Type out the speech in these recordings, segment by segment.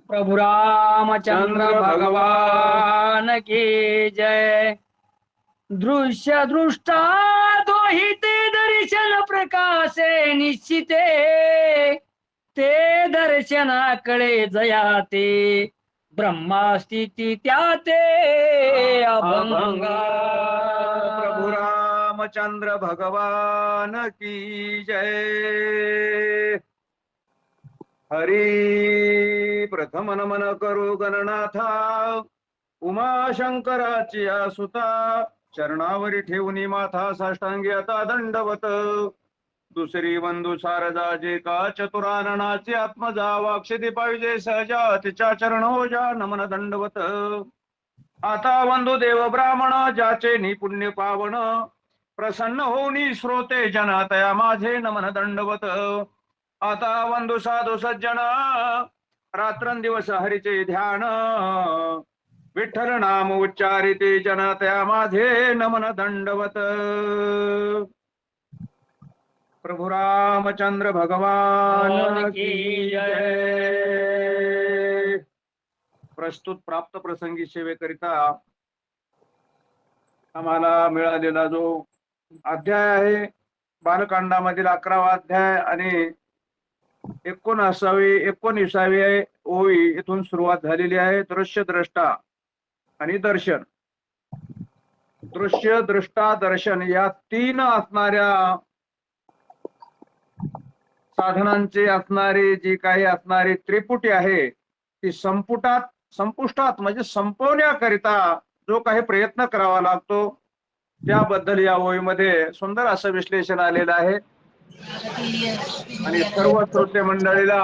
प्रभु रामचंद्र भगवान की जय। दृश्य दृष्टा दोहिते दर्शन प्रकाशे निश्चिते, ते दर्शनाकडे जयाते ब्रह्मस्थिती त्याते अभंगा। प्रभु रामचंद्र भगवान की जय। हरी प्रथम नमन करू गणनाथा, उमाशंकराची सुता, चरणावरी ठेवून माथा साष्टांगी आता दंडवत। दुसरी बंधू सारदाजे का चतुराननाचे आत्मजा, वाक्षिती पाहिजे सहजा तिच्या चरण हो जा नमन दंडवत। आता वंदू देव ब्राह्मण ज्याचे निपुण्य पावन, प्रसन्न होऊनी श्रोते जनातया माझे नमन दंडवत। आता वंदू साधू सज्जन रात्रंदिवस हरीचे ध्यान, विठ्ठल नाम उच्चारिते जनातया माझे नमन दंडवत। प्रभु रामचंद्र भगवान की जय। प्रस्तुत प्राप्त प्रसंगी सेवेकरिता आम्हाला मिळालेला जो अध्याय आहे, बालकांडामधील 11वा अध्याय आणि 19वी ओवी इथून सुरुवात झालेली आहे। दृश्य द्रष्टा आणि दर्शन, दृश्य दृष्टा दर्शन या 3 असणाऱ्या साधनांचे असणारी जी काही असणारी त्रिपुटी आहे, ती संपुष्टात म्हणजे संपवण्याकरिता जो काही प्रयत्न करावा लागतो, त्याबद्दल या ओळीमध्ये सुंदर असं विश्लेषण आलेलं आहे। आणि सर्व श्रोते मंडळीला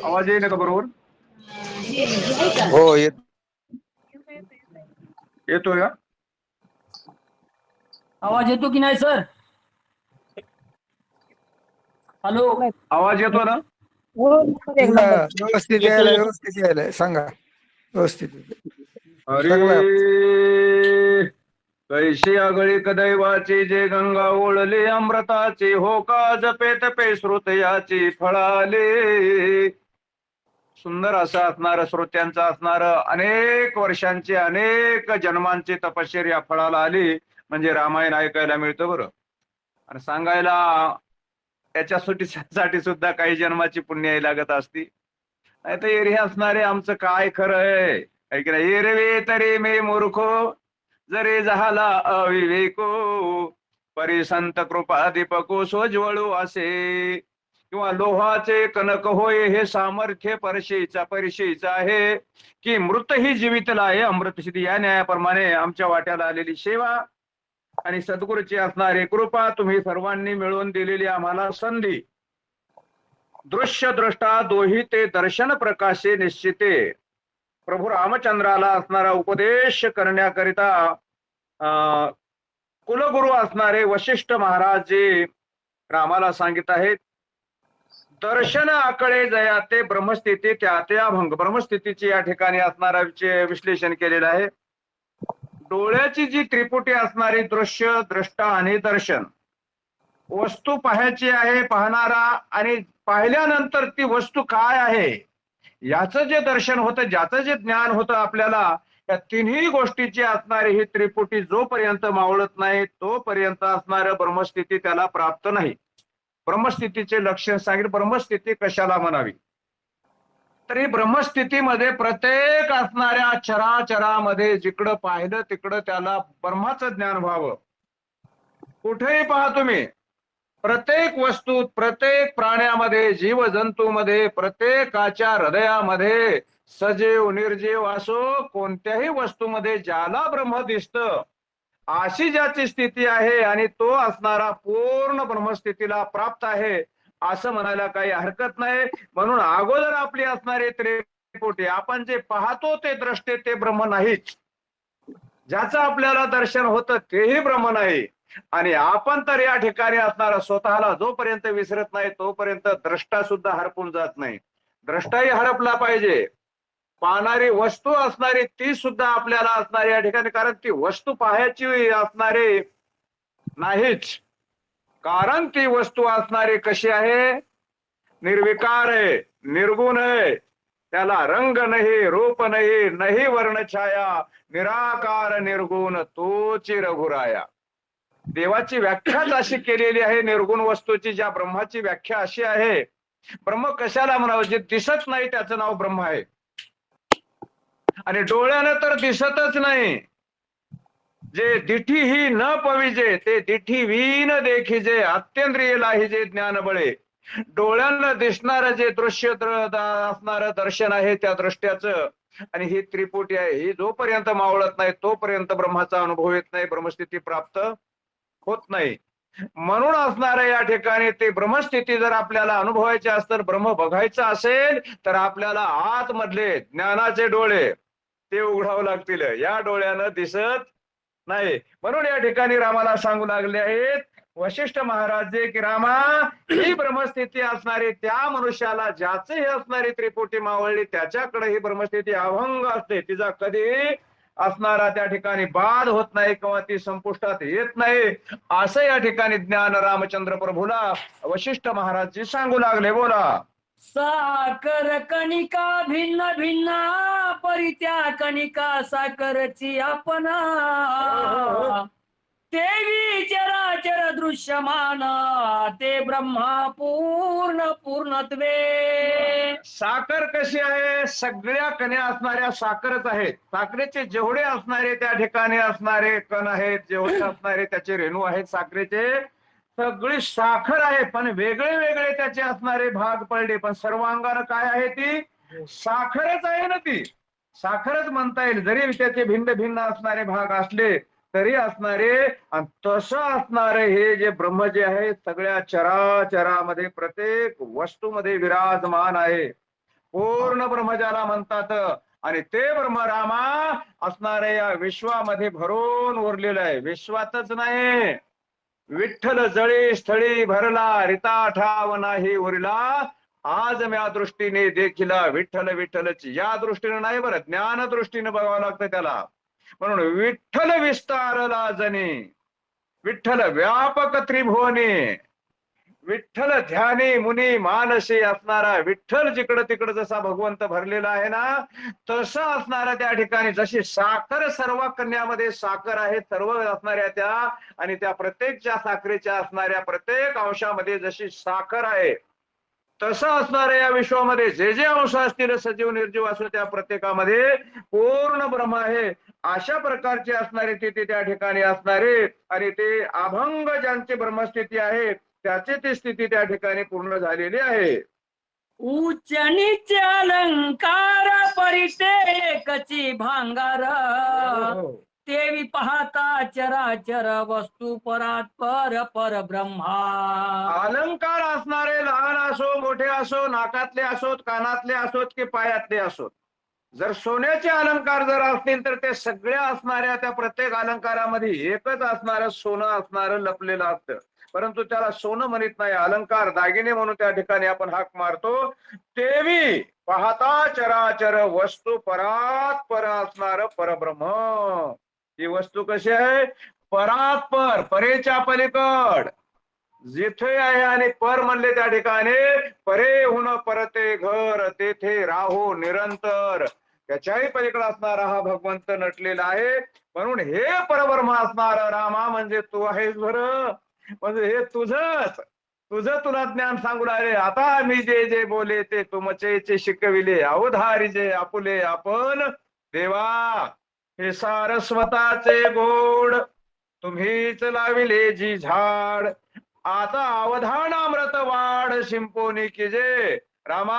आवाज येईल का बरोबर? हो येतोय का? आवाज येतो की नाही सर? हॅलो, आवाज येतो ना? व्यवस्थित यायला व्यवस्थित यायला सांगा व्यवस्थित अरे कैशी आगळी कदैवाची, जे गंगा ओळले अमृताची, हो का जपे तपे श्रोतयाची फळाले। सुंदर असं असणार, श्रोत्यांचं असणार अनेक वर्षांची अनेक जन्मांची तपश्चर्या फळाला आली, म्हणजे रामायण ऐकायला मिळतं बरं। आणि सांगायला त्याच्यासाठी सुद्धा काही जन्माची पुण्य लागत असती, नाही तर एरवी असणारे आमचं काय खरं आहे ऐक ना। एरवे तरी मे मूर्खो, जरी झाला अविवेको, परी संत कृपा दीपको सोज्वळू असे, किंवा लोहाचे कनक होय हे सामर्थ्य परिशेचा आहे, की मृत ही जीवितला आहे अमृतसिद्धी। या न्यायाप्रमाणे आमच्या वाट्याला आलेली सेवा आणि सद्गुरूची असणारी कृपा, तुम्ही सर्वांनी मिळवून दिलेली आम्हाला संधी, दृश्य दृष्टा दोही ते दर्शन प्रकाशे निश्चिते, प्रभू रामचंद्राला असणारा उपदेश करण्याकरिता कुलगुरू असणारे वशिष्ठ महाराज जे रामाला सांगित आहेत, दर्शन आकडे जयाते ब्रह्मस्थिती त्याते अभंग। ब्रह्मस्थितीची या ठिकाणी असणारा विश्लेषण केलेलं आहे। डोळ्याची जी त्रिपुटी असणारी दृश्य दृष्टा आणि दर्शन, वस्तू पाहायची आहे पाहणारा, आणि पाहिल्यानंतर ती वस्तू काय आहे याचं जे दर्शन होतं, ज्याचं जे ज्ञान होतं आपल्याला, या तिन्ही गोष्टीची असणारी ही त्रिपुटी जोपर्यंत मावळत नाही तोपर्यंत असणारं ब्रह्मस्थिती त्याला प्राप्त नाही। ब्रह्मस्थितीचे लक्षण सांगितले। ब्रह्मस्थिती कशाला म्हणावी, तर ही ब्रह्मस्थितीमध्ये प्रत्येक असणाऱ्या चराचरामध्ये जिकडं पाहिलं तिकडं त्याला ब्रह्माचं ज्ञान व्हावं। कुठेही पहा तुम्ही, प्रत्येक वस्तूत, प्रत्येक प्राण्यामध्ये, जीवजंतूमध्ये, प्रत्येकाच्या हृदयामध्ये, सजीव निर्जीव असो कोणत्याही वस्तूमध्ये ज्याला ब्रह्म दिसतं, अशी ज्याची स्थिती आहे आणि तो असणारा पूर्ण ब्रह्मस्थितीला प्राप्त आहे असं म्हणायला काही हरकत नाही। म्हणून अगोदर आपली असणारे त्रिपुटी, आपण जे पाहतो ते दृष्टे ते ब्रह्म नाहीच, ज्याचं आपल्याला दर्शन होतं तेही ब्रह्म नाही। आणि आपण तर या ठिकाणी असणारा स्वतःला जोपर्यंत विसरत नाही तोपर्यंत द्रष्टा सुद्धा हरपून जात नाही। द्रष्टाही हरपला पाहिजे, पाहणारी वस्तू असणारी ती सुद्धा आपल्याला असणारी या ठिकाणी, कारण ती वस्तू पाहायची असणारी नाहीच, कारण ती वस्तू असणारी कशी आहे, निर्विकार आहे, निर्गुण आहे, त्याला रंग नाही, रूप नाही, नाही वर्ण छाया, निराकार निर्गुण तोची रघुराया. देवाची व्याख्याच अशी केलेली आहे निर्गुण वस्तूची. ज्या ब्रह्माची व्याख्या अशी आहे, ब्रह्म कशाला म्हणावं, जे दिसत नाही त्याचं नाव ब्रह्म आहे. आणि डोळ्यानं तर दिसतच नाही. जे दिठी ही न पविजे ते दिठी वीन देखिजे, अत्यंद्रियला जे ज्ञान बळे. डोळ्यांना दिसणारं जे दृश्य असणारं दर्शन आहे त्या दृष्ट्याचं, आणि ही त्रिपुटी आहे, ही जोपर्यंत मावळत नाही तोपर्यंत ब्रह्माचा अनुभव येत नाही, ब्रह्मस्थिती प्राप्त होत नाही. म्हणून असणाऱ्या या ठिकाणी ते ब्रह्मस्थिती जर आपल्याला अनुभवायची असेल, ब्रह्म बघायचं असेल, तर आपल्याला आतमधले ज्ञानाचे डोळे ते उघडावं लागतील. या डोळ्यानं दिसत नाही. म्हणून या ठिकाणी रामाला सांगू लागले आहेत वशिष्ठ महाराज जे की रामा, ही ब्रह्मस्थिती असणारी त्या मनुष्याला ज्याचे हे असणारी त्रिपुटी मावळली त्याच्याकडे ही ब्रह्मस्थिती अभंग असते. तिचा कधी असणारा त्या ठिकाणी बाध होत नाही किंवा ती संपुष्टात येत नाही, असं या ठिकाणी ज्ञान रामचंद्र प्रभूला वशिष्ठ महाराजजी सांगू लागले. बोला. साकर कणिका भिन्न भिन्न, परी त्या कणिका साखरची आपणा. देवी चराचर दृश्यमान, ते ब्रह्मा पूर्ण पूर्णत्वे. साखर कशी आहे, सगळ्या कण्या असणाऱ्या साखरच आहेत. साखरेचे जेवढे असणारे त्या ठिकाणी असणारे कण आहेत, जेवढे असणारे त्याचे रेणू आहेत साखरेचे, सगळी साखर आहे. पण वेगळे वेगळे त्याचे असणारे भाग पडले, पण सर्वांगानं काय आहे, ती साखरच आहे ना. ती साखरच म्हणता येईल, जरी त्याचे भिन्न भिन्न असणारे भाग असले तरी असणारे. आणि तसं असणारे हे जे ब्रह्म जे आहे सगळ्या चराचरामध्ये प्रत्येक वस्तूमध्ये विराजमान आहे. पूर्ण ब्रह्म ज्याला म्हणतात. आणि ते ब्रह्म रामा असणारे या विश्वामध्ये भरून उरलेलं आहे. विश्वातच नाही, विठ्ठल जळी स्थळी भरला, रिता ठाव नाही उरला, आज म्या दृष्टीने देखिला विठ्ठल विठ्ठलची. या दृष्टीने नाही बरं, ज्ञान दृष्टीने बघावं लागतं त्याला. म्हणून विठ्ठल विस्तारला जनी, विठ्ठल व्यापक त्रिभुवनी, विठ्ठल ध्यानी मुनी मानसी असणारा विठ्ठल जिकडं तिकडं जसा भगवंत भरलेला आहे ना, तसं असणारा त्या ठिकाणी जशी साखर सर्व कन्यामध्ये साखर आहे सर्व असणाऱ्या त्या, आणि त्या प्रत्येकच्या साखरेच्या असणाऱ्या प्रत्येक अंशामध्ये जशी साखर आहे, तसं असणाऱ्या या विश्वामध्ये जे जे अंश असतील सजीव निर्जीव असो त्या प्रत्येकामध्ये पूर्ण ब्रह्म आहे. अशा प्रकारचे असणारे तिथे त्या ठिकाणी असणारे, आणि ते अभंग ज्यांची ब्रह्मस्थिती आहे त्याची ती स्थिती त्या ठिकाणी पूर्ण झालेली आहे. उच्च नीच अलंकार परिते एकची भांगार, देवी पाहता चराचर वस्तू परात पर पर ब्रह्मा. अलंकार असणारे लहान असो मोठे असो, नाकातले असोत कानातले असोत की पायातले असोत, जर सोन्याचे अलंकार जर असतील तर ते सगळ्या असणाऱ्या त्या प्रत्येक अलंकारामध्ये एकच असणारं सोनं असणारं लपलेलं असतं, परंतु त्याला सोनं म्हणत नाही, अलंकार दागिने म्हणून त्या ठिकाणी आपण हाक मारतो. देवी पाहता चराचर वस्तू परात पर असणार परब्रह्म. ही वस्तू कशी आहे, परात पर, परेच्या पलीकड जिथे आहे, आणि पर म्हणले त्या ठिकाणी परे हुन परते घर, तेथे राहो निरंतर. त्याच्याही पलीकडे असणारा हा भगवंत नटलेला आहे. म्हणून हे परब्रह्म असणारा रामा म्हणजे तू आहेस बरं, म्हणजे हे तुझंच, तुला ज्ञान सांगू लागले. आता मी जे जे बोले ते तुमचे शिकविले, अवधारी जे आपुले आपण देवा. हे सारस्वताचे गोड तुम्हीच लाविले जी झाड, आता अवधानामृत वाढ शिंपोनी की जे. रामा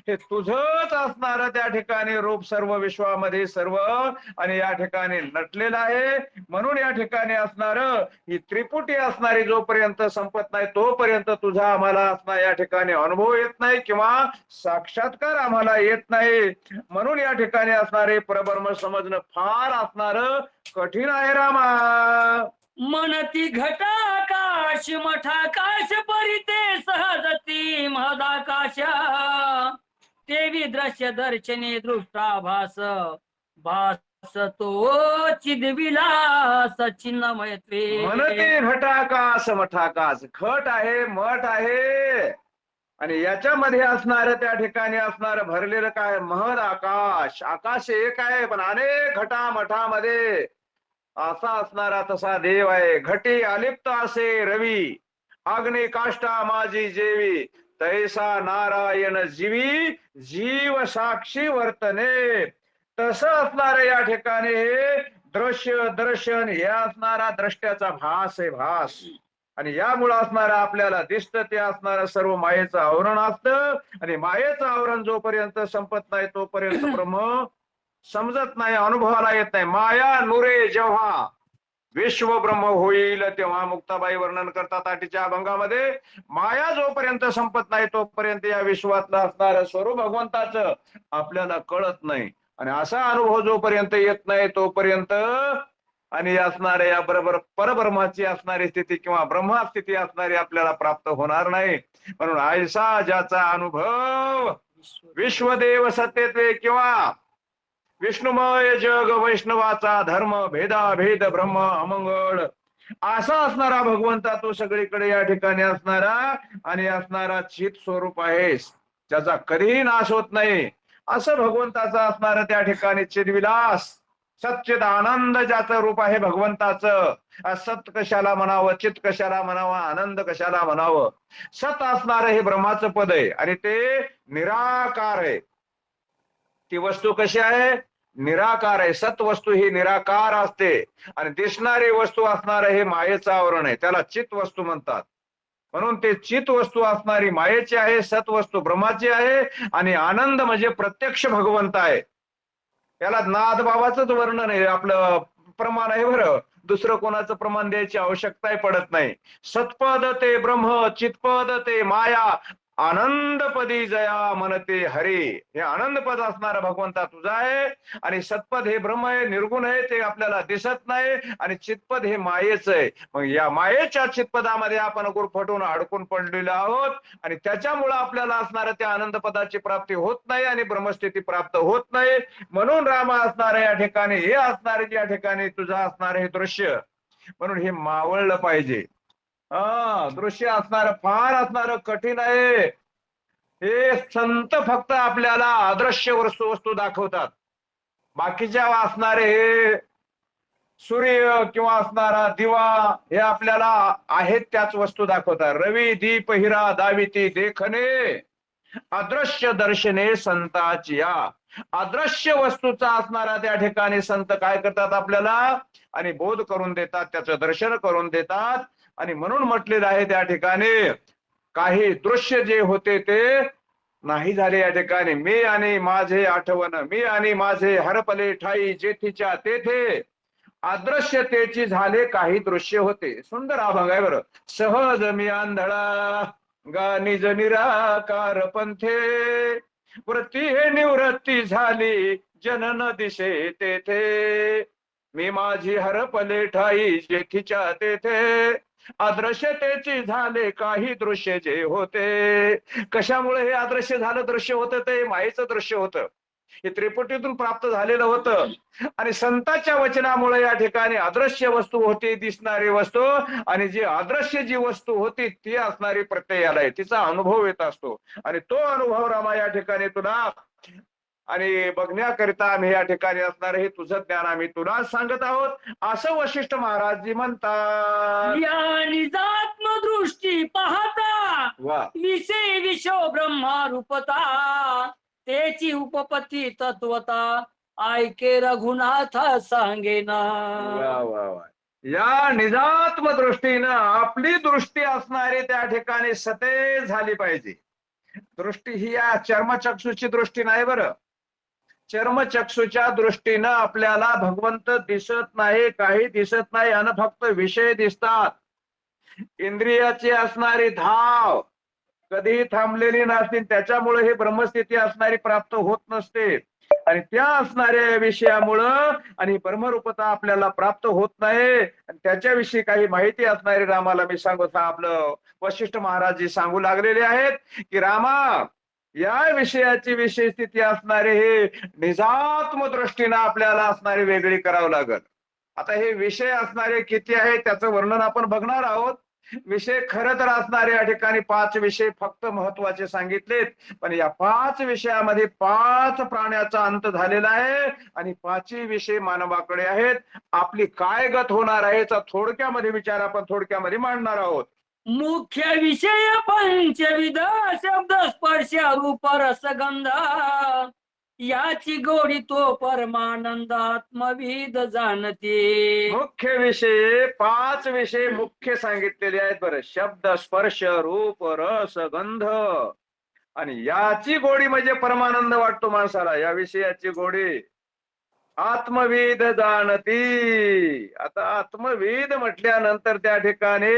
हे तुझंच असणार त्या ठिकाणी रूप सर्व विश्वामध्ये सर्व, आणि या ठिकाणी नटलेलं आहे. म्हणून या ठिकाणी असणार ही त्रिपुटी असणारी जोपर्यंत संपत नाही तोपर्यंत तुझा आम्हाला असणार या ठिकाणी अनुभव येत नाही किंवा साक्षात्कार आम्हाला येत नाही. म्हणून या ठिकाणी असणारे परब्रह्म समजणं फार असणार कठीण आहे रामा. मनती घटाकाश मठाकाश परिते सहजती महदाकाश, देवी दृश्य दर्शने दृष्टाभास, भास तो चिदविलास चिन्मयत्वे. म्हणते घटाकाश मठाकाश, घट आहे मठ आहे, आणि याच्यामध्ये असणार त्या ठिकाणी असणार भरलेलं काय महद आकाश. आकाश एक आहे पण अनेक घटामठामध्ये असा असणारा तसा देव आहे. घटी अलिप्त असे रवी, अग्नी काष्टा माझी जेवी, तैसा नारायण जीवी, जीव साक्षी वर्तने. तसं असणार या ठिकाणी हे दृश्य दर्शन हे असणारा द्रष्ट्याचा भास आहे, भास. आणि यामुळे असणारा आपल्याला दिसतं ते असणारं सर्व मायेचं आवरण असतं. आणि मायेचं आवरण जोपर्यंत संपत नाही तोपर्यंत ब्रह्म समजत नाही, अनुभवाला येत नाही. माया नुरे जेव्हा विश्व ब्रह्म होईल तेव्हा मुक्ताबाई वर्णन करतात आठीच्या अभंगामध्ये. माया जोपर्यंत संपत नाही तोपर्यंत या विश्वातलं असणारं स्वरूप भगवंताचं आपल्याला कळत नाही. आणि असा अनुभव जोपर्यंत येत नाही तोपर्यंत आणि असणाऱ्या या बरोबर परब्रह्माची असणारी स्थिती किंवा ब्रह्मा स्थिती असणारी आपल्याला प्राप्त होणार नाही. म्हणून ऐसा ज्याचा अनुभव विश्वदेव सत्यत्वे किंवा विष्णुमय जग वैष्णवाचा धर्म भेदाभेद ब्रह्म अमंगळ असा असणारा भगवंता तो सगळीकडे या ठिकाणी असणारा आणि असणारा चित स्वरूप आहे, ज्याचा कधीही नाश होत नाही. असं भगवंताचं असणारं त्या ठिकाणी चिदविलास सच्चिद आनंद ज्याचं रूप आहे भगवंताचं. सत कशाला म्हणावं, चित कशाला म्हणावं, आनंद कशाला म्हणावं. सत असणारं हे ब्रह्माचं पद आहे आणि ते निराकार आहे. ती वस्तू कशी आहे, निराकार आहे. सत वस्तू ही निराकार असते आणि दिसणारी वस्तू असणार हे मायेचं आवरण आहे, त्याला चित वस्तू म्हणतात. म्हणून ते चित वस्तू असणारी मायेची आहे, सत वस्तू ब्रह्माची आहे. आणि आनंद म्हणजे प्रत्यक्ष भगवंत आहे. याला नादभावाचंच वर्णन आहे, आपलं प्रमाण आहे बरं. दुसरं कोणाचं प्रमाण द्यायची आवश्यकताही पडत नाही. सत्पद ते ब्रह्म, चितपद ते माया, आनंदपदी जया मनते हरी. हे आनंदपद असणारा भगवंता तुझा आहे. आणि सत्पद हे ब्रह्म आहे, निर्गुण आहे, ते आपल्याला दिसत नाही. आणि चितपद हे मायेच आहे. मग या मायेच्या चितपदामध्ये आपण गुरफटून अडकून पडलेलो आहोत आणि त्याच्यामुळे आपल्याला असणाऱ्या त्या आनंदपदाची प्राप्ती होत नाही आणि ब्रह्मस्थिती प्राप्त होत नाही. म्हणून रामा असणार या ठिकाणी हे असणारे या ठिकाणी तुझं असणार हे दृश्य, म्हणून हे मावळलं पाहिजे. दृश्य असणार फार असणार कठीण आहे. हे संत फक्त आपल्याला अदृश्य वस्तू दाखवतात. बाकीच्या असणारे हे सूर्य किंवा असणारा दिवा हे आपल्याला आहेत त्याच वस्तू दाखवतात. रवी दीप हिरा दाविती देखणे, अदृश्य दर्शने संताची. या अदृश्य वस्तूचा असणारा त्या ठिकाणी संत काय करतात आपल्याला आणि बोध करून देतात, त्याचं दर्शन करून देतात. आणि म्हणून म्हटलेलं आहे त्या ठिकाणी काही दृश्य जे होते ते नाही झाले या ठिकाणी. मी आणि माझे आठवण, मी आणि माझे हरपले ठाई जेथीच्या तेथे, अदृश्यतेची झाले काही दृश्य होते. सुंदर अभंग आहे बरं. सहज मी आंधळा गा निज निराकार पंथे, वृत्ती हे निवृत्ती झाली जनन दिसे तेथे, मी माझी हरपले ठाई जेथीच्या तेथे, अदृश्यतेची झाले काही दृश्य जे होते. कशामुळे हे अदृश्य झालं दृश्य होतं, ते मायेचं दृश्य होतं. हे त्रिपुटीतून प्राप्त झालेलं होतं. आणि संतांच्या वचनामुळे या ठिकाणी अदृश्य वस्तू होती, दिसणारी वस्तू, आणि जी अदृश्य जी वस्तू होती ती असणारी प्रत्ययाला आहे, तिचा अनुभव येत असतो. आणि तो अनुभव रामा या ठिकाणी तुला आणि बघण्याकरिता आम्ही या ठिकाणी असणार हे तुझं ज्ञान आम्ही तुला सांगत आहोत, असं वशिष्ठ महाराजजी म्हणतात. या निजात्म दृष्टी पाहता वा विषय विश्व ब्रह्मा रूपता, तेची उपपत्ती तत्वता ऐके रघुनाथ सांगेना. वा वा वा. या निजात्म दृष्टीनं आपली दृष्टी असणारी त्या ठिकाणी सतेज झाली पाहिजे. दृष्टी ही या चर्मचक्षुची दृष्टी नाही बरं. चर्मचक्षुच्या दृष्टीनं आपल्याला भगवंत दिसत नाही, काही दिसत नाही आणि फक्त विषय दिसतात. इंद्रियाची असणारी धाव कधीही थांबलेली नसते, त्याच्यामुळे हे ब्रह्मस्थिती असणारी प्राप्त होत नसते. आणि त्या असणाऱ्या विषयामुळं आणि ब्रह्मरूपता आपल्याला प्राप्त होत नाही. आणि त्याच्याविषयी काही माहिती असणारी रामाला मी सांगतो. आपलं वशिष्ठ महाराजजी सांगू लागलेले आहेत की रामा, या विषयाची विषय स्थिती असणारे हे निजात्म दृष्टीनं आपल्याला असणारे वेगळी करावं लागल. आता हे विषय असणारे किती आहे त्याचं वर्णन आपण बघणार आहोत. विषय खरं तर असणारे या ठिकाणी 5 विषय फक्त महत्वाचे सांगितलेत, पण या 5 विषयामध्ये 5 प्राण्याचा अंत झालेला आहे आणि 5ही विषय मानवाकडे आहेत. आपली काय गत होणार आहे याचा थोडक्यामध्ये विचार आपण थोडक्यामध्ये मांडणार आहोत. मुख्य विषय पंचविध, शब्द स्पर्श रूप रसगंध, याची गोडी तो परमानंद आत्मविद जाणते. मुख्य विषय 5 विषय मुख्य सांगितलेले आहेत बरं. शब्द स्पर्श रूप रस गंध, आणि याची गोडी म्हणजे परमानंद वाटतो माणसाला. या विषयाची गोडी आत्मविद जाणती. आता आत्मविद म्हटल्यानंतर त्या ठिकाणी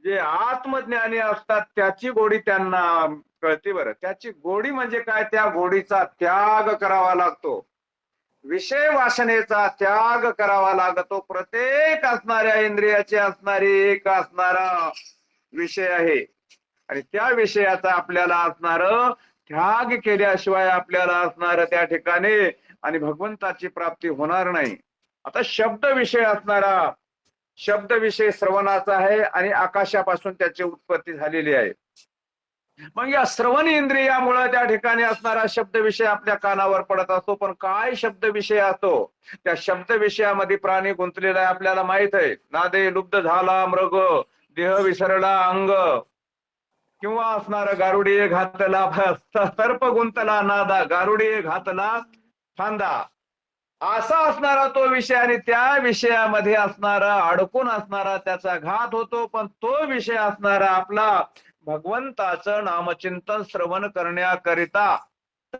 जे आत्मज्ञानी असतात त्याची गोडी त्यांना कळते बरं. त्याची गोडी म्हणजे काय? त्या गोडीचा त्याग करावा लागतो. विषय वासनेचा त्याग करावा लागतो. प्रत्येक असणाऱ्या इंद्रियाची असणारी एक असणारा विषय आहे आणि त्या विषयाचा आपल्याला असणार त्याग केल्याशिवाय आपल्याला असणार त्या ठिकाणी आणि भगवंताची प्राप्ती होणार नाही. आता शब्द विषय असणारा, शब्द विषय श्रवणाचा आहे आणि आकाशापासून त्याची उत्पत्ती झालेली आहे. मग या श्रवण इंद्रियामुळे त्या ठिकाणी असणारा शब्द विषय आपल्या कानावर पडत असतो. पण काय शब्द विषय असतो? त्या शब्द विषयामध्ये प्राणी गुंतलेला आहे आपल्याला माहित आहे. नादे लुब्ध झाला मृग, देह विसरला अंग, किंवा असणारा गारुडीये घातला सर्प गुंतला नादा, गारुडीये घातला फांदा, असा असणारा तो विषय आणि त्या विषयामध्ये असणारा अडकून असणारा त्याचा घात होतो. पण तो विषय असणारा आपला भगवंताचं नामचिंतन श्रवण करण्याकरिता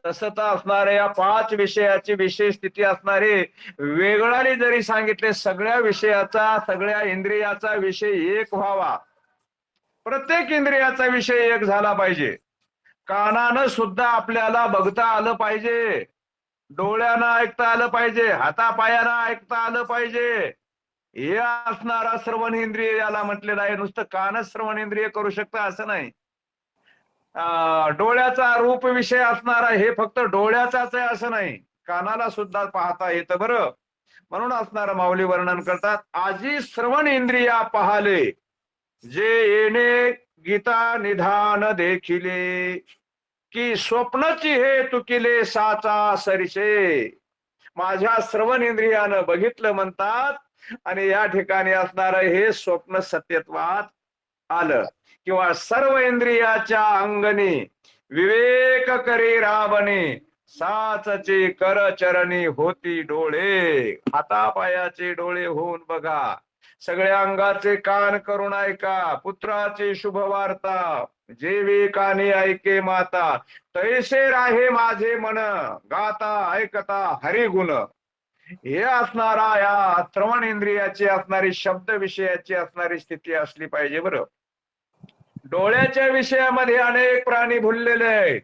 तसं असणाऱ्या या 5 विषयाची विशेष स्थिती असणारे वेगळाने जरी सांगितले, सगळ्या विषयाचा सगळ्या इंद्रियाचा विषय एक व्हावा. प्रत्येक इंद्रियाचा विषय एक झाला पाहिजे. कानानं सुद्धा आपल्याला बघता आलं पाहिजे, डोळ्यानं ऐकता आलं पाहिजे, हातापायानं ऐकता आलं पाहिजे. हे असणारा श्रवण इंद्रिय याला म्हटलेलं आहे. नुसतं कानच श्रवण इंद्रिय करू शकतं असं नाही. डोळ्याचा रूप विषय असणारा हे फक्त डोळ्याचाच आहे असं नाही, कानाला सुद्धा पाहता येतं बरं. म्हणून असणारा माऊली वर्णन करतात, आजी श्रवण इंद्रिया पाहाले जे येणे गीता निधान देखिले, की स्वप्नची हे तुकिले साचा सरिसे. माझ्या श्रवण इंद्रियानं बघितलं म्हणतात आणि या ठिकाणी असणारं हे स्वप्न सत्यत्वात आलं. किंवा सर्व इंद्रियाच्या अंगणी विवेक करी रावणी, साचचे कर चरणी होती डोळे. हातापायाचे डोळे होऊन बघा, सगळ्या अंगाचे कान करून ऐका, पुत्राची शुभ वार्ता जेवे कानी ऐके माता, तैसे राहे माझे मन गाता ऐकता हरिगुण. हे असणारा या श्रवण इंद्रियाची असणारी शब्द विषयाची असणारी स्थिती असली पाहिजे बरं. डोळ्याच्या विषयामध्ये अनेक प्राणी भुललेले आहेत.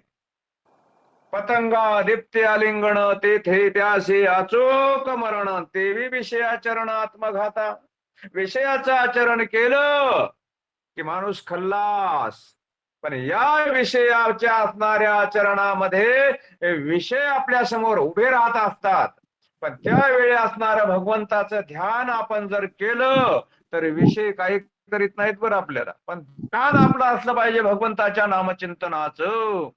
पतंगा दीप्ते आलिंगण तेथे त्यासे अचोक मरण, तेवी विषयाचरण आत्मघाता. विषयाचं आचरण केलं की माणूस खल्लास. पण या विषयाच्या असणाऱ्या आचरणामध्ये विषय आपल्या समोर उभे राहत असतात. पण त्यावेळी असणारं भगवंताचं ध्यान आपण जर केलं तर विषय काही करीत नाहीत बरं आपल्याला. पण ध्यान आपलं असलं पाहिजे भगवंताच्या नामचिंतनाचं.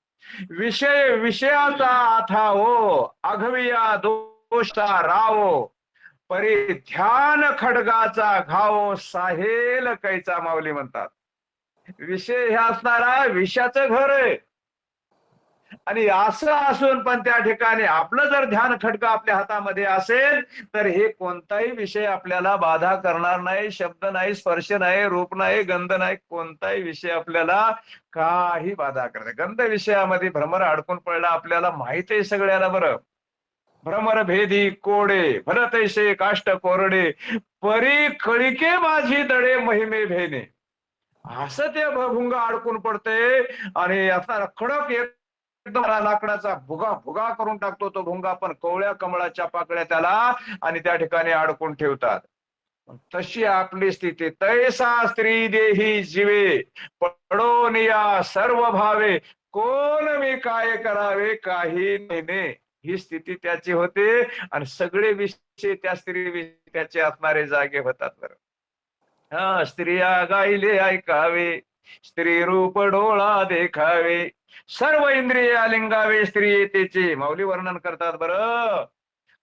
विषय विषयाचा आथावो, आघविया दोषा रावो, परी ध्यान खडगाचा घाव साहेल कैचा. माऊली म्हणतात विषय हे असणारा विषयाचं घर आहे. आणि असं असून पण त्या ठिकाणी आपलं जर ध्यान खडका आपल्या हातामध्ये असेल तर हे कोणताही विषय आपल्याला बाधा करणार नाही. शब्द नाही, स्पर्श नाही, रूप नाही, गंध नाही, कोणताही विषय आपल्याला काही बाधा करत. गंध विषयामध्ये भ्रमर अडकून पडला आपल्याला माहित आहे सगळ्याला बरं. भ्रमर भेदी कोडे भरतैसे काष्ट कोरडे, परी कळिके माझी दडे महिमे भेने. असं ते भुंग अडकून पडते आणि असणारा खडक एकदम लाकडाचा भुगा भुगा करून टाकतो तो भुंगा. पण कवळ्या कमळाच्या पाकळ्या त्याला आणि त्या ठिकाणी अडकून ठेवतात. तशी आपली स्थिती. तैसा स्त्री देही जीवे पडोनिया सर्व भावे, कोण मी काय करावे काही नेने. ही स्थिती त्याची होते आणि सगळे विषय त्या स्त्री त्याचे असणारे जागे होतात बरं. स्त्रिया गायले ऐकावे, स्त्री रूप डोळा देखावे, सर्व इंद्रिय लिंगावे स्त्री येतेचे. माऊली वर्णन करतात बरं.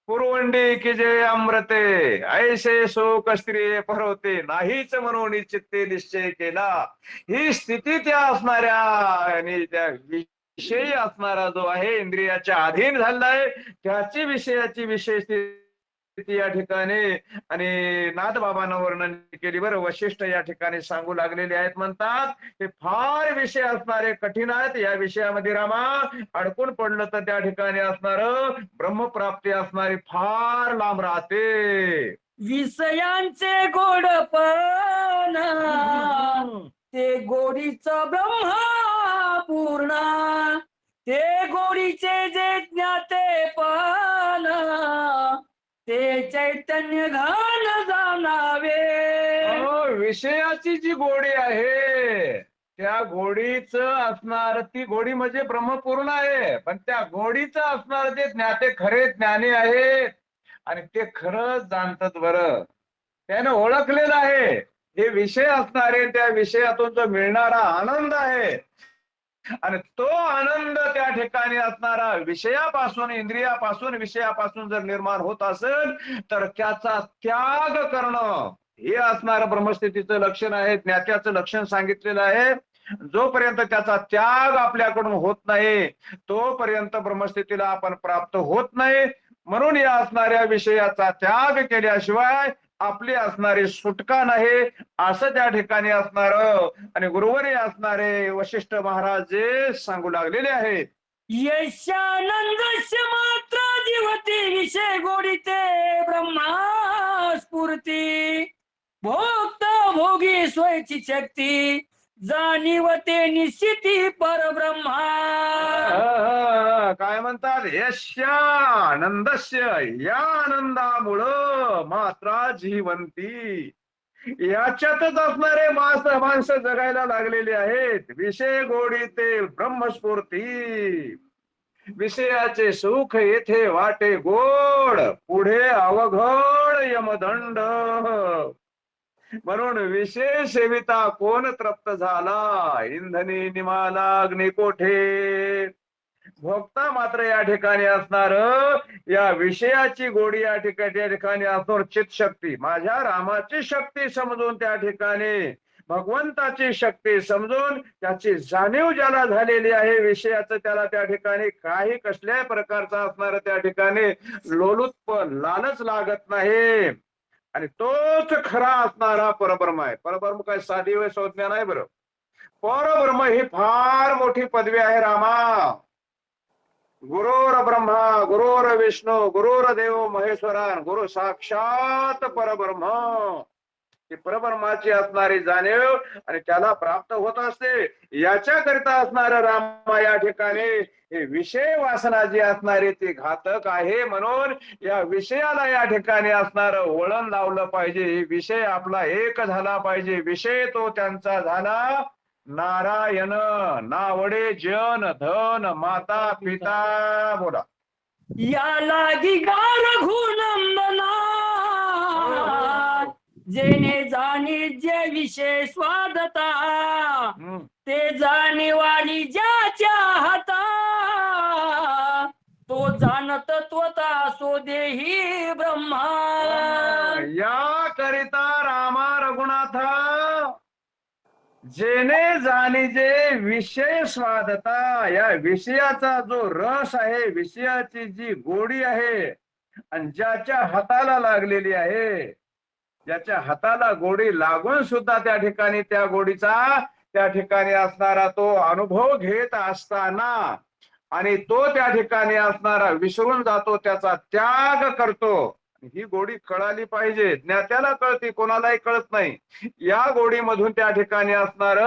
पुरवंडी की जे अमृते, ऐसे शोक स्त्री परवते, नाहीच म्हणून चित्ते निश्चय केला. ही स्थिती त्या असणाऱ्या आणि त्या विषयी असणारा जो आहे, इंद्रियाच्या अधीन झालेला आहे, त्याची विषयाची विषय स्थिती या ठिकाणी आणि नाथबाबांना वर्णन केली. बरं, वशिष्ठ या ठिकाणी सांगू लागलेले आहेत. म्हणतात हे फार विषय असणारे कठीण आहेत. या विषयामध्ये रामा अडकून पडलं तर त्या ठिकाणी असणार ब्रह्मप्राप्ती असणारी फार लांब राहते. विषयांचे गोडपण ते गोडीचं ब्रह्मा पूर्ण, ते गोडीचे जे ज्ञाते पण ते चैतन्य घान जाणावे. विषयाची जी गोडी आहे त्या गोडीचं असणार, ती गोडी म्हणजे ब्रह्मपूर्ण आहे, पण त्या गोडीचं असणार जे ज्ञाते खरे ज्ञानी आहेत आणि ते खरंच जाणतात बरं, त्याने ओळखलेलं आहे. हे विषय असणारे त्या विषयातून जो मिळणारा आनंद आहे आणि तो आनंद त्या ठिकाणी असणारा विषयापासून, इंद्रियापासून, विषयापासून जर निर्माण होत असेल तर त्याचा त्याग करणं हे असणारं ब्रह्मस्थितीचं लक्षण आहे, ज्ञात्याचं लक्षण सांगितलेलं आहे. जोपर्यंत त्याचा त्याग आपल्याकडून होत नाही तोपर्यंत ब्रह्मस्थितीला आपण प्राप्त होत नाही. म्हणून या असणाऱ्या विषयाचा त्याग केल्याशिवाय आपली असणारी सुटका नाही, असं त्या ठिकाणी असणार आणि गुरुवरी असणारे वशिष्ठ महाराज जे सांगू लागलेले आहेत. यशानंदस्य मात्र जीवते विषय गोडीते ब्रह्मा स्फूर्ती, भोक्त भोगी स्वयची शक्ती जाणीवते निश्चिती परब्रह्मा. काय म्हणतात? यश्या आनंदस्य, या आनंदामुळं मात्रा जीवंती, याच्यातच असणारे माणसं जगायला लागलेली आहेत. विषय गोडी ते ब्रह्मस्फूर्ती, विषयाचे सुख येथे वाटे गोड, पुढे अवघड यमदंड. म्हणून विषय सेविता कोण तृप्त झाला, इंधनी निमाला अग्नी कोठे. भोक्ता मात्र या ठिकाणी असणार या विषयाची गोडी या ठिकाणी असणार चित शक्ती, माझ्या रामाची शक्ती समजून त्या ठिकाणी भगवंताची शक्ती समजून त्याची जाणीव ज्याला झालेली आहे विषयाचं, त्याला त्या ठिकाणी काही कसल्याही प्रकारचा असणार त्या ठिकाणी लोलुत्पण लालच लागत नाही आणि तोच खरा असणारा परब्रह्म आहे. परब्रह्म काय साधी व संज्ञा नाही बरं. परब्रह्म ही फार मोठी पदवी आहे रामा. गुरुर ब्रह्मा गुरुर विष्णू गुरुर देव महेश्वरान, गुरु साक्षात परब्रह्म. ही परब्रह्माची असणारी जाणीव आणि त्याला प्राप्त होत असते. याच्याकरिता असणार रामा या ठिकाणी हे विषय वासना जी असणारी ती घातक आहे. म्हणून या विषयाला या ठिकाणी असणार वळण लावलं पाहिजे. विषय आपला एक झाला पाहिजे. विषय तो त्यांचा झाला नारायण, नावडे जन धन माता पिता. बोला. या लागी गार घुनंदना, जेने जाणी जे विषय स्वादता, ते जाणीवाणी ज्याच्या हाता, तो जाणत त्वता सो देही ब्रह्मा. या करिता रामा रघुनाथा जेने जाणी जे विषय स्वादता, या विषयाचा जो रस आहे, विषयाची जी गोडी आहे आणि ज्याच्या हाताला लागलेली आहे, ज्याच्या हाताला गोडी लागून सुद्धा त्या ठिकाणी त्या गोडीचा त्या ठिकाणी असणारा तो अनुभव घेत असताना आणि तो त्या ठिकाणी असणारा विसरून जातो, त्याचा त्याग करतो. ही गोडी कळाली पाहिजे. ज्ञात्याला कळते, कोणालाही कळत नाही. या गोडीमधून त्या ठिकाणी असणार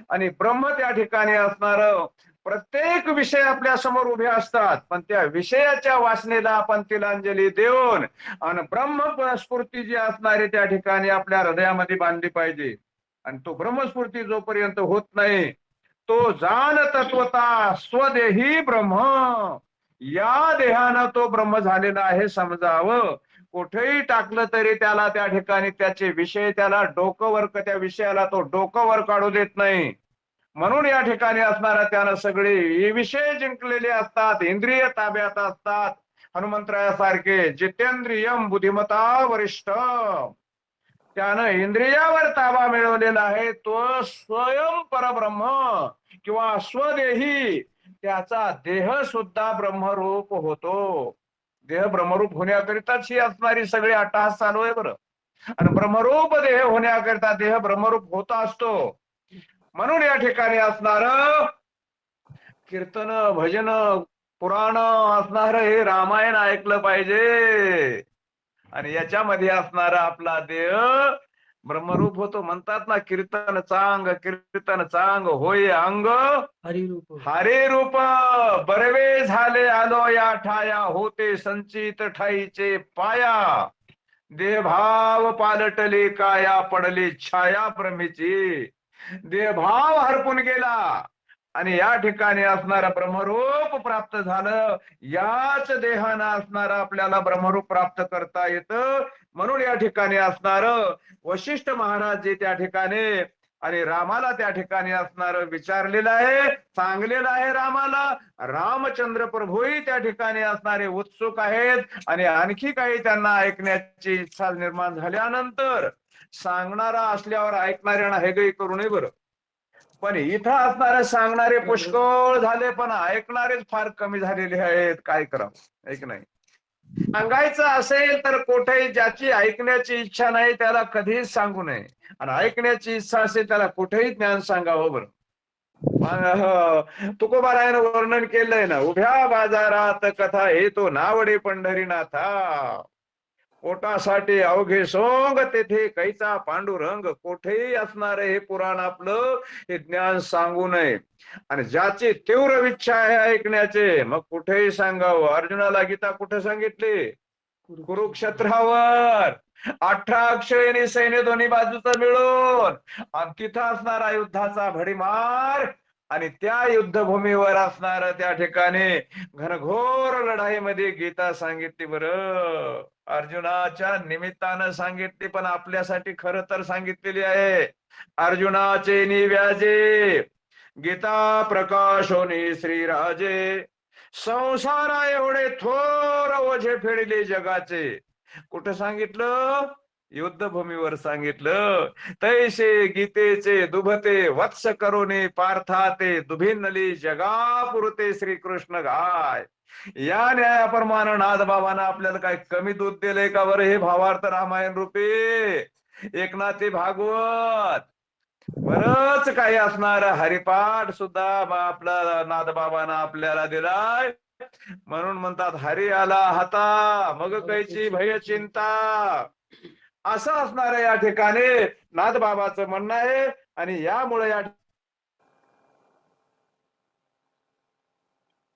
आणि ब्रह्म त्या ठिकाणी असणार. प्रत्येक विषय आपल्या समोर उभे असतात, पण त्या विषयाच्या वासनेला आपण तिलांजली देऊन आणि ब्रह्मस्फूर्ती जी असणारी त्या ठिकाणी आपल्या हृदयामध्ये बांधली पाहिजे. आणि तो ब्रह्मस्फूर्ती जोपर्यंत होत नाही तो जाण तत्वता स्वदेही ब्रह्म, या देहानं तो ब्रह्म झालेला आहे समजावं. कुठेही टाकलं तरी त्याला त्या ठिकाणी त्याचे विषय त्याला डोकं वर, त्या विषयाला तो डोकं वर काढू देत नाही. म्हणून या ठिकाणी असणारा त्यानं सगळे हे विषय जिंकलेले असतात, इंद्रिय ताब्यात असतात. हनुमंतरायासारखे जितेंद्रियम बुद्धिमता वरिष्ठ, त्यानं इंद्रियावर ताबा मिळवलेला आहे. तो स्वयं परब्रह्म किंवा स्वदेही, त्याचा देह सुद्धा ब्रह्मरूप होतो. देह ब्रह्मरूप होण्याकरिताच ही असणारी सगळी अट्टहास चालू आहे बरं. आणि ब्रह्मरूप देह होण्याकरिता देह ब्रह्मरूप होत असतो. म्हणून या ठिकाणी असणार कीर्तन, भजन, पुराण असणार हे रामायण ऐकलं पाहिजे. आणि याच्यामध्ये असणारा आपला देह ब्रह्मरूप होतो. म्हणतात ना, कीर्तन चांग होय अंग हरिरूप हरे रूप, बरवे झाले आलो या ठाया, होते संचित ठाईचे पाया, देहभाव पालटले काया, पडली छाया भ्रमेची. देहभाव हरपून गेला आणि या ठिकाणी असणारा ब्रह्मरूप प्राप्त झालं. याच देहानं असणारा आपल्याला ब्रह्मरूप प्राप्त करता येतं. म्हणून या ठिकाणी असणार वशिष्ठ महाराज जे त्या ठिकाणी आणि रामाला त्या ठिकाणी असणार विचारलेलं आहे, सांगलेलं आहे रामाला. रामचंद्र प्रभूही त्या ठिकाणी असणारे उत्सुक आहेत आणि आणखी काही त्यांना ऐकण्याची इच्छा निर्माण झाल्यानंतर, सांगणारा असल्यावर ऐकणाऱ्यांना हेगई करू नये बरं. पण इथं असणारे सांगणारे पुष्कळ झाले, पण ऐकणारेच फार कमी झालेले आहेत. काय करावं, ऐक नाही. सांगायचं असेल तर कुठेही ज्याची ऐकण्याची इच्छा नाही त्याला कधीच सांगू नये, आणि ऐकण्याची इच्छा असेल त्याला कुठेही ज्ञान सांगावं बरं. तुकोबारायनं वर्णन केलंय ना, उभ्या बाजारात कथा हेतो नावडे पंढरीनाथा, पोटासाठी अवघे सोंग तेथे कैचा पांडुरंग. कुठेही असणार हे पुराण आपलं हे ज्ञान सांगू नये. आणि ज्याची तीव्र इच्छा आहे ऐकण्याचे, मग कुठेही सांगावं. अर्जुनाला गीता कुठे सांगितली? कुरुक्षेत्रावर 18 अक्षयणी सैन्य दोन्ही बाजूचं मिळून, आणि तिथं असणारा युद्धाचा भडीमार, आणि त्या युद्धभूमीवर असणार त्या ठिकाणी घनघोर लढाईमध्ये गीता सांगितली बरं. अर्जुनाच्या निमित्तानं सांगितली, पण आपल्यासाठी खरं तर सांगितलेली आहे. अर्जुनाचे निव्याजे गीता प्रकाशोनी श्रीराजे, संसारा एवढे थोर ओझे फेडले जगाचे. कुठं सांगितलं? युद्धभूमीवर सांगितलं. तैसे गीतेचे दुभते वत्स करोने पार्थाते, दुभिन्नली जगा पुरते श्रीकृष्ण गाय. या न्यायाप्रमाणे नाथबाबांना आपल्याला काय कमी दूध दिलंय का बरं? हे भावार्थ रामायण रूपी एकनाथी भागवत बरच काही असणार हरिपाठ सुद्धा आपला नाथबाबांना आपल्याला दिलाय. म्हणून म्हणतात हरी आला हाता मग कैची भय चिंता, असं असणार या ठिकाणी नाथबाबाचं म्हणणं आहे. आणि यामुळे या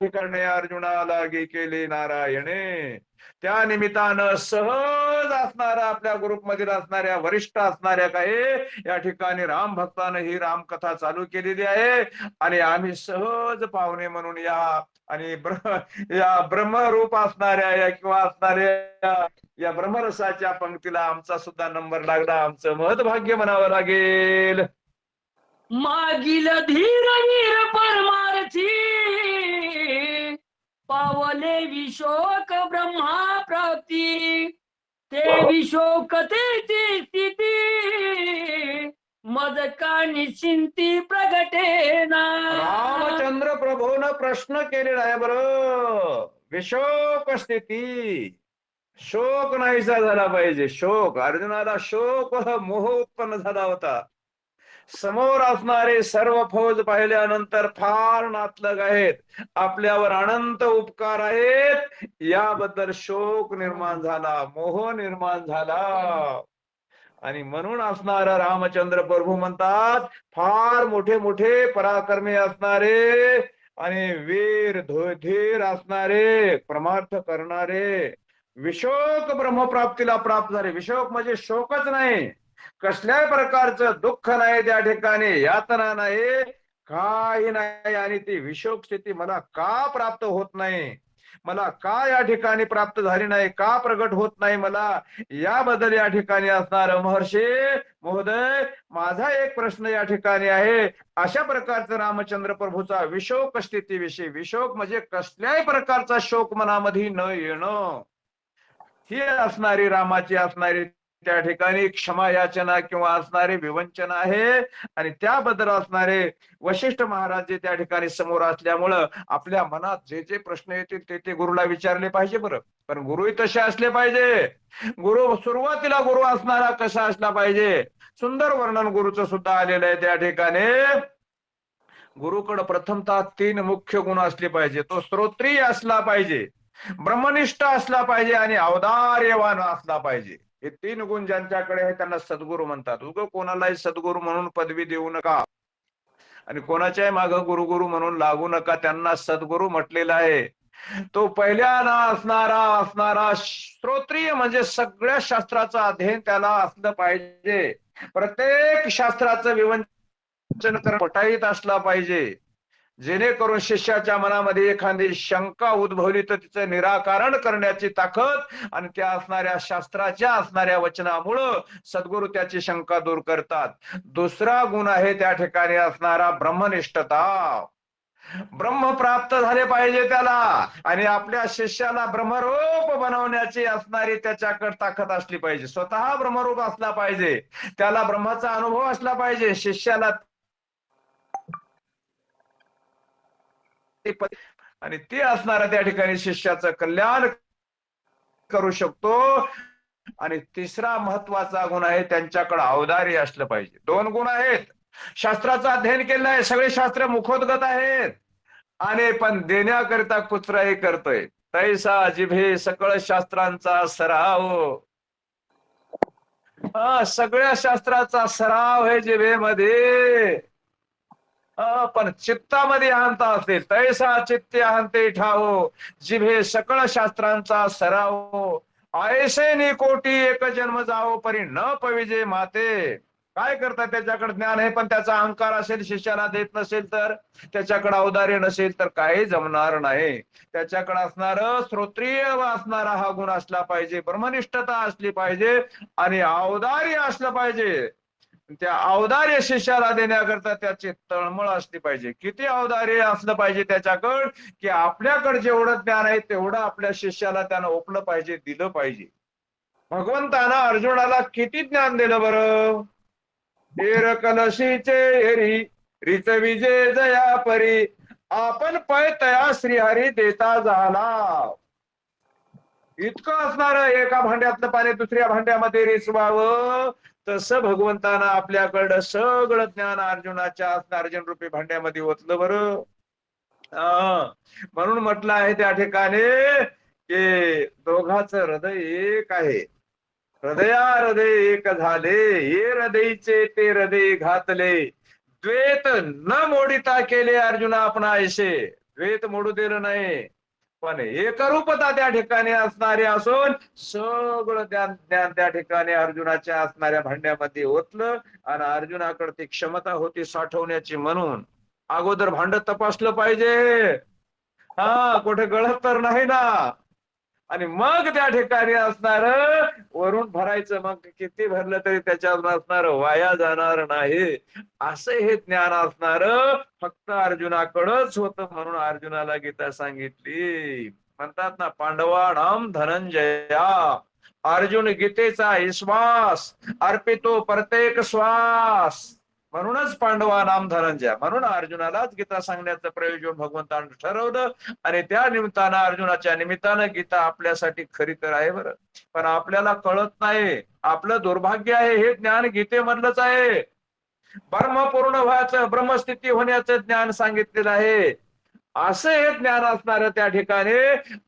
ठिकाणी अर्जुनाला गी केली नारायणे. त्या निमित्तानं सहज असणारा आपल्या ग्रुपमध्ये असणाऱ्या वरिष्ठ असणाऱ्या काही या ठिकाणी राम भक्तानं ही रामकथा चालू केलेली आहे. आणि आम्ही सहज पाहुणे म्हणून या आणि या ब्रह्मरूप असणाऱ्या या किंवा असणाऱ्या या ब्रह्मरसाच्या पंक्तीला आमचा सुद्धा नंबर लागला. आमचं महत्भाग्य म्हणावं लागेल. मागील धीर वीर परमार्थी, पावले विशोक ब्रह्मा प्राप्ती. ते विशोकतेची स्थिती, मज का निश्चिंती प्रगटेना. रामचंद्र प्रभून प्रश्न केलेला आहे बरं. विशोक स्थिती, शोक नाहीसा झाला पाहिजे. शोक, अर्जुनाला शोक मोह उत्पन्न झाला होता. समोर असणारे सर्व फौज पाहिल्यानंतर फार नातलग आहेत, आपल्यावर अनंत उपकार आहेत, याबद्दल शोक निर्माण झाला, मोह निर्माण झाला. आणि म्हणून असणारा रामचंद्र प्रभू म्हणतात, फार मोठे मोठे पराक्रमी असणारे आणि वीर धीर असणारे, परमार्थ करणारे, विशोक ब्रह्मप्राप्तीला प्राप्त झाले. विशोक म्हणजे शोकच नाही, कसल्याही प्रकारचं दुःख नाही त्या ठिकाणी, यातना नाही, काही नाही. आणि ती विशोक स्थिती मला का प्राप्त होत नाही, मला का या ठिकाणी प्राप्त झाली नाही, का प्रगट होत नाही मला, याबद्दल या ठिकाणी असणार महर्षी महोदय माझा एक प्रश्न या ठिकाणी आहे. अशा प्रकारचा रामचंद्र प्रभूचा विशोक स्थितीविषयी, विशोक म्हणजे कसल्याही प्रकारचा शोक मनामध्ये न येणं, ही असणारी रामाची असणारी त्या ठिकाणी क्षमा याचना किंवा असणारी विवंचना आहे. आणि त्याबद्दल असणारे वशिष्ठ महाराज जे त्या ठिकाणी समोर असल्यामुळं आपल्या मनात जे जे प्रश्न येतील ते ते गुरुला विचारले पाहिजे. बरं, पण गुरुही तसे असले पाहिजे. गुरु सुरुवातीला गुरु असणारा कसा असला पाहिजे, सुंदर वर्णन गुरुचं सुद्धा आलेलं आहे त्या ठिकाणी. गुरुकडे प्रथमतः 3 मुख्य गुण असले पाहिजे. तो श्रोत्रिय असला पाहिजे, ब्रह्मनिष्ठ असला पाहिजे आणि औदार्यवान असला पाहिजे. हे 3 गुण ज्यांच्याकडे आहे त्यांना सद्गुरू म्हणतात. उग कोणालाही सद्गुरू म्हणून पदवी देऊ नका आणि कोणाच्याही मागं गुरु म्हणून लागू नका. त्यांना सद्गुरू म्हटलेलं आहे. तो पहिल्याना असणारा श्रोत्रिय म्हणजे सगळ्या शास्त्राचं अध्ययन त्याला असलं पाहिजे. प्रत्येक शास्त्राचं विवंचन पटाईत असला पाहिजे, जेणेकरून शिष्याच्या मनामध्ये एखादी शंका उद्भवली तर तिचं निराकरण करण्याची ताकद आणि त्या असणाऱ्या शास्त्राच्या असणाऱ्या वचनामुळं सद्गुरू त्याची शंका दूर करतात. दुसरा गुण आहे त्या ठिकाणी असणारा ब्रह्मनिष्ठता. ब्रह्म प्राप्त झाले पाहिजे त्याला आणि आपल्या शिष्याला ब्रह्मरूप बनवण्याची असणारी त्याच्याकडे ताकद असली पाहिजे. स्वतः ब्रह्मरूप असला पाहिजे, त्याला ब्रह्माचा अनुभव असला पाहिजे. शिष्याला आणि ते असणारा त्या ठिकाणी शिष्याचं कल्याण करू शकतो. आणि तिसरा महत्वाचा गुण आहे त्यांच्याकडे औदार्य असलं पाहिजे. 2 गुण आहेत. शास्त्राचं अध्ययन केलं आहे, सगळे शास्त्र मुखोद्गत आहेत आणि पण देण्याकरिता कुचराई करतोय. तैसा जिभे सकळ शास्त्रांचा सराव. सगळ्या शास्त्राचा सराव आहे जिभेमध्ये, पण चित्तामध्ये अहंता असेल. तैसा चित्ते अहंते ठावो, जिभे सकळ शास्त्रांचा सराव. ऐसे नि कोटी एक जन्म जावो, परी न पविजे माते. काय करतात, त्याच्याकडे ज्ञान आहे पण त्याचा अहंकार असेल, शिष्याला देत नसेल तर, त्याच्याकडे औदार्य नसेल तर काही जमणार नाही. त्याच्याकडे असणार श्रोत्रिय असणारा हा गुण असला पाहिजे, ब्रह्मनिष्ठता असली पाहिजे आणि औदार्य असलं पाहिजे. त्या औदार्य शिष्याला देण्याकरता त्याची तळमळ असली पाहिजे. किती औदार्य असलं पाहिजे त्याच्याकडं, की आपल्याकडे जेवढं ज्ञान आहे तेवढं आपल्या शिष्याला त्यानं ओपलं पाहिजे, दिलं पाहिजे. भगवंतानं अर्जुनाला किती ज्ञान दिलं बरं. हेर कलशीचे हेरी रिच विजय जया परी, आपण पै तया श्रीहरी देता झाला. इतकं असणार एका भांड्यातलं पाणी दुसऱ्या भांड्यामध्ये रिसवावं, तसं भगवंतानं आपल्याकडं सगळं ज्ञान अर्जुनाच्या अर्जुन रूपी भांड्यामध्ये ओतलं बरं. म्हणून म्हटलं आहे त्या ठिकाणी की दोघांचं हृदय एक आहे. हृदया हृदय एक झाले, हे हृदयचे ते हृदय घातले. द्वेत न मोडिता केले अर्जुना आपण ऐसे. द्वेत मोडू दिलं नाही, पण एकरूपता त्या ठिकाणी असणारे असून सगळं ज्ञान त्या ठिकाणी अर्जुनाच्या असणाऱ्या भांड्यामध्ये ओतलं आणि अर्जुनाकडे ती क्षमता होती साठवण्याची. म्हणून अगोदर भांड तपासलं पाहिजे, कुठे गळत तर नाही ना, आणि मग त्या ठिकाणी असणार वरून भरायचं. मग किती भरलं तरी त्याच्यावर असणार वाया जाणार नाही. असं हे ज्ञान असणार फक्त अर्जुनाकडच होतं. म्हणून अर्जुनाला गीता सांगितली. म्हणतात ना, पांडवानाम धनंजया, अर्जुन गीतेचा विश्वास अर्पितो प्रत्येक श्वास. म्हणूनच पांडवा नाम धनंजय, म्हणून अर्जुनालाच गीता सांगण्याचं प्रयोजन भगवंतानं ठरवलं. आणि त्या निमित्तानं अर्जुनाच्या निमित्तानं गीता आपल्यासाठी खरी तर आहे बरं, पण आपल्याला कळत नाही. आपलं दुर्भाग्य आहे. हे ज्ञान गीतेमधलंच आहे. ब्रह्मपूर्ण व्हायचं, ब्रह्मस्थिती होण्याचं ज्ञान सांगितलेलं आहे. असं हे ज्ञान असणार त्या ठिकाणी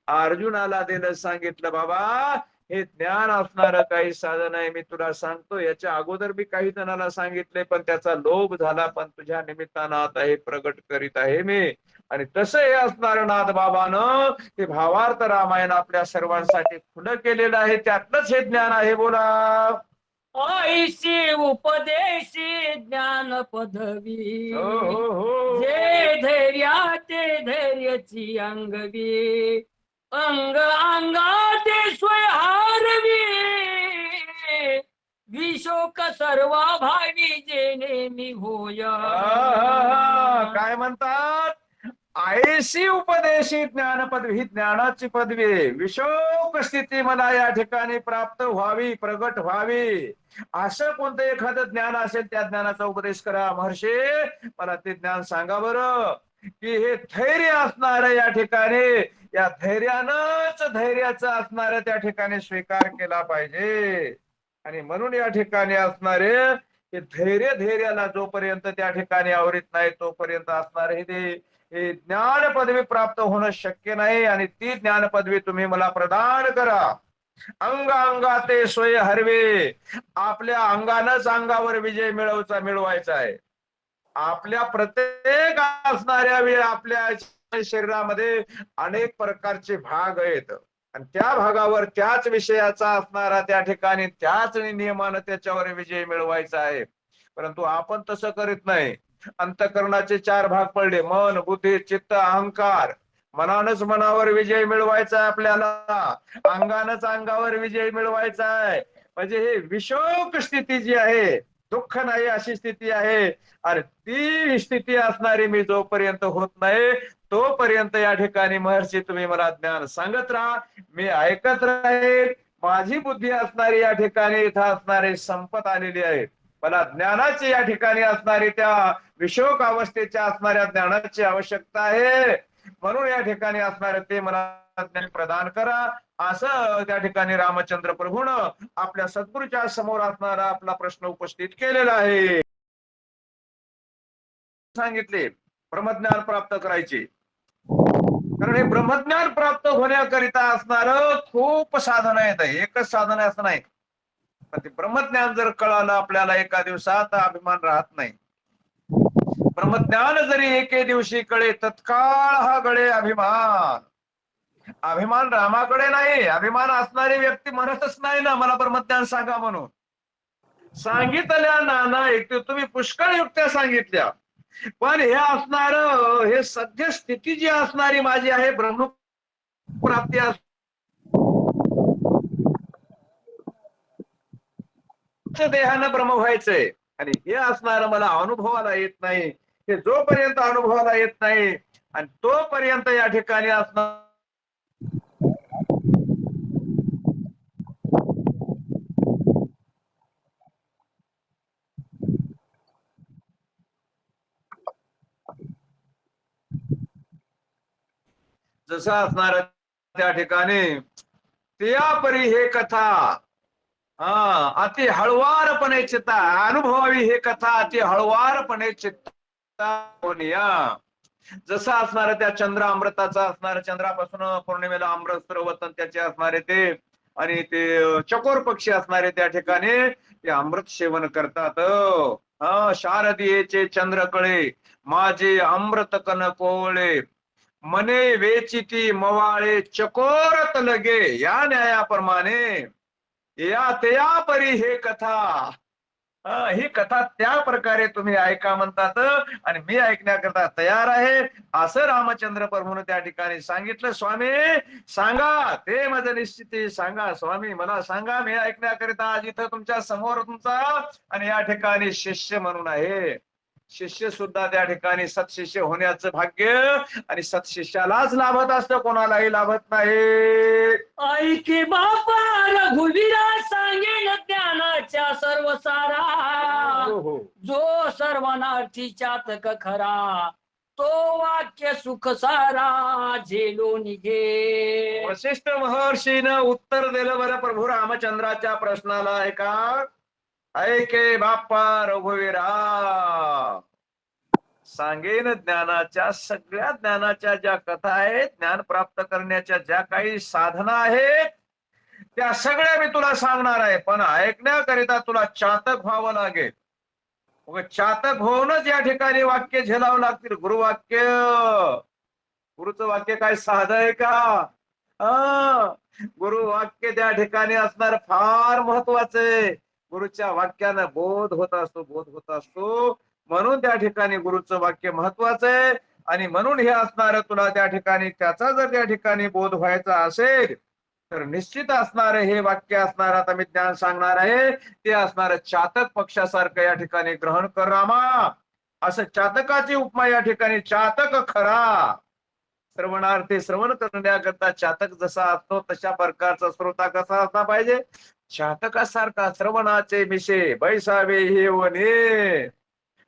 अर्जुनाला दिलं. सांगितलं बाबा हे ज्ञान असणार काही साधन आहे, मी तुला सांगतो. याच्या अगोदर मी काही जणांना सांगितले पण त्याचा लोभ झाला, पण तुझ्या निमित्तानं आता हे प्रगट करीत आहे मी. आणि तसं हे असणार नाथ बाबानं ते भावार्थ रामायण आपल्या सर्वांसाठी खुलं केलेलं आहे. त्यातलंच हे ज्ञान आहे. बोला. ऐशी उपदेशी ज्ञान पदवी, हो हो हो. जे धैर्याचे धैर्याची अंगवी. अंग अंगाते स्वय हारवी विशोक सर्व भावी जेणे मी होया. काय म्हणतात? आयशी उपदेशी ज्ञान पदवी, ही ज्ञानाची पदवी आहे. विशोक स्थिती मला या ठिकाणी प्राप्त व्हावी, प्रगट व्हावी, असं कोणतं एखादं ज्ञान असेल त्या ज्ञानाचा उपदेश करा महर्षी. मला ते ज्ञान सांगा बरं, की हे धैर्य असणार या ठिकाणी, या धैर्यानंच धैर्याचं असणार त्या ठिकाणी स्वीकार केला पाहिजे. आणि म्हणून या ठिकाणी असणारे धैर्याला जोपर्यंत त्या ठिकाणी आवरीत नाही तोपर्यंत असणार हे ज्ञान पदवी प्राप्त होणं शक्य नाही. आणि ती ज्ञान पदवी तुम्ही मला प्रदान करा. अंग अंगाते सोय हरवे, आपल्या अंगानच अंगावर विजय मिळवायचा आहे. आपल्या प्रत्येक असणाऱ्या वेळ आपल्या शरीरामध्ये अनेक प्रकारचे भाग आहेत आणि त्या भागावर त्याच विषयाचा असणारा त्या ठिकाणी त्याच नियमानं त्याच्यावर विजय मिळवायचा आहे. परंतु आपण तसं करीत नाही. अंतःकरणाचे 4 भाग पडले, मन, बुद्धी, चित्त, अहंकार. मनानच मनावर विजय मिळवायचा आहे आपल्याला, अंगानच अंगावर विजय मिळवायचा आहे. म्हणजे हे विशोक स्थिती जी आहे, दुःख नाही अशी स्थिती आहे. आणि ती स्थिती असणारी मी जोपर्यंत होत नाही तोपर्यंत या ठिकाणी महर्षी तुम्ही मला ज्ञान सांगत राहा, मी ऐकत राहील. माझी बुद्धी असणारी या ठिकाणी इथं असणारी संपत आलेली आहे. मला ज्ञानाची या ठिकाणी असणारी त्या विशोक अवस्थेच्या असणाऱ्या ज्ञानाची आवश्यकता आहे. म्हणून या ठिकाणी असणारे ते मला ज्ञान प्रदान करा, असं त्या ठिकाणी रामचंद्र प्रभूनं आपल्या सद्गुरूच्या समोर असणारा आपला प्रश्न उपस्थित केलेला आहे. सांगितले ब्रह्मज्ञान प्राप्त करायचे, कारण हे ब्रह्मज्ञान प्राप्त होण्याकरिता असणार खूप साधन आहेत. एकच साधन आहे असं नाही. पण ते ब्रह्मज्ञान जर कळालं आपल्याला एका दिवसात, अभिमान राहत नाही. ब्रह्मज्ञान जरी एके दिवशी कळे तत्काळ हा गळे अभिमान. अभिमान रामाकडे नाही. अभिमान असणारी व्यक्ती म्हणतच नाही ना मला ब्रह्मज्ञान सांगा म्हणून. सांगितल्या नाना एक तुम्ही पुष्कळ युक्त्या सांगितल्या, पण हे असणार हे सध्या स्थिती जी असणारी माझी आहे ब्रह्मप्राप्ती देहानं ब्रह्म व्हायचंय. आणि हे असणार मला अनुभवाला येत नाही. हे जोपर्यंत अनुभवाला येत नाही आणि तोपर्यंत या ठिकाणी असणार जसं असणार त्या ठिकाणी त्यापरी हे कथा अति हळवारपणे चित्ता अनुभवावी, हे कथा अति हळवारपणे चित्ता होनिया. जसं असणार त्या चंद्र अमृताचा असणार, चंद्रापासून पौर्णिमेला अमृत सरवतन त्याचे असणारे ते आणि ते चकोर पक्षी असणारे त्या ठिकाणी ते अमृत सेवन करतात. शारदीयेचे चंद्रकळे माझे अमृत कन कोवळे, मने वेचिती मवाळे चकोरत लगे, या न्यायाप्रमाणे या त्या परी हे कथा. ही कथा त्या प्रकारे तुम्ही ऐका म्हणतात आणि मी ऐकण्याकरता तयार आहे, असं रामचंद्र प्रभूने त्या ठिकाणी सांगितलं. स्वामी सांगा, ते माझं निश्चिती सांगा स्वामी, मला सांगा, मी ऐकण्याकरिता आज इथं तुमच्या समोर तुमचा आणि या ठिकाणी शिष्य म्हणून आहे. शिष्य सुद्धा त्या ठिकाणी सत्शिष्य होण्याचं भाग्य आणि सत्शिष्यालाच लाभत असतं, कोणालाही लाभत नाही. ऐके बापा रघुवीरा सांगेन ज्ञानाच्या सर्व सारा, जो सर्वनार्थी चातक खरा, तो वाक्य सुख सारा झेलो निघे. वशिष्ठ महर्षीनं उत्तर दिलं बरं प्रभू रामचंद्राच्या प्रश्नाला. ऐका, ऐके बाप्पा रघुवीरा सांगेन ज्ञानाच्या, सगळ्या ज्ञानाच्या ज्या कथा आहेत, ज्ञान प्राप्त करण्याच्या ज्या काही साधना आहेत, त्या सगळ्या मी तुला सांगणार आहे. पण ऐकण्याकरिता तुला चातक व्हावं लागेल. चातक होऊनच या ठिकाणी वाक्य झेलावं लागतील. गुरुवाक्य, गुरुचं वाक्य काय साधं आहे का? गुरुवाक्य त्या ठिकाणी असणार फार महत्वाचं आहे. गुरुच्या वाक्यानं बोध होत असतो, बोध होत असतो. म्हणून त्या ठिकाणी गुरुचं वाक्य महत्वाचं आहे. आणि म्हणून हे असणार तुला त्या ठिकाणी त्याचा जर त्या ठिकाणी बोध व्हायचा असेल तर निश्चित असणार हे वाक्य असणार. आता मी ज्ञान सांगणार आहे ते असणार चातक पक्षासारखं या ठिकाणी ग्रहण कर रामा. असं चातकाची उपमा या ठिकाणी चातक खरा. श्रवणार्थी श्रवण करण्याकरता चातक जसा असतो तशा प्रकारचा श्रोता कसा असला पाहिजे, चातकासारखा. श्रवणाचे मिशे बैसावे हे वने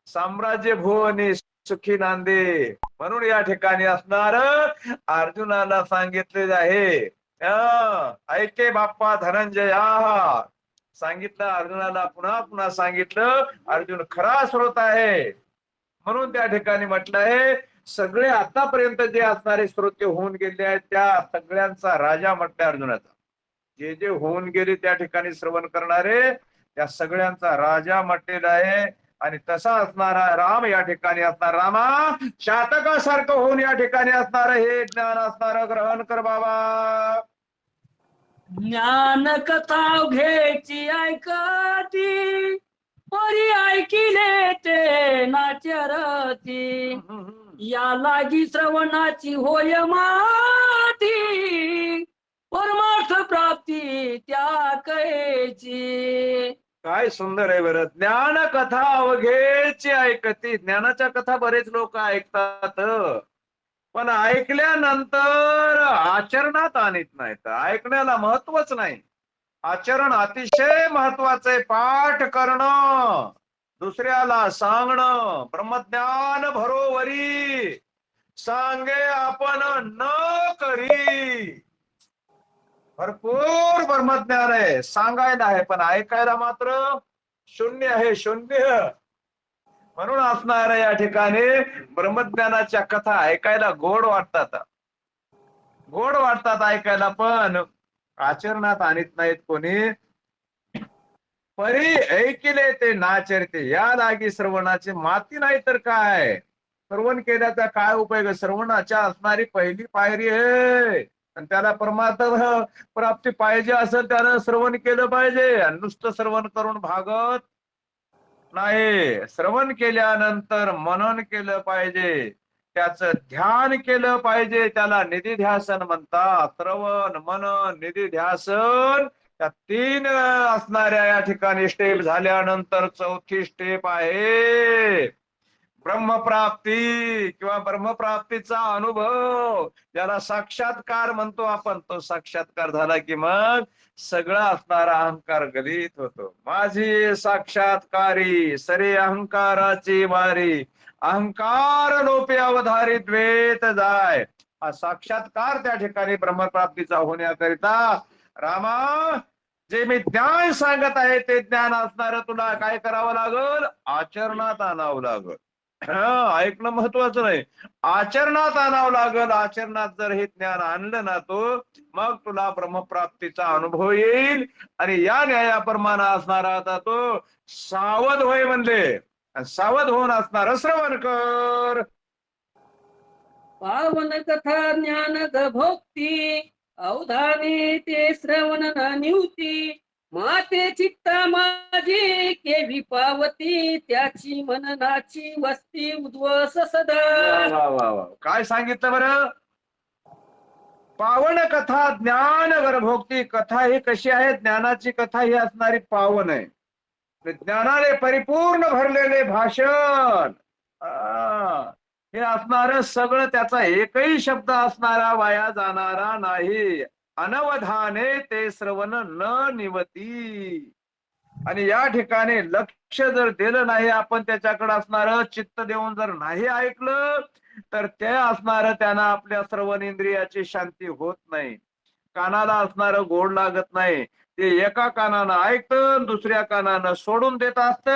साम्राज्य भुवने सुखी नांदे. म्हणून या ठिकाणी असणार अर्जुनाला सांगितले आहे, ऐके बाप्पा धनंजया. सांगितलं अर्जुनाला, पुन्हा पुन्हा सांगितलं. अर्जुन खरा श्रोता आहे. म्हणून त्या ठिकाणी म्हटलं आहे सगळे आतापर्यंत जे असणारे श्रोते होऊन गेले आहेत त्या सगळ्यांचा राजा म्हटलं अर्जुनाचा. जे जे होऊन गेले त्या ठिकाणी श्रवण करणारे त्या सगळ्यांचा राजा म्हटलेला आहे. आणि तसा असणारा राम या ठिकाणी असणार. रामा चातकासारखं होऊन या ठिकाणी असणार हे ज्ञान असणार ग्रहण कर बाबा. ज्ञान कथा घ्यायची ऐकती, परी ऐकिले ते नाचरती. या लागी श्रवणाची होय माती, परमार्थ प्राप्ती त्या कळेची. काय सुंदर आहे बरं. ज्ञान कथा अवघेची ऐकती. ज्ञानाच्या कथा बरेच लोक ऐकतात पण ऐकल्यानंतर आचरणात आणत नाहीत. ऐकण्याला महत्वच नाही, आचरण अतिशय महत्वाचं आहे. पाठ करणं, दुसऱ्याला सांगणं. ब्रह्मज्ञान भरोवरी सांगे आपण न करी. भरपूर ब्रह्मज्ञान आहे, सांगायला आहे पण ऐकायला मात्र शून्य आहे, शून्य. म्हणून असणार या ठिकाणी ब्रह्मज्ञानाच्या कथा ऐकायला गोड वाटतात, गोड वाटतात ऐकायला, पण आचरणात आणत नाहीत कोणी. परी ऐकिले ते नाचरते. या लागी श्रवणाची माती नाही तर काय. श्रवण केल्याचा काय उपयोग. श्रवणाच्या असणारी पहिली पायरी आहे. आणि त्याला परमार्थ प्राप्ती पाहिजे असेल त्यानं श्रवण केलं पाहिजे. आणि नुसतं श्रवण करून भागत नाही. श्रवण केल्यानंतर मनन केलं पाहिजे, त्याचं ध्यान केलं पाहिजे. त्याला निधिध्यासन म्हणतात. श्रवण, मनन, निधिध्यासन त्या तीन असणाऱ्या या ठिकाणी स्टेप झाल्यानंतर चौथी स्टेप आहे ब्रह्मप्राप्ती किंवा ब्रह्मप्राप्तीचा अनुभव, ज्याला साक्षात्कार म्हणतो आपण. तो साक्षात्कार झाला की मग सगळा असणारा अहंकार गलित होतो. माझी साक्षात्कारी सरे अहंकाराची वारी, अहंकार लोपे अवधारी द्वेत जाय. हा साक्षात्कार त्या ठिकाणी ब्रह्मप्राप्तीचा होण्याकरिता रामा जे मी ज्ञान सांगत आहे ते ज्ञान असणार तुला काय करावं लागल, आचरणात आणावं लागल. ऐकणं महत्वाचं नाही, आचरणात आणावं लागल. आचरणात जर हे ज्ञान आणलं ना तो, मग तुला ब्रह्मप्राप्तीचा अनुभव येईल. आणि या न्यायाप्रमाणे असणारा आता तो सावध होय म्हणले. सावध होऊन असणार श्रवण कर. पावन कथा ज्ञान ग भोक्ती, अवधानी ते श्रवण न निवती. माते चित्ता माझी केवी पावती, त्याची मननाची वस्ती उद्वस सदा. वा वा वा, काय सांगितलं बरं. पावन कथा ज्ञान गर्भोक्ती. कथा ही कशी आहे, ज्ञानाची कथा ही असणारी पावन आहे. ज्ञानाने परिपूर्ण भरलेले भाषण हे असणार सगळं, त्याचा एकही शब्द असणारा वाया जाणारा नाही. अनवधाने ते श्रवण न निवती. आणि या ठिकाणी लक्ष जर दिलं नाही आपण, त्याच्याकडे असणार चित्त देऊन जर नाही ऐकलं तर ते असणार त्यांना आपल्या श्रवण इंद्रियाची शांती होत नाही. कानाला असणार गोड लागत नाही. ते एका कानानं ऐकतं, दुसऱ्या कानानं सोडून देत असत.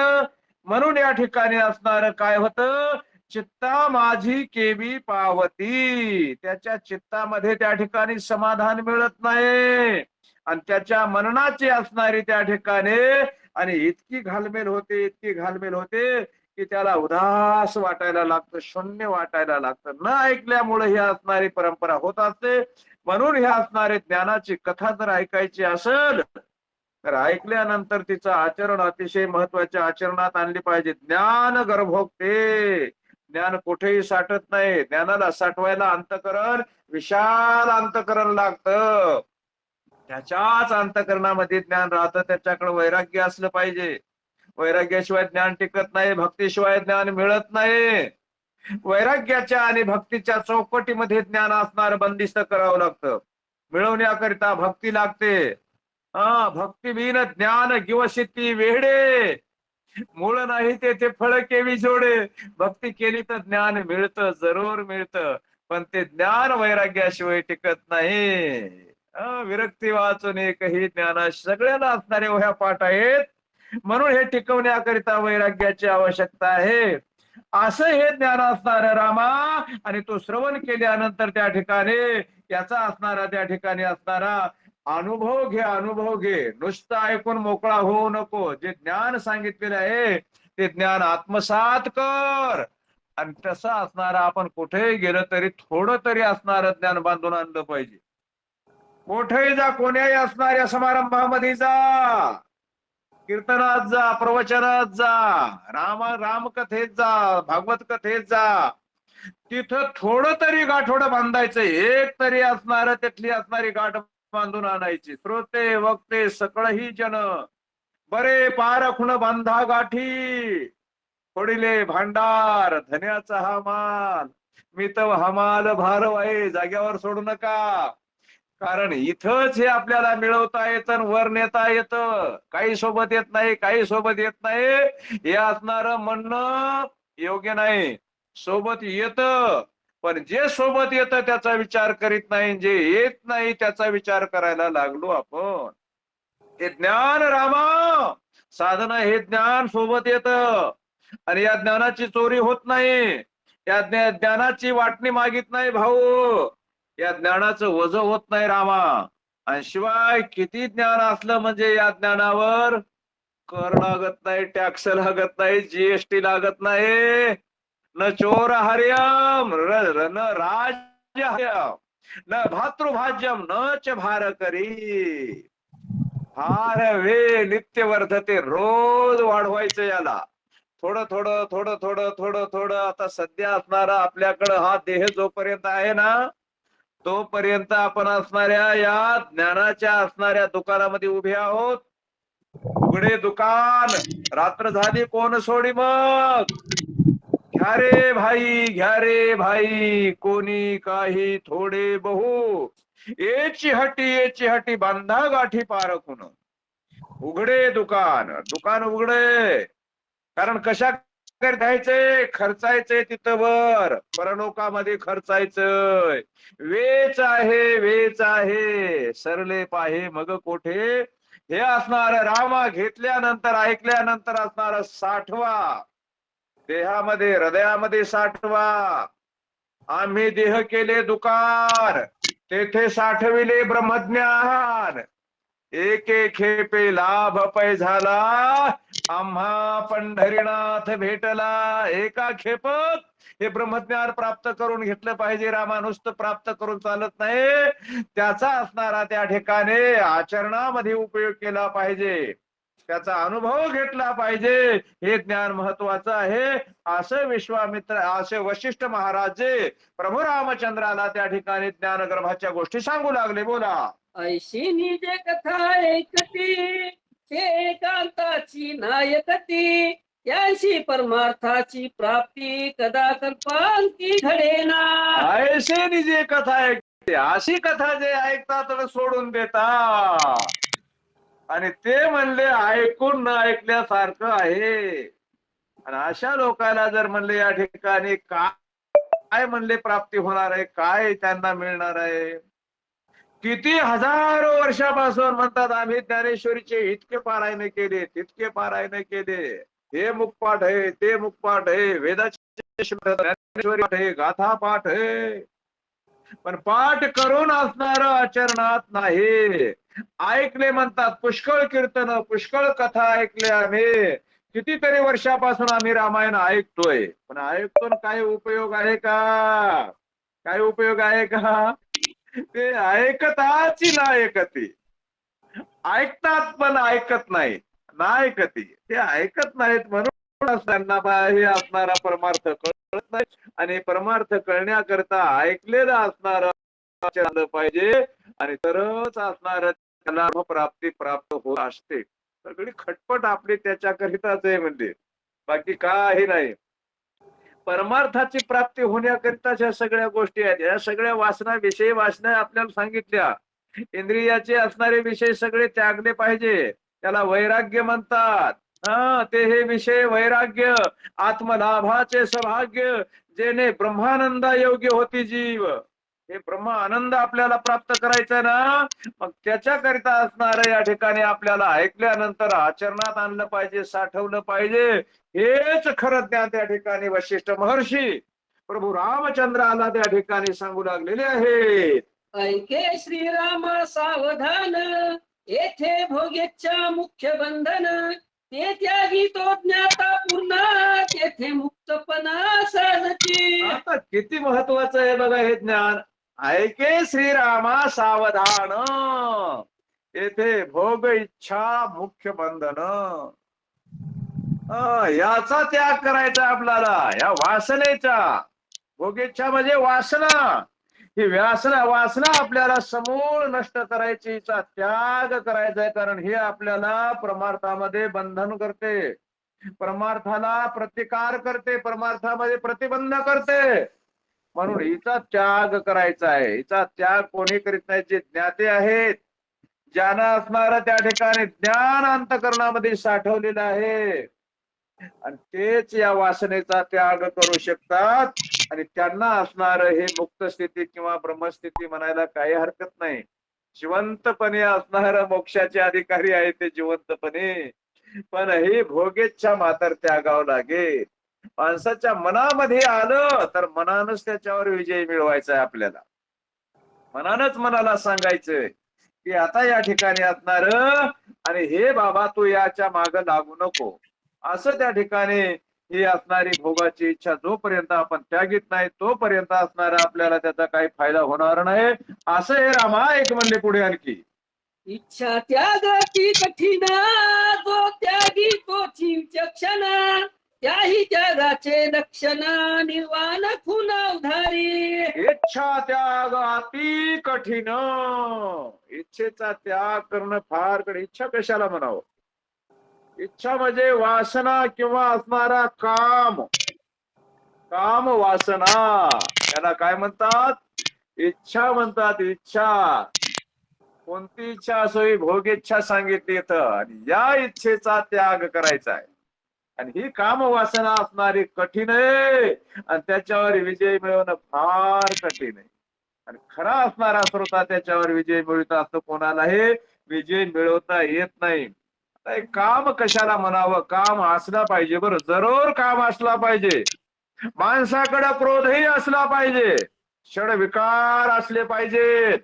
म्हणून या ठिकाणी असणार काय होतं, चित्ता माझी केवी पावती. त्याच्या चित्तामध्ये त्या ठिकाणी समाधान मिळत नाही. आणि त्याच्या मननाची असणारी त्या ठिकाणी आणि इतकी घालमेल होते, इतकी घालमेल होते की त्याला उदास वाटायला लागतं, शून्य वाटायला लागतं. न ऐकल्यामुळे ही असणारी परंपरा होत असते. म्हणून हे असणारे ज्ञानाची कथा जर ऐकायची असेल तर ऐकल्यानंतर तिचं आचरण अतिशय महत्वाच्या आचरणात आणली पाहिजे. ज्ञान गर्भोक्ते. ज्ञान कुठेही साठत नाही. ज्ञानाला साठवायला अंतःकरण, विशाल अंतःकरण लागतं. त्याच्याच अंतःकरणामध्ये ज्ञान राहतं. त्याच्याकडे वैराग्य असलं पाहिजे. वैराग्याशिवाय ज्ञान टिकत नाही. भक्तीशिवाय ज्ञान मिळत नाही. वैराग्याच्या आणि भक्तीच्या चौकटीमध्ये ज्ञान असणार बंदिस्त करावं लागतं. मिळवण्याकरिता भक्ती लागते. भक्ती बिन ज्ञान गिवशिती वेडे, मूळ नाही तेथे फळ केवी जोडे. भक्ती केली तर ज्ञान मिळतं, जरूर मिळतं, पण ते ज्ञान वैराग्याशिवाय टिकत नाही. विरक्ती वाचून एकही ज्ञान, सगळ्याला असणारे वह्या पाठ आहेत. म्हणून हे टिकवण्याकरिता वैराग्याची आवश्यकता आहे. असं हे ज्ञान असणार रामा. आणि तो श्रवण केल्यानंतर त्या ठिकाणी याचा असणारा, त्या ठिकाणी असणारा अनुभव घे, अनुभव घे. नुसतं ऐकून मोकळा होऊ नको. जे ज्ञान सांगितलेलं आहे ते ज्ञान आत्मसात कर. आणि तसं असणारा आपण कुठेही गेलं तरी थोडं तरी असणारं ज्ञान बांधून आणलं पाहिजे. कुठेही जा, कोण्याही असणाऱ्या समारंभामध्ये जा, कीर्तनात जा, प्रवचनात जा, रामकथेत जा, भागवत कथेत जा, तिथं थोडं तरी गाठोडं बांधायचं. एक तरी असणार तिथली असणारी गाठ बांधून आणायची. श्रोते वक्ते सकळही जन बरे पारखुण बांधा गाठी, फोडिले भांडार धन्याचा हा माल. मी तर हमाल भारवाई, जाग्यावर सोडू नका. कारण इथंच हे आपल्याला मिळवता येतं, वर नेता येतं. काही सोबत येत नाही, काही सोबत येत नाही हे असणार म्हणणं योग्य नाही. सोबत येत, पण जे सोबत येतं त्याचा विचार करीत नाही. जे येत नाही त्याचा विचार करायला लागलो आपण. हे ज्ञान रामा, साधना, हे ज्ञान सोबत येतं. आणि या ज्ञानाची चोरी होत नाही. या ज्ञानाची वाटणी मागित नाही भाऊ. या ज्ञानाचं वजन होत नाही रामा. आणि शिवाय किती ज्ञान असलं म्हणजे या ज्ञानावर कर लागत नाही, टॅक्स लागत नाही, जीएसटी लागत नाही. न चोर हर्यम न राजहर्यम न भातृभाज्यम न च भार करी. भार वे नित्य वर्धते, रोज वाढवायचं याला. थोडं थोडं थोडं थोडं थोडं थोडं. आता सध्या असणारा आपल्याकडं हा देह जोपर्यंत आहे ना, तोपर्यंत आपण असणाऱ्या या ज्ञानाच्या असणाऱ्या दुकानामध्ये उभे आहोत. उघडे दुकान, रात्र झाली कोण सोडी मग. घ्या रे भाई, घ्या रे भाई, कोणी काही थोडे बहु. एची हटी बांधा गाठी पारखून. उघडे दुकान, दुकान उघडे. कारण कशा द्यायचंय, खर्चायचंय तिथं वर, परलोकामध्ये खर्चायचंय. वेच आहे, वेच आहे, सरले पाहे मग कोठे. हे असणार रामा घेतल्यानंतर, ऐकल्यानंतर असणार साठवा. देहामध्ये, हृदयामध्ये साठवा. आम्ही देह केले दुकान, तेथे साठविले ब्रह्मज्ञान. एके खेपे लाभ पै झाला, आम्हा पंढरीनाथ भेटला. एका खेपत हे ब्रह्मज्ञान प्राप्त करून घेतलं पाहिजे रामा. नुसतं प्राप्त करून चालत नाही, त्याचा असणारा त्या ठिकाणी आचरणामध्ये उपयोग केला पाहिजे. त्याचा अनुभव घेतला पाहिजे. हे ज्ञान महत्वाचं आहे. असं विश्वामित्र, असे वशिष्ठ महाराज जे प्रभू रामचंद्राला त्या ठिकाणी ज्ञानगर्भाच्या गोष्टी सांगू लागले. बोला. ऐशी निजे कथा ऐकती, हे एकांताची नायकती. याशी परमार्थाची प्राप्ती, कदा कल्पांती घडेना. ऐसे निजे कथा ऐकते, अशी कथा जे ऐकतात सोडून देतात. आणि ते म्हणले ऐकून न ऐकल्यासारखं आहे. आणि अशा लोकांना जर म्हणले या ठिकाणी काय म्हणले प्राप्ती होणार आहे, काय त्यांना मिळणार आहे. किती हजारो वर्षापासून म्हणतात आम्ही ज्ञानेश्वरीचे इतके पारायण केले, तितके पारायण केले. हे मुखपाठ आहे, ते मुखपाठ आहे, वेदाचे ज्ञानेश्वरी पाठ आहे, गाथा पाठ आहे. पण पाठ करून असणार आचरणात नाही. ऐकले म्हणतात पुष्कळ कीर्तन, पुष्कळ कथा ऐकले आम्ही. कितीतरी वर्षापासून आम्ही रामायण ऐकतोय, पण ऐकून काय उपयोग आहे का? काय उपयोग आहे का? ते ऐकताची ना ऐकती. ऐकतात पण ऐकत नाही, ना ऐकती. ते ऐकत नाहीत म्हणून त्यांना हे असणारा परमार्थ कळत नाही आणि परमार्थ कळण्याकरता ऐकलेलं असणार पाहिजे आणि तरच असणार त्याला प्राप्ती प्राप्त होत असते. सगळी खटपट आपली त्याच्याकरिताच आहे म्हणजे बाकी काही नाही. परमार्थाची प्राप्ती होण्याकरिता ह्या सगळ्या गोष्टी आहेत. या सगळ्या वासनाविषयी वासना आपल्याला सांगितल्या. इंद्रियाचे असणारे विषय सगळे त्यागले पाहिजे. त्याला वैराग्य म्हणतात. ते हे विषय वैराग्य आत्मलाभाचे सौभाग्य जेणे ब्रह्मानंदा योग्य होती जीव. हे ब्रह्म आनंद आपल्याला प्राप्त करायचा ना, मग त्याच्याकरिता असणार या ठिकाणी आपल्याला ऐकल्यानंतर आचरणात आणलं पाहिजे, साठवलं पाहिजे. हेच खरं ज्ञान त्या ठिकाणी वशिष्ठ महर्षी प्रभू रामचंद्राला त्या ठिकाणी सांगू लागलेले आहेत. ऐके श्रीराम सावधान, येथे भोगेच्छा मुख्य बंधन, ते त्यागी तो ज्ञाता पूर्ण, तेथे मुक्तपणा सहजची. आता किती महत्वाचं आहे बघा हे ज्ञान. ऐके श्रीरामा सावधान, येथे भोग इच्छा मुख्य बंधन. याचा त्याग करायचा आपल्याला, या वासनेचा. भोगेच्छा म्हणजे वासना. ही वासना आपल्याला समूळ नष्ट करायची, त्याग करायचा आहे. कारण हे आपल्याला परमार्थामध्ये बंधन करते, परमार्थाला प्रतिकार करते, परमार्थामध्ये प्रतिबंध करते. म्हणून हिचा त्याग करायचा आहे. हिचा त्याग कोणी करीत नाही, जे ज्ञाते आहेत, ज्यांना असणार त्या ठिकाणी ज्ञान अंतःकरणामध्ये साठवलेलं आहे, आणि तेच या वासनेचा त्याग करू शकतात. आणि त्यांना असणार हे मुक्त स्थिती किंवा ब्रह्मस्थिती म्हणायला काही हरकत नाही. जिवंतपणे असणार मोक्षाचे अधिकारी आहे ते जिवंतपणे. पण हे भोगेच्छा मात्र त्यागावं लागेल. माणसाच्या मनामध्ये आलं तर मनानच त्याच्यावर विजय मिळवायचा आहे आपल्याला. मनानच मनाला सांगायचंय की आता या ठिकाणी असणार, आणि हे बाबा तू याच्या माग लागू नको. असं त्या ठिकाणी ही असणारी भोगाची इच्छा जोपर्यंत आपण त्यागीत नाही तोपर्यंत असणार आपल्याला त्याचा काही फायदा होणार नाही. असं हे रामा एक म्हणले पुढे आणखी. इच्छा त्याग ती कठीणा, जो त्यागी तोची विचक्षण, त्याही त्यागाचे लक्षण, निर्वाण खुना उधारी. इच्छा त्याग अति कठीण. इच्छेचा त्याग करणं फार कठीण. इच्छा कशाला म्हणावं? इच्छा म्हणजे वासना किंवा असणारा काम. काम वासना त्याला काय म्हणतात? इच्छा म्हणतात. इच्छा कोणती इच्छा असो, ही भोग इच्छा सांगितली इथं. आणि या इच्छेचा त्याग करायचा आहे. आणि ही काम वासना असणारी कठीण आहे, आणि त्याच्यावर विजय मिळवणं फार कठीण आहे. आणि खरा असणारा श्रोता त्याच्यावर विजय मिळवत असतो. कोणालाही विजय मिळवता येत नाही. काम कशाला म्हणावं? काम असला पाहिजे. बरं, जरूर काम असला पाहिजे. माणसाकडे क्रोधही असला पाहिजे, षड विकार असले पाहिजेत.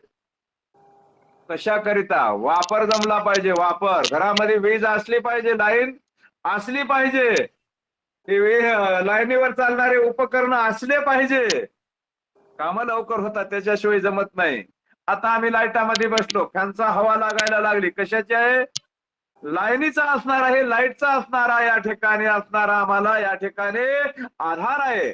कशाकरिता? वापर जमला पाहिजे. वापर घरामध्ये वीज असली पाहिजे, लाईन असली पाहिजे, लाईनीवर चालणारे उपकरण असले पाहिजे. काम लवकर होतात, त्याच्याशिवाय जमत नाही. आता आम्ही लाईटामध्ये बसलो, फॅनचा हवा लागायला लागली. कशाची आहे? लाईनीचा असणार आहे, लाईटचा असणारा या ठिकाणी असणारा आम्हाला या ठिकाणी आधार आहे.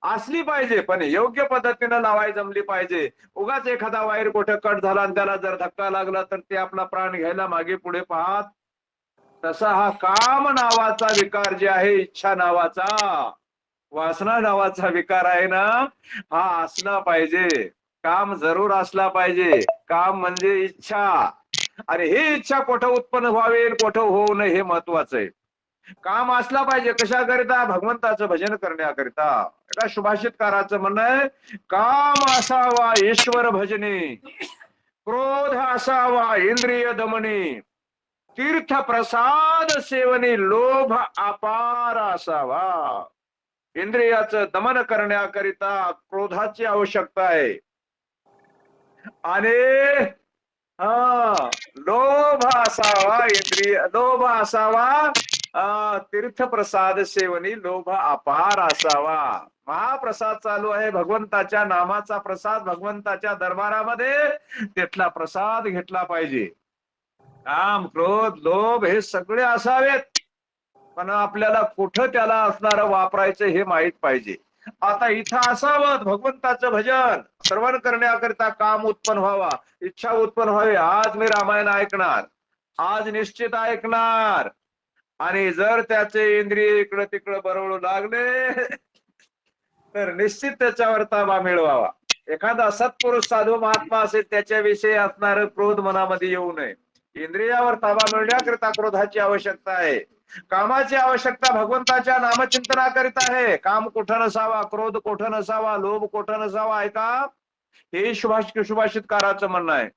असली पाहिजे, पण योग्य पद्धतीने लावाय जमली पाहिजे. उगाच एखादा वायर कुठे कट झाला आणि त्याला जर धक्का लागला तर ते आपला प्राण घ्यायला मागे पुढे पाहत. तसा हा काम नावाचा विकार जे आहे, इच्छा नावाचा, वासना नावाचा विकार आहे ना, हा असला पाहिजे. काम जरूर असला पाहिजे. काम म्हणजे इच्छा. आणि ही इच्छा कुठं उत्पन्न व्हावी, कुठं होऊ नये, हे महत्वाचं आहे. काम असला पाहिजे. कशाकरिता? भगवंताचं भजन करण्याकरिता. एका सुभाषितकाराचं म्हणणं आहे, काम असावा ईश्वर भजनी, क्रोध असावा इंद्रिय दमनी, तीर्थ प्रसाद सेवनी, लोभ अपार असावा. इंद्रियाचं दमन करण्याकरिता क्रोधाची आवश्यकता आहे. आणि लोभ असावा, इंद्रिय लोभ असावा, तीर्थप्रसाद सेवनी, लोभ अपार असावा. महाप्रसाद चालू आहे, भगवंताच्या नामाचा प्रसाद, भगवंताच्या दरबारामध्ये तिथला प्रसाद घेतला पाहिजे. काम, क्रोध, लोभ हे सगळे असावेत, पण आपल्याला कुठं त्याला असणारं वापरायचं हे माहित पाहिजे. आता इथं असावं भगवंताचं भजन श्रवण करण्याकरिता काम उत्पन्न व्हावा, इच्छा उत्पन्न व्हावी. आज मी रामायण ऐकणार, आज निश्चित ऐकणार. आणि जर त्याचे इंद्रिय इकडं तिकडं बरवळू लागले तर निश्चित त्याच्यावर ताबा मिळवावा. एखादा सत्पुरुष साधू महात्मा असेल त्याच्याविषयी असणार क्रोध मनामध्ये येऊ नये. इंद्रियावर ताबा मिळण्याकरिता क्रोधाची आवश्यकता आहे, कामाची आवश्यकता भगवंताच्या नामचिंतनाकरिता आहे. काम कुठं नसावा, क्रोध कुठं नसावा, लोभ कुठं नसावा. ऐका, हे सुभाषितकाराचं म्हणणं आहे.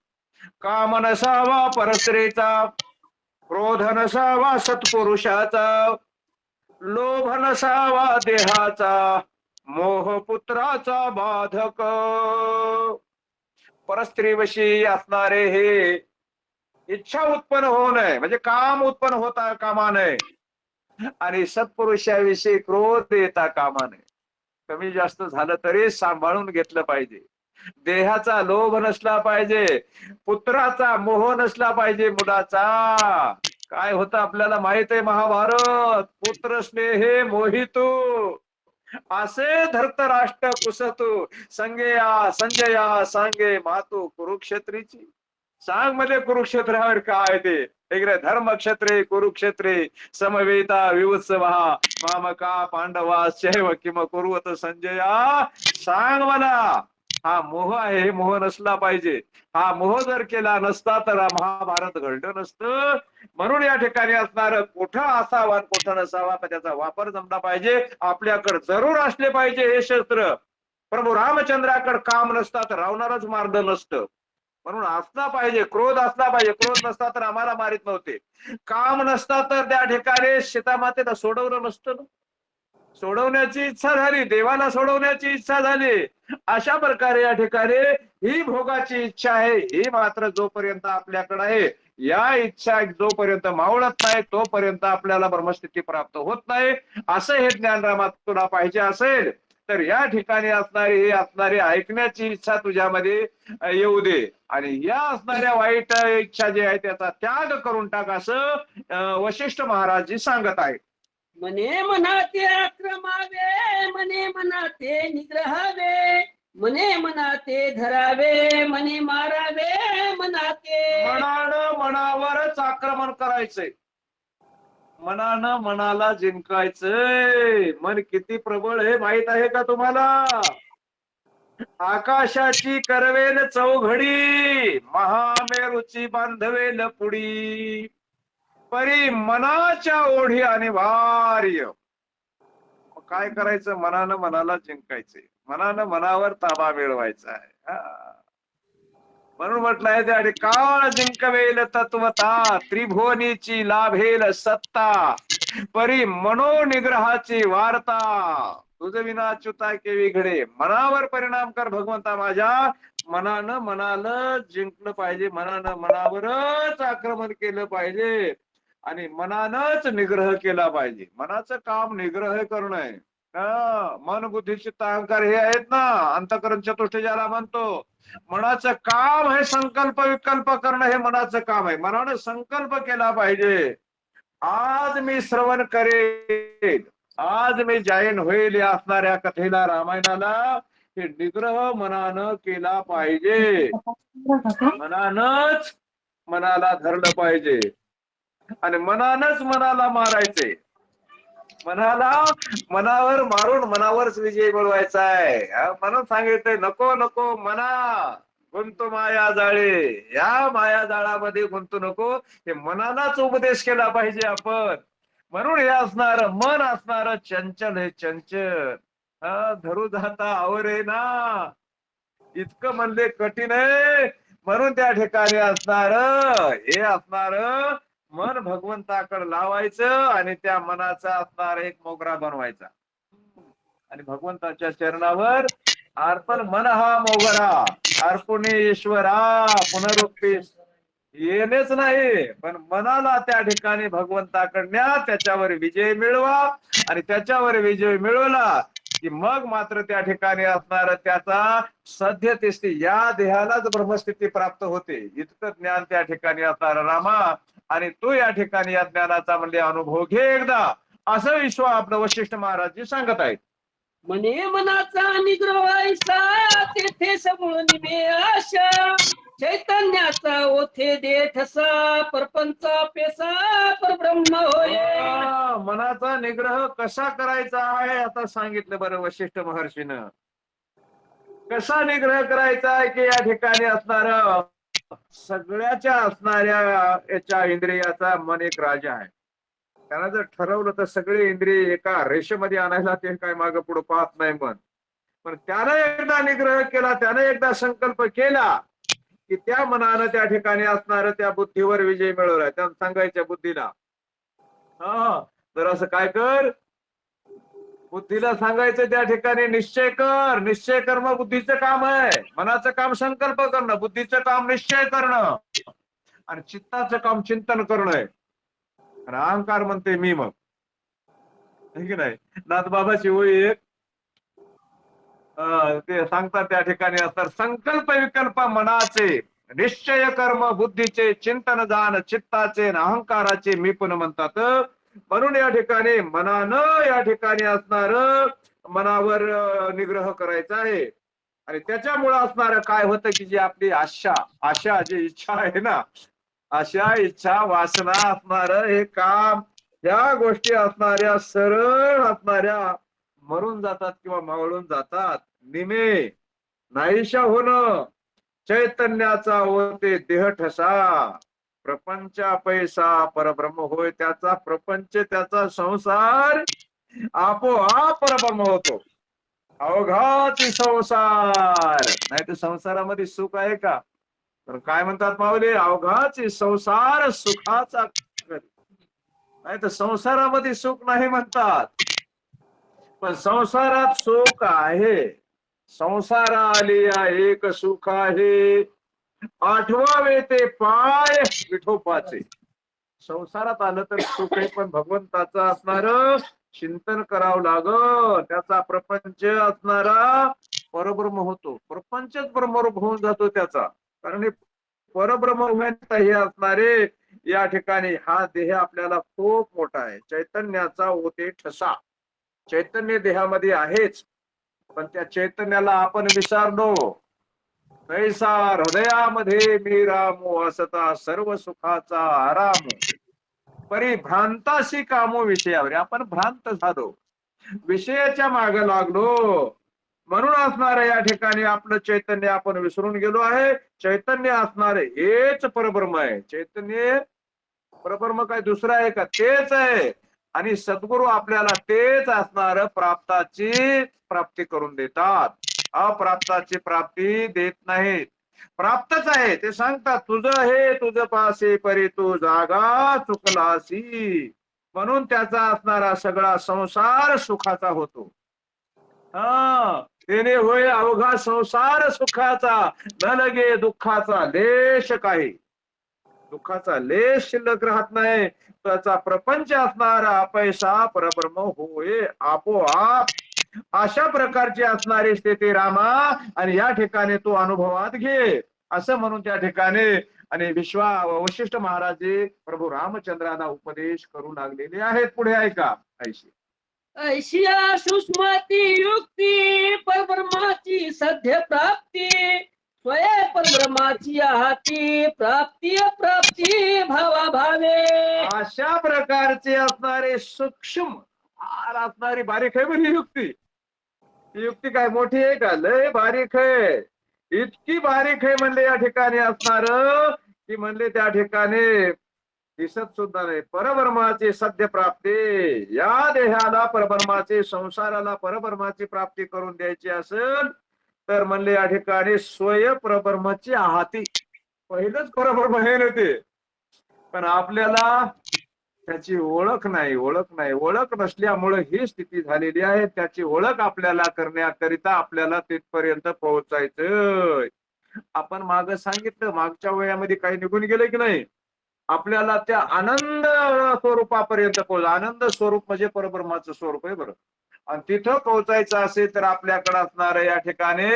काम नसावा परस्त्रीचा, क्रोध नसावा सत्पुरुषाचा, लोभ नसावा देहाचा, मोह पुत्राचा बाधक. परस्त्रीविषयी असणारे हे इच्छा उत्पन्न होऊ नये, म्हणजे काम उत्पन्न होता कामा नये. आणि सत्पुरुषाविषयी क्रोध येता कामा नये. कमी जास्त झालं तरी सांभाळून घेतलं पाहिजे. देहाचा लोभ नसला पाहिजे, पुत्राचा मोह नसला पाहिजे. मुलाचा काय होतं आपल्याला माहित आहे, महाभारत. पुत्र स्नेहे मोहितो असे धृतराष्ट्र कुसतो, संजया सांगे मातू कुरुक्षेत्रीची. सांग मध्ये कुरुक्षेत्रावर काय ते इकडे धर्मक्षेत्रे कुरुक्षेत्रे समवेता विवत्सवा मामका पांडवाश्चैव किम कुर्वत संजया. सांग मला, हा मोह आहे, हे मोह नसला पाहिजे. हा मोह जर केला नसता तर महाभारत घडलं नसतं. म्हणून या ठिकाणी असणार कुठं असावा कुठं नसावा त्याचा वापर जमला पाहिजे. आपल्याकडे जरूर असले पाहिजे हे शस्त्र. प्रभू रामचंद्राकडे काम नसता तर रावणारच मारलं नसतं. म्हणून असला पाहिजे, क्रोध असला पाहिजे. क्रोध नसता तर आम्हाला मारित नव्हते. काम नसता तर त्या ठिकाणी सीतामातेला सोडवलं नसतं ना. सोडवण्याची इच्छा झाली, देवाला सोडवण्याची इच्छा झाली. अशा प्रकारे या ठिकाणी ही भोगाची इच्छा आहे, ही मात्र जोपर्यंत आपल्याकडे आहे, या इच्छा जोपर्यंत मावळत नाही तोपर्यंत आपल्याला ब्रह्मस्थिती प्राप्त होत नाही. असं हे ज्ञानरामात तुला पाहिजे असेल तर या ठिकाणी असणारी ऐकण्याची इच्छा तुझ्यामध्ये येऊ दे. आणि या असणाऱ्या वाईट इच्छा जी आहे त्याचा त्याग करून टाक, असं वशिष्ठ महाराज सांगत आहेत. मने मनाते आक्रमावे, मने मनाते निग्रहावे, मने मनाते धरावे, मने मारावे मनाते. मनानं मनावरच आक्रमण करायचंय, मनानं मनाला जिंकायचंय. मन किती प्रबळ हे माहित आहे का तुम्हाला? आकाशाची करवेल चौघडी, महामेरूची बांधवेल पुडी, परी मनाच्या ओढी अनिवार्य. काय करायचं? मनानं मनाला जिंकायचंय, मनानं मनावर ताबा मिळवायचा आहे. म्हणून म्हटलंय त्या काळ जिंकवेल तत्वता, त्रिभुवनीची लाभेल सत्ता, परी मनोनिग्रहाची वार्ता, तुझ विना च्युता केवी घडे. मनावर परिणाम कर भगवंता माझ्या. मनानं मनाला जिंकलं पाहिजे, मनानं मनावरच आक्रमण केलं पाहिजे आणि मनानच निग्रह केला पाहिजे. मनाचं काम निग्रह करणं आहे. मन बुद्धी चित्त अहंकार हे आहेत ना, अंतःकरण चतुष्ट ज्याला म्हणतो. मनाचं काम हे संकल्प विकल्प करणं, हे मनाचं काम आहे. मनानं संकल्प केला पाहिजे, आज मी श्रवण करेल, आज मी जैन होईल या असणाऱ्या कथेला, रामायणाला. हे निग्रह मनानं केला पाहिजे, मनानच मनाला धरलं पाहिजे आणि मनानच मनाला मारायचे. मनावर मारून मनावरच विजय मिळवायचा आहे. म्हणून सांगितलंय नको नको मना गुंतू माया जाळे, या माया जाळामध्ये गुंतू नको. हे मनालाच उपदेश केला पाहिजे आपण. म्हणून हे असणार मन असणार चंचल हे चंचल, धरू जाता आवरे ना, इतकं म्हणले कठीण आहे. म्हणून त्या ठिकाणी असणार हे असणार मन भगवंताकडे लावायचं आणि त्या मनाचा असणार एक मोगरा बनवायचा आणि भगवंताच्या चरणावर अर्पण. मन हा मोगरा अर्पणे ईश्वरा, पुनरुक्ती येणेच नाही, पण मनाला त्या ठिकाणी भगवंताकडल्या त्याच्यावर विजय मिळवा. आणि त्याच्यावर विजय मिळवला की मग मात्र त्या ठिकाणी असणार त्याचा सद्यस्थिती, या देहालाच ब्रह्मस्थिती प्राप्त होते. इतकं ज्ञान त्या ठिकाणी असणार रामा. आणि तू या ठिकाणी या ज्ञानाचा म्हणजे अनुभव घे एकदा, असं विश्व आपलं वशिष्ठ महाराज सांगत आहेत. मने मनाचा निग्रह ऐसा तेथे समूळ निमे आशा चैतन्याचा ओथे दे ठसा परपंचा पेसा परब्रह्म होय. मनाचा निग्रह कसा करायचा आहे आता सांगितलं बरं वशिष्ठ महर्षीनं. कसा निग्रह करायचा आहे की या ठिकाणी असणार सगळ्याच्या असणाऱ्या याच्या इंद्रियाचा मन एक राजा आहे. त्याला जर ठरवलं तर सगळे इंद्रिय एका रेषेमध्ये आणायला ते काय मागं पुढे पाहत नाही मन. पण त्यानं एकदा निग्रह केला, त्यानं एकदा संकल्प केला की त्या मनानं त्या ठिकाणी असणार त्या बुद्धीवर विजय मिळवलाय. त्यानं सांगायच्या बुद्धीला हा तर असं काय कर, बुद्धीला सांगायचं त्या ठिकाणी निश्चय कर. निश्चय कर मग बुद्धीचं काम आहे. मनाचं काम संकल्प करणं, बुद्धीचं काम निश्चय करणं आणि चित्ताचं काम चिंतन करणं आहे. आणि अहंकार म्हणते मी मग, है की नाही. नाथबाबाची होई एक ते सांगतात त्या ठिकाणी असतात संकल्प विकल्प मनाचे निश्चय कर्म बुद्धीचे चिंतन जाण चित्ताचे अहंकाराचे मी पण म्हणतात. म्हणून या ठिकाणी मनानं या ठिकाणी असणार मनावर निग्रह करायचा आहे. आणि त्याच्यामुळे असणार काय होतं की जी आपली आशा जी इच्छा आहे ना, आशा इच्छा वासना असणार हे काम या गोष्टी असणाऱ्या सरळ असणाऱ्या मरून जातात किंवा मावळून जातात. निमे नाहीशा होणं चैतन्याचा होते देह ठसा प्रपंचा पैसा परब्रह्म होय. त्याचा प्रपंच त्याचा संसार आपोआप परब्रह्म होतो. अवघाची संसार नाही तर संसारामध्ये सुख आहे का? तर काय म्हणतात माऊली, अवघाची संसार सुखाचा नाही तर संसारामध्ये सुख नाही म्हणतात. पण संसारात सुख आहे. संसार आलिया एक सुख आहे आठवावे ते पाय विठोबाचे. संसारात आलं तर सुख आहे पण भगवंताचं असणार चिंतन करावं लागल. त्याचा प्रपंच असणारा परब्रह्म होतो. प्रपंचच ब्रह्मरूप होऊन जातो त्याचा. कारण परब्रह्म हे असणारे या ठिकाणी हा देह आपल्याला खूप मोठा आहे. चैतन्याचा होते ठसा. चैतन्य देहामध्ये आहेच पण त्या चैतन्याला आपण विसरलो. तैसा हृदयामध्ये मी रामो असता सर्व सुखाचा आराम परिभ्रांताशी कामो विषयावर. आपण भ्रांत झालो, विषयाच्या मागे लागलो. म्हणून असणारे या ठिकाणी आपलं चैतन्य आपण विसरून गेलो आहे. चैतन्य असणारे हेच परब्रह्म आहे. चैतन्य परब्रह्म काय दुसरं आहे का? तेच आहे. आणि सद्गुरु आपल्याला तेच असणार प्राप्ताची प्राप्ती करून देतात. अप्राप्ताची प्राप्ती देत नाहीत. प्राप्तच आहे ते सांगतात. तुझं हे तुझं पासे परी तू जागा चुकलासी. म्हणून त्याचा असणारा सगळा संसार सुखाचा होतो. तेने होय अवघा संसार सुखाचा न लगे दुःखाचा लेश काही. दुःखाचा लेश शिल्लक राहत नाही. त्याचा प्रपंच असणारा पैसा परब्रह्म होय आपोआप. अशा प्रकारची असणारी स्थिती रामा आणि या ठिकाणी तू अनुभवात घे असं म्हणून त्या ठिकाणी आणि वशिष्ठ महाराज प्रभू रामचंद्रांना उपदेश करू लागलेले आहेत. पुढे ऐका. ऐशी ऐशिया सुष्माती युक्ती परब्रह्माची सध्य प्राप्ती स्वय परब्रह्माची हाती प्राप्ती अप्राप्ती भावा भावे. अशा प्रकारचे असणारे सूक्ष्म असणारी बारीक आहे बरी युक्ती. युक्ती काय मोठी आहे का? लय बारीक आहे. इतकी बारीक आहे म्हणले या ठिकाणी असणार की म्हणले त्या ठिकाणी दिसत सुद्धा नाही. परब्रह्माची सद्य प्राप्ती या देहाला परब्रह्माची संसाराला परब्रह्माची प्राप्ती करून द्यायची असेल तर म्हणले या ठिकाणी स्वय परब्रह्माची आहाती. पहिलंच परब्रह्म हे नव्हते पण आपल्याला त्याची ओळख नाही. ओळख नसल्यामुळे ही स्थिती झालेली आहे. त्याची ओळख आपल्याला करण्याकरिता आपल्याला तिथपर्यंत पोहोचायचं. आपण माग सांगितलं मागच्या वयामध्ये काही निघून गेले की नाही. आपल्याला त्या आनंद स्वरूपापर्यंत पोहोच. आनंद स्वरूप म्हणजे परब्रह्माचं स्वरूप आहे बरं. आणि तिथं पोहोचायचं असेल तर आपल्याकडे असणाऱ्या या ठिकाणी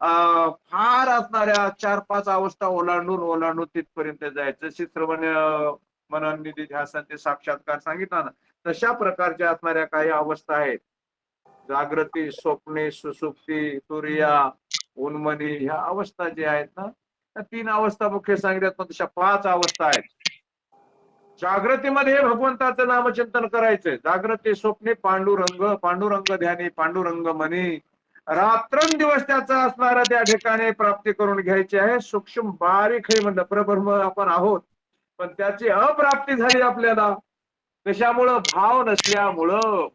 फार असणाऱ्या 4-5 अवस्था ओलांडून तिथपर्यंत जायचं. श्रवण मनन निधी ध्यासन ते साक्षात्कार सांगितलं ना. तशा प्रकारच्या असणाऱ्या काही अवस्था आहेत. जागृती, स्वप्ने, सुसुप्ती, तुरिया, उन्मनी, ह्या अवस्था ज्या आहेत ना, त्या 3 अवस्था मुख्य सांगितल्यात, पण तशा 5 अवस्था आहेत. जागृतीमध्ये भगवंताचं नामचिंतन करायचंय. जागृती, स्वप्ने पांडुरंग, पांडुरंग ध्यानी, पांडुरंग मनी. रात्रंदिवस त्याचा असणारा त्या ठिकाणी प्राप्ती करून घ्यायची आहे. सूक्ष्म बारीक हे म्हणलं प्रब्रह्म आपण आहोत, पण त्याची अप्राप्ती झाली आपल्याला. कशामुळं? भाव नसल्यामुळं.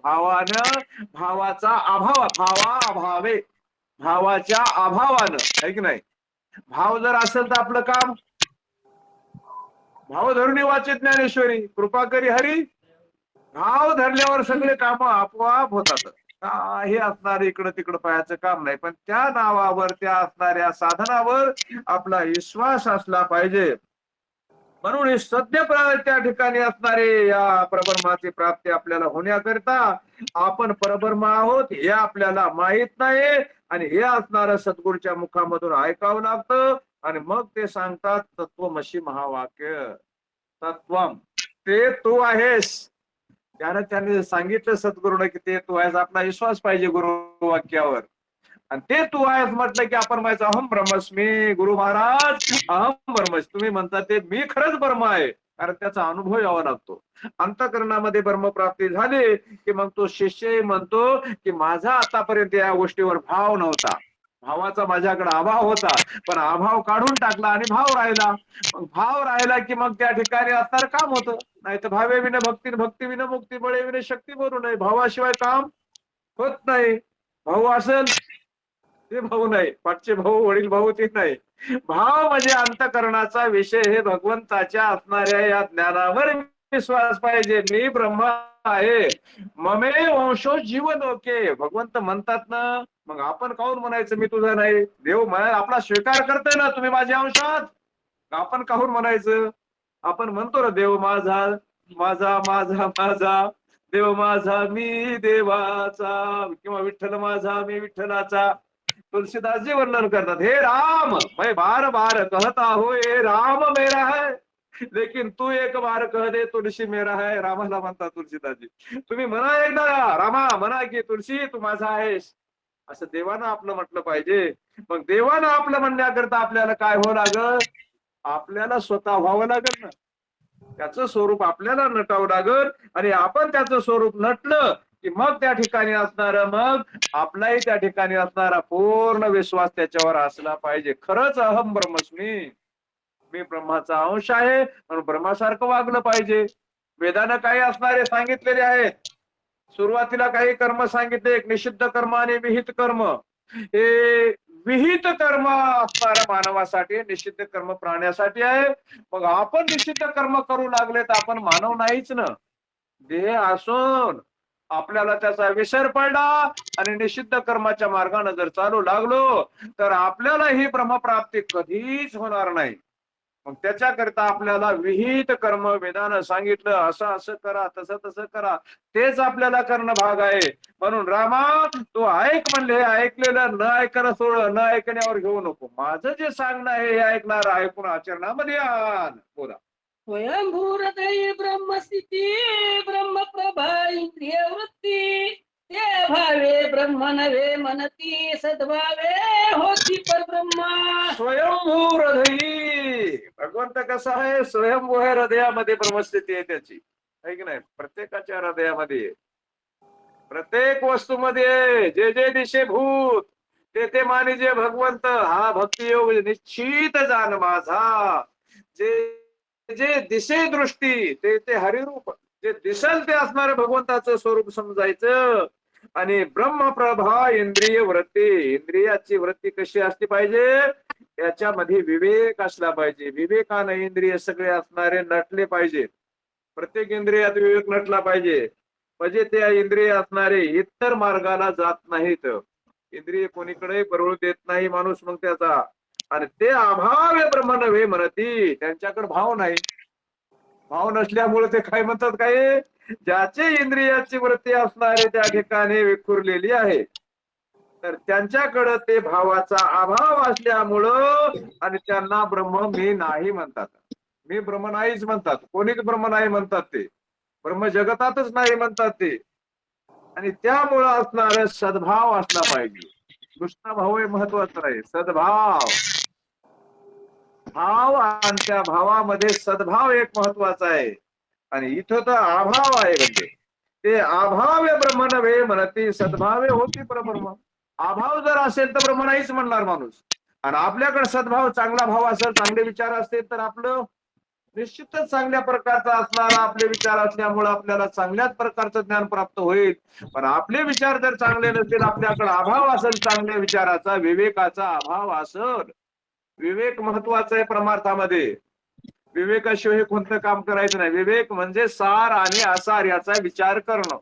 भावाचा अभाव, भावाअभावे, भावाच्या अभावानं, आहे की नाही? भाव जर असेल तर आपलं काम. भाव धरुणी वाचे ज्ञानेश्वरी, कृपा करी हरी. भाव धरल्यावर सगळे काम आपोआप होतात. हे असणार इकडं तिकडं पाहायचं काम नाही, पण त्या नावावर, त्या असणाऱ्या साधनावर आपला विश्वास असला पाहिजे. म्हणून हे सद्य त्या ठिकाणी असणारे या परब्रह्माची प्राप्ती आपल्याला होण्याकरिता आपण परब्रह्म आहोत हे आपल्याला माहित नाही, आणि हे असणारं सद्गुरूच्या मुखामधून ऐकावं लागतं. आणि मग ते सांगतात तत्वमसी महावाक्य. तत्वम, ते तू आहेस. त्यांनी सांगितलं सद्गुरूने की ते तू आहेस. आपला विश्वास पाहिजे गुरु वाक्यावर. आणि ते तू आहेस म्हटलं की आपण म्हणायचं अहम ब्रह्मस्मी. गुरु महाराज अहम ब्रह्मस्मी, तुम्ही म्हणता ते मी खरंच ब्रह्म आहे. कारण त्याचा अनुभव यावा लागतो. अंतःकरणामध्ये ब्रह्मप्राप्ती झाली की मग तो शिष्य म्हणतो की माझा आतापर्यंत या गोष्टीवर भाव नव्हता, भावाचा माझ्याकडे अभाव होता, पण अभाव काढून टाकला आणि भाव राहिला. मग भाव राहिला की मग त्या ठिकाणी असणार काम होतं. नाही तर भावे विना भक्ती, भक्ती विना मुक्ती, बळे विना शक्ती बोलू नये. भावाशिवाय काम होत नाही. भाऊ असेल ते भाऊ नाही, पाठचे भाऊ, वडील भाऊ ते नाही. भाव म्हणजे अंतःकरणाचा विषय. हे भगवंताच्या असणाऱ्या या ज्ञानावर विश्वास पाहिजे. मी ब्रह्म आहे, ममे वंशो जीवन ओके, भगवंत म्हणतात ना. मग आपण काहून म्हणायचं मी तुझा नाही? देव म्हणा आपला स्वीकार करतोय ना, तुम्ही माझ्या अंशात. आपण काहून म्हणायचं? आपण म्हणतो ना देव माझा, माझा माझा माझा, देव माझा मी देवाचा, किंवा विठ्ठल माझा मी विठ्ठलाचा. तुलसीदासजी वर्णन करतात, हे राम मैं बार बार कहता हो ये राम मेरा है, लेकिन तू एक बार कह दे तुलसी मेरा है. रामाला म्हणतात तुलसीदासजी. तुम्ही म्हणा एकदा रामा, म्हणा की तुलसी तू माझा आहेस, असं देवानं आपलं म्हटलं पाहिजे. मग देवानं आपलं म्हणण्याकरता आपल्याला काय हो लागल? आपल्याला स्वतः व्हावं लागल ना. त्याचं स्वरूप आपल्याला नटावं लागल. आणि आपण त्याचं स्वरूप नटलं की मग त्या ठिकाणी असणार, मग आपलाही त्या ठिकाणी असणारा पूर्ण विश्वास त्याच्यावर असला पाहिजे. खरंच अहम ब्रह्मस्मी, मी ब्रह्माचा अंश आहे, म्हणून ब्रह्मासारखं वागलं पाहिजे. वेदानं काही असणारे सांगितलेले आहेत. सुरुवातीला काही कर्म सांगितले, एक निषिद्ध कर्म आणि विहित कर्म. हे विहित कर्म असणाऱ्या मानवासाठी, निषिद्ध कर्म प्राण्यासाठी आहे. मग आपण निषिद्ध कर्म करू लागले तर आपण मानव नाहीच ना. देह असून आपल्याला त्याचा विसर पडला आणि निषिद्ध कर्माच्या मार्गाने जर चालू लागलो तर आपल्याला ही ब्रह्मप्राप्ती कधीच होणार नाही. मग त्याच्याकरता आपल्याला विहित कर्म वेदानं सांगितलं, असं असं करा, तसं तसं करा, तेच आपल्याला करणं भाग आहे. म्हणून रामा तू ऐक म्हणले, ऐकलेलं न ऐकणं सोड, न ऐकण्यावर घेऊ नको. माझं जे सांगणं आहे हे ऐकणार, ऐकून आचरणामध्ये आण. बोला. स्वयंभूरदयी ब्रह्मस्थिती ब्रह्मप्रभा इंद्रिय वृत्ती, ते भावे ब्रह्म नव्हे म्हणती, सद्भावे होती परब्रह्मा. स्वयंभू हृदयी, भगवंत कसा आहे? स्वयंभू आहे, हृदयामध्ये ब्रह्मस्थिती आहे त्याची, आहे की नाही? प्रत्येकाच्या हृदयामध्ये, प्रत्येक वस्तूमध्ये जे जे दिशे भूत ते माने जे भगवंत. हा भक्ती योग निश्चित जाण माझा. जे जे दिशे दृष्टी ते हरिरूप, जे दिसल ते असणारे भगवंताचं स्वरूप समजायचं. आणि ब्रह्मप्रभा इंद्रिय वृत्ती, इंद्रियाची वृत्ती कशी असली पाहिजे? याच्यामध्ये विवेक असला पाहिजे. विवेकाने इंद्रिय सगळे असणारे नटले पाहिजे. प्रत्येक इंद्रियात विवेक नटला पाहिजे, म्हणजे त्या इंद्रिय असणारे इतर मार्गाला जात नाहीत. इंद्रिय कोणीकडे बरोळ देत नाही माणूस मग त्याचा. आणि ते अभाव ब्रह्म नव्हे म्हणती, त्यांच्याकडे भाव नाही. भाव नसल्यामुळे ते काय म्हणतात, काय? ज्याचे इंद्रियाची वृत्ती असणारे त्या ठिकाणी विखुरलेली आहे, तर त्यांच्याकडे ते भावाचा अभाव असल्यामुळं आणि त्यांना ब्रह्म मी नाही म्हणतात. मी ब्रह्म नाहीच म्हणतात. कोणीच ब्रह्म नाही म्हणतात. ते ब्रह्म जगतातच नाही म्हणतात ते. आणि त्यामुळं असणारा सद्भाव असला पाहिजे. नुसता भाव हे महत्वाचा आहे, सद्भाव भाव आणि त्या भावामध्ये सद्भाव एक महत्वाचा आहे. आणि इथं तर अभाव आहे, म्हणजे ते अभाव्य ब्रह्म नव्हे म्हणती सद्भावे होती परब्रह्म. अभाव जर असेल तर ब्रह्म नाहीच म्हणणार माणूस. आणि आपल्याकडे सद्भाव चांगला भाव असेल, चांगले विचार असतील तर आपलं निश्चितच चांगल्या प्रकारचा असणारा आपले विचार असल्यामुळे आपल्याला चांगल्याच प्रकारचं ज्ञान प्राप्त होईल. पण आपले विचार जर चांगले नसतील, आपल्याकडे अभाव असेल चांगल्या विचाराचा, विवेकाचा अभाव असेल. विवेक महत्वाचा आहे परमार्थामध्ये. विवेकाशिवाय कोणतं काम करायचं नाही. विवेक म्हणजे सार आणि असार याचा विचार करणं,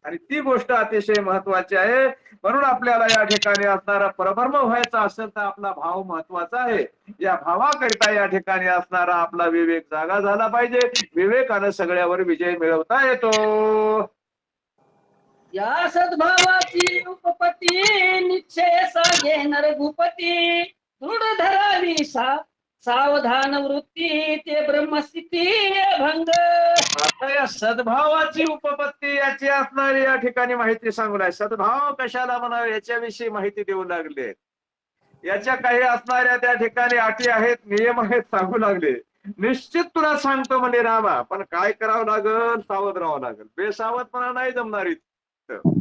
आणि ती गोष्ट अतिशय महत्वाची आहे. म्हणून आपल्याला या ठिकाणी असणारा परब्रह्म व्हायचा असेल तर आपला भाव महत्वाचा आहे. या भावाकरिता या ठिकाणी असणारा आपला विवेक जागा झाला पाहिजे. विवेकानं सगळ्यावर विजय मिळवता येतो. या सद्भावाची उपपती निश्चय सागे नरभूपती दृढ धरावी सावधान वृत्ती ते ब्रह्मस्थिती भंग. आता या सद्भावाची उपपत्ती याची असणारी या ठिकाणी माहिती सांगू लागली. सद्भाव कशाला म्हणावे याच्याविषयी माहिती देऊ लागले. याच्या काही असणाऱ्या त्या ठिकाणी अटी आहेत, नियम आहेत, सांगू लागले. निश्चित तुला सांगतो म्हणजे रामा, पण काय करावं लागल, सावध राहावं लागेल. बेसावधपणा नाही जमणार. इथं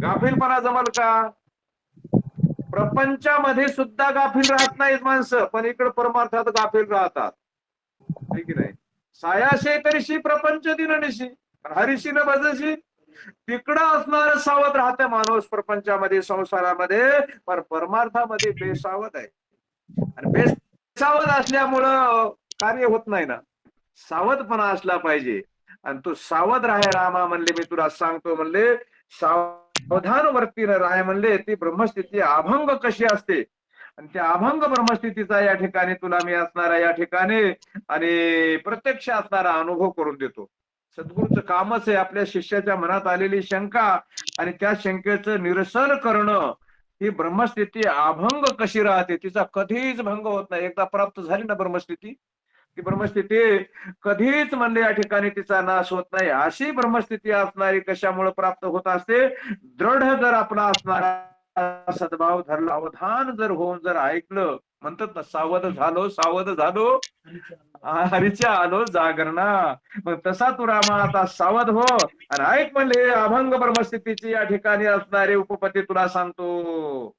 गाफीलपणा जमल का? प्रपंचामध्ये सुद्धा गाफील राहत नाहीत माणसं, पण इकडे परमार्थात गाफील राहतात, है की नाही? सायाशे तरीशी प्रपंच दिननिशी हरिशी न भजशी. तिकडं असणार सावध राहते माणूस प्रपंचामध्ये, संसारामध्ये, पण परमार्थामध्ये बेसावध आहे. आणि बेसावध असल्यामुळं कार्य होत नाही ना. सावधपणा असला पाहिजे. आणि तू सावध राह रामा म्हणले, मी तुला सांगतो म्हणले. सावधान वर्तीनं राह म्हणले. ती ब्रह्मस्थिती अभंग कशी असते, आणि त्या अभंग ब्रह्मस्थितीचा या ठिकाणी तुला मी असणारा या ठिकाणी आणि प्रत्यक्ष असणारा अनुभव करून देतो. सद्गुरूचं कामच आहे आपल्या शिष्याच्या मनात आलेली शंका आणि त्या शंकेचं निरसन करणं. ही ब्रह्मस्थिती अभंग कशी राहते, तिचा कधीच भंग होत नाही. एकदा प्राप्त झाली ना ब्रह्मस्थिती, ती ब्रह्मस्थिती कधीच म्हणले या ठिकाणी तिचा नाश होत नाही. अशी ब्रह्मस्थिती असणारी कशामुळे प्राप्त होत असते? दृढ जर आपला असणारा सद्भाव धरला, अवधान जर होऊन जर ऐकलं, म्हणतात ना सावध झालो सावध झालो हरीच्या आलो जागरणा. मग तसा तू रामा आता सावध हो आणि ऐक म्हणले अभंग ब्रह्मस्थितीची या ठिकाणी असणारे उपपत्ती तुला सांगतो.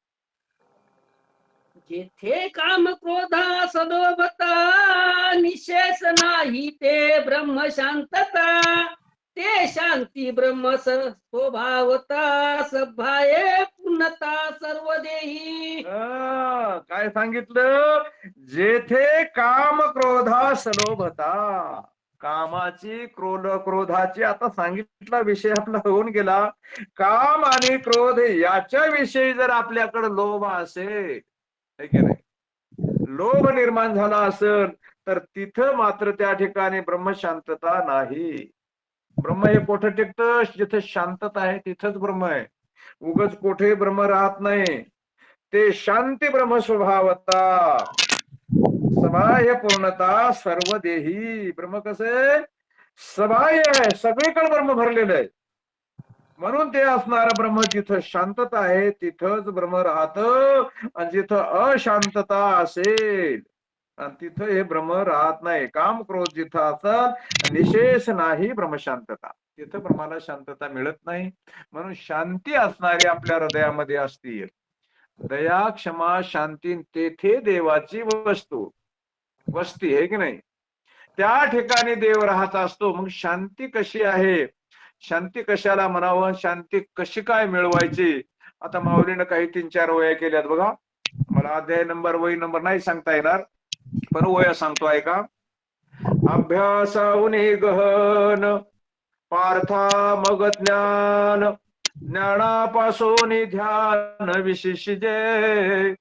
जेथे काम क्रोधा सदोभता निशेष नाही ते ब्रह्म शांतता. ते शांती ब्रह्म स्वभावता सभाये पूर्णता सर्व देही. काय सांगितलं? जेथे काम क्रोधा सलोभता. कामाची क्रोधाची आता सांगितला विषय आपला होऊन गेला. काम आणि क्रोध याच्या विषयी जर आपल्याकडे लोभ असेल, है की नाही, लोभ निर्माण झाला असेल तर तिथं मात्र त्या ठिकाणी ब्रह्मशांतता नाही. ब्रह्म हे कोठे टिकतं? जिथे शांतता आहे तिथंच ब्रह्म आहे. उगच कोठे ब्रह्म राहत नाही. ते शांती ब्रह्म स्वभावता सबाह्य पूर्णता सर्व देही. ब्रह्म कसं सबाह्य आहे, सगळीकडे ब्रह्म भरलेलं आहे. म्हणून ते असणारं ब्रह्म जिथं शांतता आहे तिथंच ब्रह्म राहतं. आणि जिथं अशांतता असेल आणि तिथं हे ब्रह्म राहत नाही. काम क्रोध जिथं असतात निशेष नाही ब्रह्मशांतता, तिथं ब्रह्माला शांतता मिळत नाही. म्हणून शांती असणारी आपल्या हृदयामध्ये असतील. दया क्षमा शांती तेथे देवाची वस्ती आहे की नाही? त्या ठिकाणी देव राहत असतो. मग शांती कशी आहे? शांती कशाला म्हणावं? शांती कशी काय मिळवायची? आता माऊलीनं काही 3-4 वया केल्यात बघा. मला अध्याय नंबर वही नंबर नाही सांगता येणार, पण वया सांगतो ऐका. अभ्यासाहून गहन पार्था मग ज्ञान, ज्ञानापासून ध्यान विशेषजे,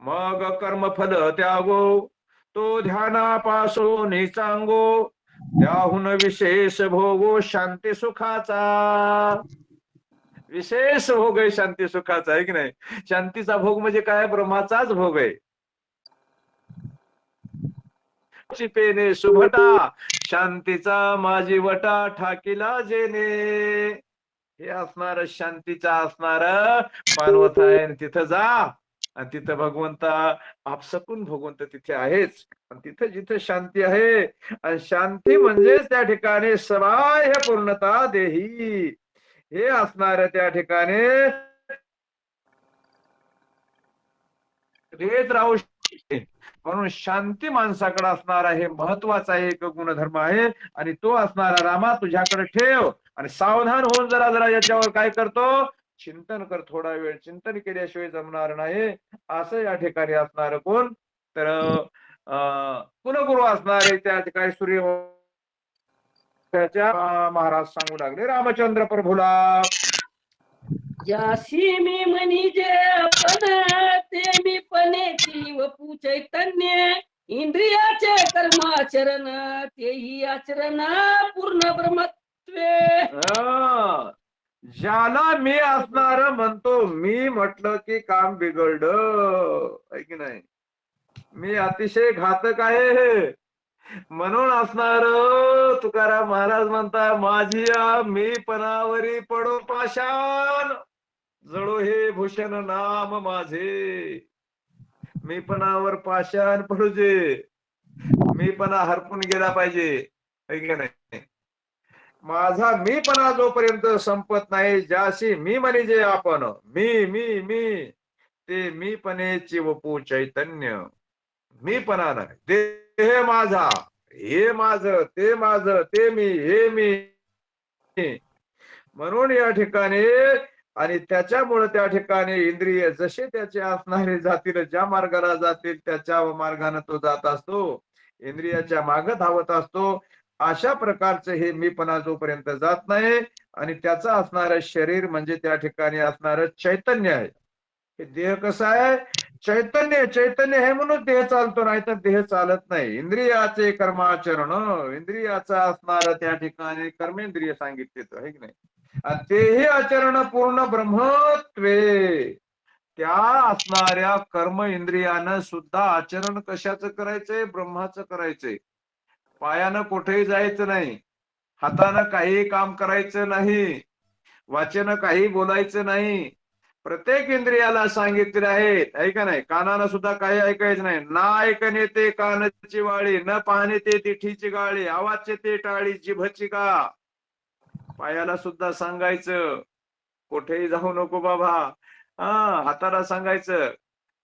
मग कर्मफल त्यागो तो ध्यानापासून चांगो, त्याहून विशेष भोगो शांती सुखाचा. विशेष भोग आहे शांती सुखाचा, आहे की नाही? शांतीचा भोग म्हणजे काय? ब्रह्माचाच भोग आहे. पेने सुभटा शांतीचा माझी वटा ठाकीला जेणे, हे असणार शांतीचा असणार पानवत आहे. आणि तिथं जा आणि तिथं भगवंता आपसकून भगवंत तिथे आहेच. आणि तिथं जिथं शांती आहे आणि शांती म्हणजेच त्या ठिकाणी सबाह्य पूर्णता देही, हे असणार त्या ठिकाणी रेत राहू शकते. म्हणून शांती माणसाकडे असणारा हे महत्वाचा एक गुणधर्म आहे. आणि तो असणारा रामा तुझ्याकडे ठेव आणि सावधान होऊन जरा जरा याच्यावर काय करतो, चिंतन कर. थोडा वेळ चिंतन केल्याशिवाय जमणार नाही. असं या ठिकाणी असणार कोण तर कुलगुरू असणारे त्या ठिकाणी सूर्य महाराज सांगू लागले रामचंद्र प्रभूला. ज्याशी मी म्हणी जे आपण ते मी पणेची वपू चैतन्य, इंद्रियाचे कर्माचरण तेही आचरण पूर्ण ब्रह्मत्वे. ज्याला मी असणार म्हणतो, मी म्हटलं की काम बिघडलं आहे की नाही. मी अतिशय घातक आहे म्हणून असणार तुकाराम महाराज म्हणता, माझी मी पणावरी पडो पाषाण, जळो हे भूषण नाम माझे. मी पणावर पाषाण पडू जे, मी पणा हरपून गेला पाहिजे है की नाही. माझा मी पणा जोपर्यंत संपत नाही, ज्याशी मी म्हणे जे आपण मी मी मी ते मी पणेची वपू चैतन्य. मी पणा नाही, देह माझा, हे माझं, ते माझं, ते मी, हे मी. म्हणून या ठिकाणी आणि त्याच्यामुळे त्या ठिकाणी इंद्रिय जसे त्याचे असणारे जातील, ज्या मार्गाला जातील त्याच्या मार्गाने तो जात असतो, इंद्रियाच्या मागे धावत असतो. अशा प्रकारचे हे मीपणा जोपर्यंत जात नाही आणि त्याचं असणारं शरीर म्हणजे त्या ठिकाणी असणारं चैतन्य आहे. हे देह कसा आहे, चैतन्य. चैतन्य हे म्हणून देह चालतो, नाही तर देह चालत नाही. इंद्रियाचे कर्माचरण, इंद्रियाचा असणार त्या ठिकाणी कर्मेंद्रिय सांगितले आहे की नाही. आणि तेही आचरण पूर्ण ब्रह्मत्वे, त्या असणाऱ्या कर्म इंद्रियानं सुद्धा आचरण कशाचं करायचंय, ब्रह्माचं करायचंय. पायानं कुठेही जायचं नाही, हातानं काही काम करायचं नाही, वाचन काही बोलायचं नाही. प्रत्येक इंद्रियाला सांगितले आहे का नाही. कानानं सुद्धा काही ऐकायचं नाही. ना ऐकणे ते कानाची वाळी, न पाहणे ते तिठीची गाळी, आवाजचे ते टाळी जिभची का. पायाला सुद्धा सांगायचं कुठेही जाऊ नको बाबा. हाताला सांगायचं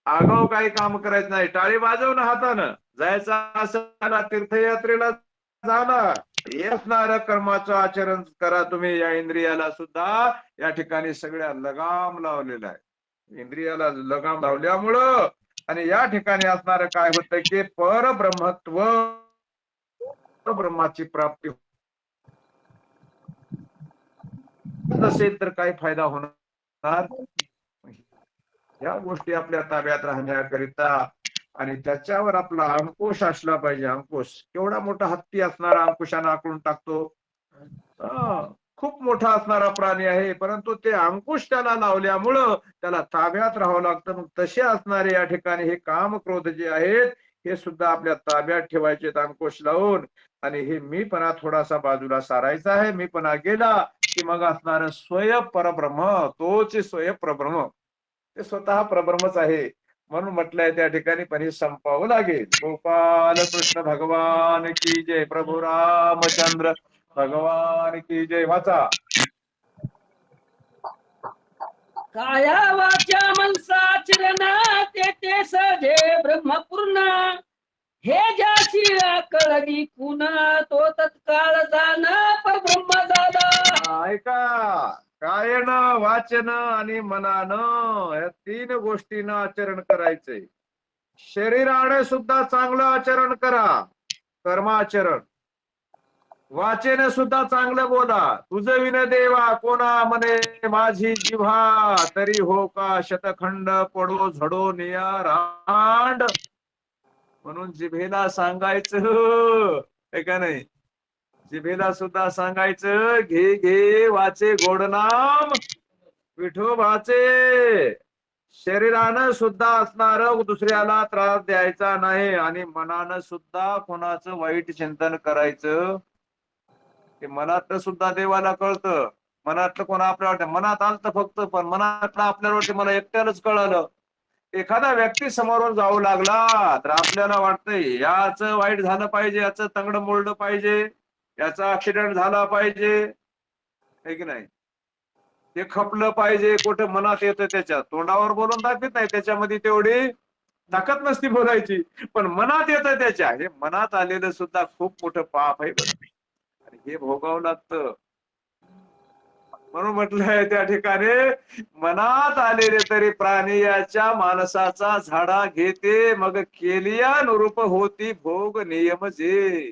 आगाव काही काम करायचं नाही, टाळी वाजवणं हातानं. जायचं असं तीर्थयात्रेला जाणार, हे असणारं कर्माचं आचरण करा तुम्ही. या इंद्रियाला सुद्धा या ठिकाणी सगळ्या लगाम लावलेला आहे. इंद्रियाला लगाम लावल्यामुळं आणि या ठिकाणी असणारं काय होतं की परब्रह्मत्व, ब्रह्माची प्राप्ती नसेल तर काय फायदा होणार. या गोष्टी आपल्या ताब्यात राहण्याकरिता आणि त्याच्यावर आपला अंकुश असला पाहिजे. अंकुश केवढा मोठा हत्ती असणारा अंकुशाने आखून टाकतो. खूप मोठा असणारा प्राणी आहे, परंतु ते अंकुश त्याला लावल्यामुळं त्याला ताब्यात राहावं लागतं. मग तसे असणारे या ठिकाणी हे काम क्रोध जे आहेत हे सुद्धा आपल्या ताब्यात ठेवायचे अंकुश लावून. आणि हे मीपणा थोडासा बाजूला सारायचा आहे. मीपणा गेला की मग असणार स्वयं परब्रह्म, तोच स्वयं परब्रह्म, ते स्वतः परब्रह्मच आहे. म्हणून म्हटलंय त्या ठिकाणी पण हे संपावं लागेल. गोपाल कृष्ण भगवान की जय, प्रभू रामचंद्र भगवान की जय. वाचा. काया वाचा मनसाचरण ते सजे ब्रह्मपूर्ण, हे ज्याची कळली कुणा तो तत्काळ जाण परब्रह्म झाला. ऐका, कायनं, वाचन आणि मनानं या तीन गोष्टीनं आचरण करायचंय. शरीराने सुद्धा चांगलं आचरण करा, कर्माचरण. वाचेने सुद्धा चांगलं बोला. तुझं विन देवा कोणा म्हणे माझी जिव्हा, तरी हो का शतखंड पडो झडो निया रांड. म्हणून जिभेला सांगायचं का नाही, जिभेला सुद्धा सांगायचं घे घे वाचे गोड नाम विठोबाचे. शरीरानं सुद्धा असणार दुसऱ्याला त्रास द्यायचा नाही आणि मनानं सुद्धा कोणाचं वाईट चिंतन करायचं. ते मनातलं सुद्धा देवाला कळतं. मनातलं कोणा आपल्या वाटतं मनात आलं फक्त, पण मनातलं आपल्याला वाटतं मला एकट्यालाच कळालं. एखादा व्यक्ती समोरून जाऊ लागला तर आपल्याला वाटतंय याच वाईट झालं पाहिजे, याचं तंगड मोडलं पाहिजे, याचा ऍक्सिडेंट झाला पाहिजे, हे की नाही. ते खपलं पाहिजे. कुठं मनात येतं त्याच्या तोंडावर बोलून दाखवत नाही, त्याच्यामध्ये तेवढी ताकद नसती बोलायची, पण मनात येतं त्याच्या. हे मनात आलेलं सुद्धा खूप मोठं पाप आहे बरं, आणि हे भोगावं लागतं. म्हणून म्हटलंय त्या ठिकाणी मनात आलेले तरी प्राणी याच्या माणसाचा झाडा घेते, मग केलिया नुरूप होती भोग नियम जे.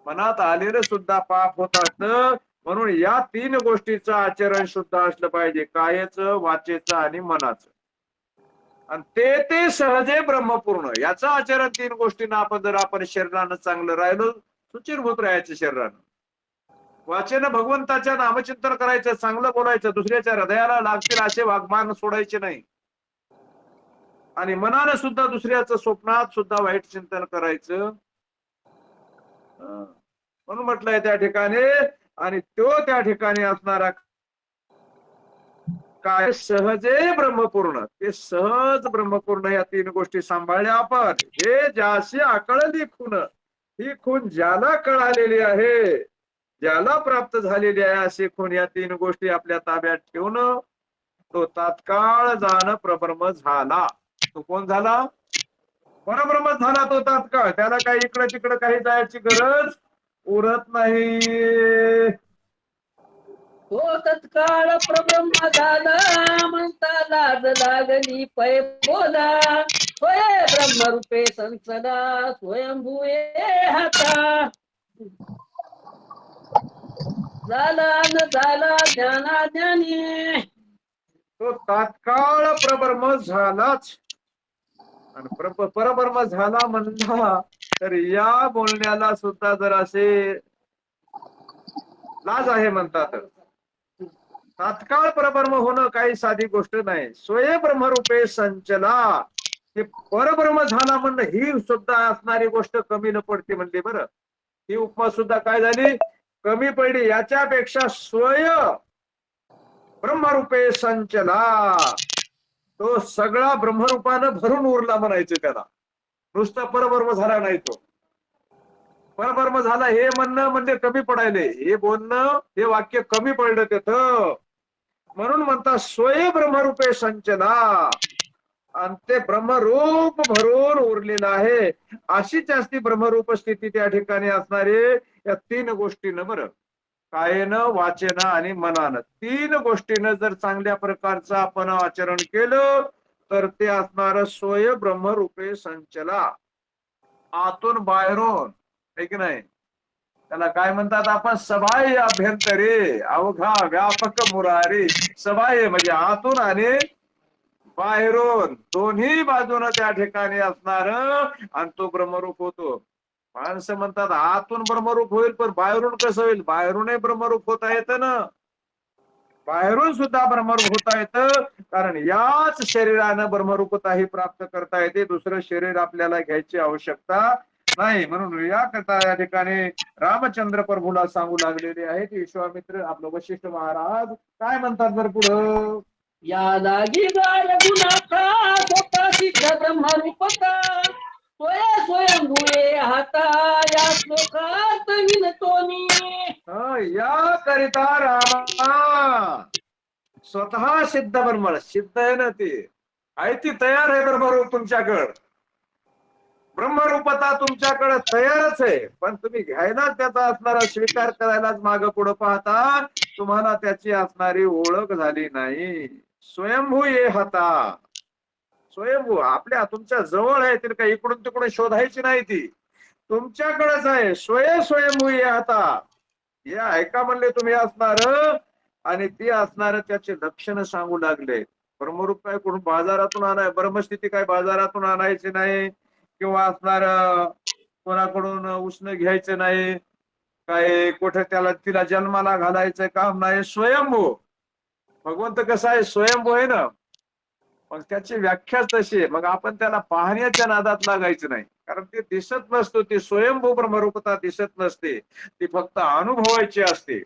मनात आलेलं सुद्धा पाप होत असतं. म्हणून या 3 गोष्टीचं आचरण शुद्ध असलं पाहिजे, कायचं, वाचेचं आणि मनाचं. आणि ते सहजे ब्रह्मपूर्ण. याचं आचरण 3 गोष्टींना आपण शरीरानं चांगलं राहिलो, सुचिरभूत राहायचं शरीरानं. वाचन भगवंताच्या नामचिंतन करायचं, चांगलं बोलायचं, दुसऱ्याच्या हृदयाला लागतील असे वाग्मान सोडायचे नाही. आणि मनानं सुद्धा दुसऱ्याचं स्वप्नात सुद्धा वाईट चिंतन करायचं. म्हणून म्हटलंय त्या ठिकाणी, आणि तो त्या ठिकाणी असणारा काय सहजे ब्रह्मपूर्ण. ते सहज ब्रह्मपूर्ण या 3 गोष्टी सांभाळल्या आपण. हे ज्याशी आकळली खून, ही खून ज्याला कळालेली आहे, ज्याला प्राप्त झालेली आहे अशी खून, या 3 गोष्टी आपल्या ताब्यात ठेवणं, तो तात्काळ जाण प्रब्रह्म झाला. तो कोण झाला? परब्रह्म झाला तो तात्काळ. त्याला काही इकडे तिकडे काही जायची गरज उरत नाही. तो तत्काळ प्रब्रह्म झाला, म्हणता लाज लागली पै बोला. स्वय ब्रह्मरूपे संचला, स्वयंभूये हाता. झाला न झाला ज्ञानाज्ञानी. तो तात्काळ प्रब्रह्म झालाच. आणि परब्रह्म झाला म्हणला तर या बोलण्याला सुद्धा जर असे लाज आहे म्हणतात. तात्काळ परब्रह्म होणं काही साधी गोष्ट नाही. स्वयं ब्रह्मरूपे संचला, हे परब्रह्म झाला म्हणणं ही सुद्धा असणारी गोष्ट कमी न पडते म्हणली. बरं, ही उपमा सुद्धा काय झाली, कमी पडली. याच्यापेक्षा स्वयं ब्रह्मरूपे संचला, तो सगळा ब्रह्मरूपानं भरून उरला म्हणायचं त्याला. नुसता परब्रह्म झाला नाही, तो परब्रह्म झाला हे म्हणणं म्हणजे कमी पडायले. हे बोलणं, हे वाक्य कमी पडलं तिथं. म्हणून म्हणतात स्वयं ब्रह्मरूपे संचला, आणि ते ब्रह्मरूप भरून उरलेलं आहे. अशीच असती ब्रह्मरूप स्थिती त्या ठिकाणी असणारे या 3 गोष्टीनं. बरं, कायेनं, वाचेनं आणि मनानं, 3 गोष्टीनं जर चांगल्या प्रकारचं आपण आचरण केलं तर ते असणार स्वयं ब्रह्मरूपे संचला, आतून बाहेरून, है की नाही. त्याला काय म्हणतात आपण, सबाह्य अभ्यंतरे अवघा व्यापक मुरारी. सबाह्य म्हणजे आतून आणि बाहेरून, दोन्ही बाजूनं त्या ठिकाणी असणार, आणि तो ब्रह्मरूप होतो. माणसं म्हणतात आतून ब्रह्मरूप होईल, पण बाहेरून कसं होईल? बाहेरूनही ब्रह्मरूप होता येतं ना, बाहेरून सुद्धा ब्रह्मरूप होता येतं. कारण याच शरीरानं ब्रह्मरूपता ही प्राप्त करता येते. दुसरं शरीर आपल्याला घ्यायची आवश्यकता नाही. म्हणून या कथा या ठिकाणी रामचंद्र प्रभूला सांगू लागलेले आहेत. विश्वामित्र आपलं वशिष्ठ महाराज काय म्हणतात बरं पुढं, या लागी गाय गुणाचा स्वतः सिद्ध ब्रह्मरूपता. स्वयंभूये हाता, या श्लोकात विनतोनी. या करिता रामा स्वतः सिद्ध ब्रह्म, सिद्ध आहे ना, ती आहे, ती तयार आहे ब्रह्मरूप तुमच्याकडं. ब्रह्मरूपता तुमच्याकडे तयारच आहे, पण तुम्ही घ्यायला त्याचा असणारा स्वीकार करायलाच मागं पुढं पाहता. तुम्हाला त्याची असणारी ओळख झाली नाही. स्वयंभू ये हाता, स्वयंभू आपल्या तुमच्या जवळ आहे. ती काही इकडून तिकडून शोधायची नाही, ती तुमच्याकडेच आहे. स्वयंभू ये हाता, हे ऐका म्हणले तुम्ही असणार, आणि ती असणार त्याचे लक्षण सांगू लागले. ब्रह्मरूप काय कोण बाजारातून आणाय, ब्रह्मस्थिती काय बाजारातून आणायची नाही, किंवा असणार कोणाकडून उष्ण घ्यायचं नाही, काय कुठे त्याला तिला जन्माला घालायचं काम नाही. स्वयंभू भगवंत कसा आहे, स्वयंभू आहे ना. मग त्याची व्याख्याच तशी आहे. मग आपण त्याला पाहण्याच्या नादात लागायचं नाही, कारण ते दिसत नसतो. ती स्वयंभू ब्रह्मरूपता दिसत नसते, ती फक्त अनुभवायची असते.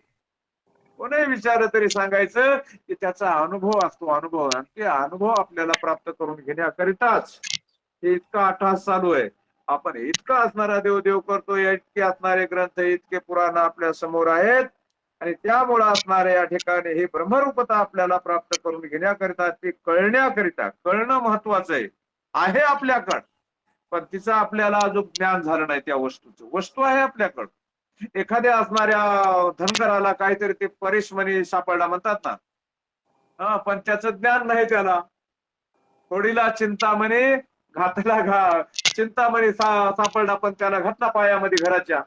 कोणी विचारलं तरी सांगायचं की त्याचा अनुभव असतो, अनुभव. आणि ते अनुभव आपल्याला प्राप्त करून घेण्याकरिताच हे इतका अट्टहास चालू आहे. आपण इतका असणारा देव देव करतोय, इतके असणारे ग्रंथ, इतके पुराण आपल्या समोर आहेत, आणि त्यामुळे असणारे या ठिकाणी ही ब्रह्मरूपता आपल्याला प्राप्त करून घेण्याकरिता, ती कळण्याकरिता, कळणं महत्वाचं आहे आपल्याकडं. पण तिचं आपल्याला अजून ज्ञान झालं नाही त्या वस्तूचं. वस्तू आहे आपल्याकडं. एखाद्या असणाऱ्या धनगराला काहीतरी ते परिश्रमी सापडला म्हणतात ना, पण त्याचं ज्ञान नाही त्याला. थोडीला चिंतामणी घातला चिंतामणी सापडला, पण त्याला घातला पायामध्ये घराच्या.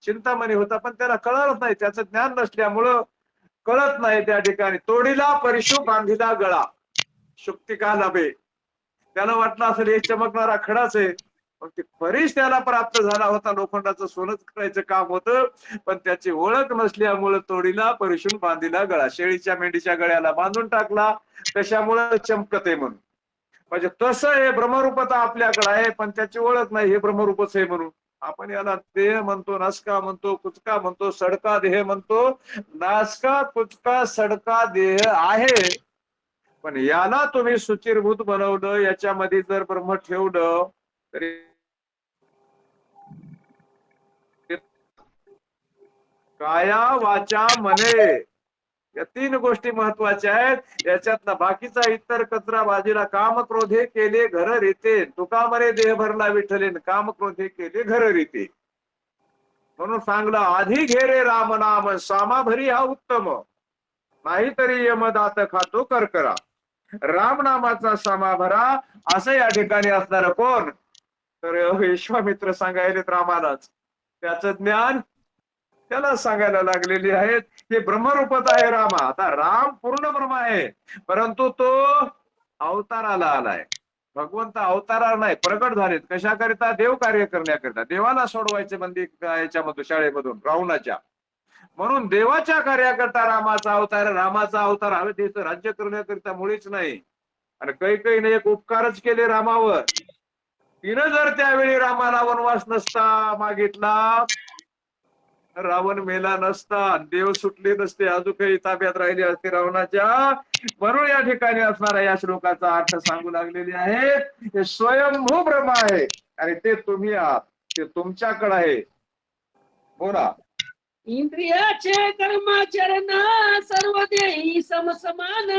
चिंतामणी होता पण त्याला कळत नाही, त्याचं ज्ञान नसल्यामुळं कळत नाही. त्या ठिकाणी तोडीला परिशू बांधिला गळा, शुक्ती का लाभे. त्याला वाटलं असेल हे चमकणारा खडाच आहे, पण ते परीस त्याला प्राप्त झाला होता. लोखंडाचं सोनच करायचं काम होतं, पण त्याची ओळख नसल्यामुळं तोडीला परिशून बांधिला गळा. शेळीच्या मेंढीच्या गळ्याला बांधून टाकला, कशामुळं चमकत आहे म्हणून. म्हणजे तसं हे ब्रह्मरूपता आपल्याकडे आहे, पण त्याची ओळख नाही हे ब्रह्मरूपच आहे म्हणून. आपण याला देह म्हणतो, नासका म्हणतो, कुचका म्हणतो, सडका देह म्हणतो. नासका कुचका सडका देह आहे, पण याला तुम्ही सुचिरभूत बनवलं, याच्यामध्ये जर ब्रह्म ठेवलं तरी काया वाचा मने या 3 गोष्टी महत्वाच्या आहेत. याच्यातला बाकीचा इतर कचरा बाजूला. काम क्रोधे केले घर रीते, तुका मरे देह भरला विठ्ठलेन, काम क्रोधे केले घर रीते. म्हणून सांगला आधी घेरे राम नाम, सामा भरी हा उत्तम, नाहीतरी यमदात खातो करकरा. राम नामाचा सामा भरा, असं या ठिकाणी असणार कोण? तर विश्वामित्र सांगायले रामालाच. त्याचं ज्ञान त्याला सांगायला लागलेली आहेत. हे ब्रह्मरूपत आहे रामा. आता राम पूर्ण ब्रह्म आहे, परंतु तो अवताराला आलाय. भगवंत अवतारा नाही, प्रकट झालेत. कशाकरिता? देव कार्य करण्याकरिता. देवाला सोडवायचे बंदी याच्यामधून, शाळेमधून, रावणाच्या. म्हणून देवाच्या कार्याकरता रामाचा अवतार. रामाचा अवतार हवे त्याचं राज्य करण्याकरिता मुळीच नाही. आणि काही एक उपकारच केले रामावर. तिनं जर त्यावेळी रामाला वनवास नसता मागितला, रावण मेला नसता, देव सुटले नसते, अजून काही ताब्यात राहिले असते रावणाच्या. म्हणून या ठिकाणी असणारा या श्लोकाचा अर्थ सांगू लागलेले आहे. हे स्वयंभू ब्रह्म आहे आणि ते तुम्ही आहात, ते तुमच्याकडे आहे. बोला. इंद्रियाचे कर्माचरण सर्व देही समसमान,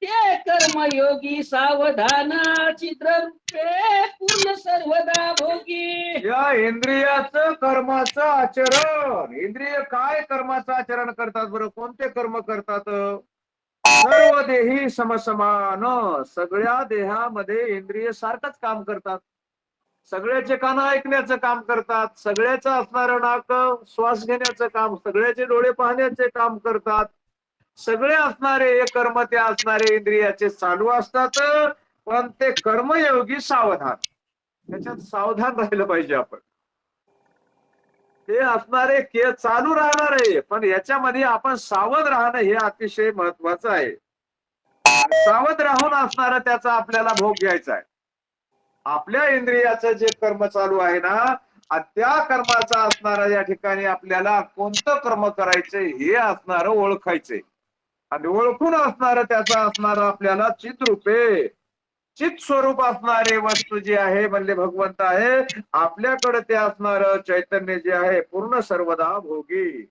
ते कर्मयोगी सावधान, चित्ररूपे पूर्ण सर्वदा भोगी. या इंद्रियाचं कर्माचं आचरण. इंद्रिय काय कर्माचं आचरण करतात बरं? कोणते कर्म करतात? सर्व देही समसमान. सगळ्या देहामध्ये इंद्रिय सारखंच काम करतात. सगळ्याचे कान ऐकण्याचं काम करतात, सगळ्याचं असणारं नाक श्वास घेण्याचं काम, सगळ्याचे डोळे पाहण्याचे काम करतात. सगळे असणारे हे कर्म त्या असणारे इंद्रियाचे चालू असतात, पण ते कर्मयोगी सावधान. त्याच्यात सावधान राहिलं पाहिजे आपण. ते असणारे चालू राहणार आहे, पण याच्यामध्ये आपण सावध राहणं हे अतिशय महत्वाचं आहे. सावध राहून असणारा त्याचा आपल्याला भोग घ्यायचा आहे. आपल्या इंद्रियाचं जे कर्म चालू आहे ना, त्या कर्माचा असणारा या ठिकाणी आपल्याला कोणतं कर्म करायचंय हे असणारं ओळखायचंय. आणि ओळखून असणारं त्याचा असणारं आपल्याला चित्रूपे, चित स्वरूप असणारे वस्तू जी आहे म्हणले भगवंत आहे, आपल्याकडे ते असणारं चैतन्य जे आहे पूर्ण सर्वदा भोगी.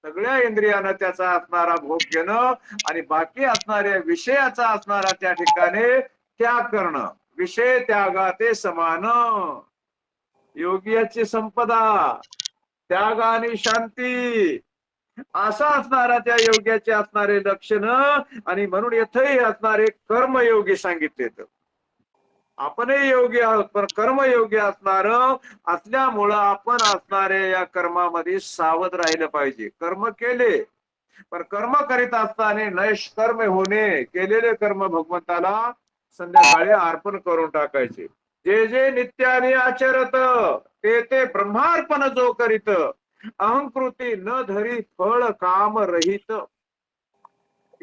सगळ्या इंद्रियानं त्याचा असणारा भोग घेणं आणि बाकी असणाऱ्या विषयाचा असणारा त्या ठिकाणी त्याग करणं. विषय त्यागा ते समान. योग्याची संपदा, त्याग आणि शांती, असा असणारा त्या योग्याचे असणारे लक्षण. आणि म्हणून येथेही असणारे कर्मयोगी सांगितले. आपणही योगी आहोत, पण कर्मयोगी असणार असल्यामुळं आपण असणारे या कर्मामध्ये सावध राहिलं पाहिजे. कर्म केले, पण कर्म करीत असताना नैष्कर्म होणे, केलेले कर्म भगवंताला संध्याकाळी अर्पण करून टाकायचे. जे जे नित्याने आचरत, ते ते ब्रह्मार्पण जो करीत, अहंकृती न धरी फळ काम रहित.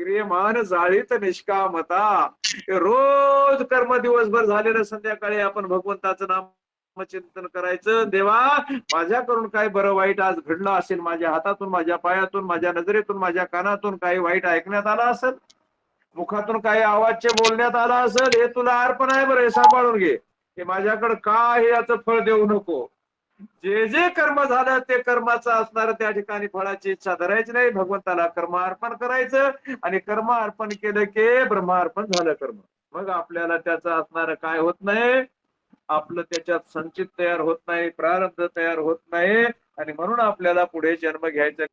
क्रियमान जाळीत निष्कामता. रोज कर्म दिवसभर झालेलं, संध्याकाळी आपण भगवंताचं नाम चिंतन करायचं. देवा, माझ्याकडून काय बरं वाईट आज घडलं असेल, माझ्या हातातून, माझ्या पायातून, माझ्या नजरेतून, माझ्या कानातून काही वाईट ऐकण्यात आलं असेल, मुखातून काही आवाजचे बोलण्यात आला असेल, हे तुला अर्पण आहे बरं, हे सांभाळून घे. हे माझ्याकडे काय याचं फळ देऊ नको. जे जे कर्म झालं ते कर्माचं असणार, त्या ठिकाणी फळाची इच्छा धरायची नाही. भगवंताला कर्म अर्पण करायचं आणि कर्म अर्पण केलं की ब्रह्मार्पण झालं कर्म. मग आपल्याला त्याचं असणार काय होत नाही, आपलं त्याच्यात संचित तयार होत नाही, प्रारब्ध तयार होत नाही. आणि म्हणून आपल्याला पुढे जन्म घ्यायचा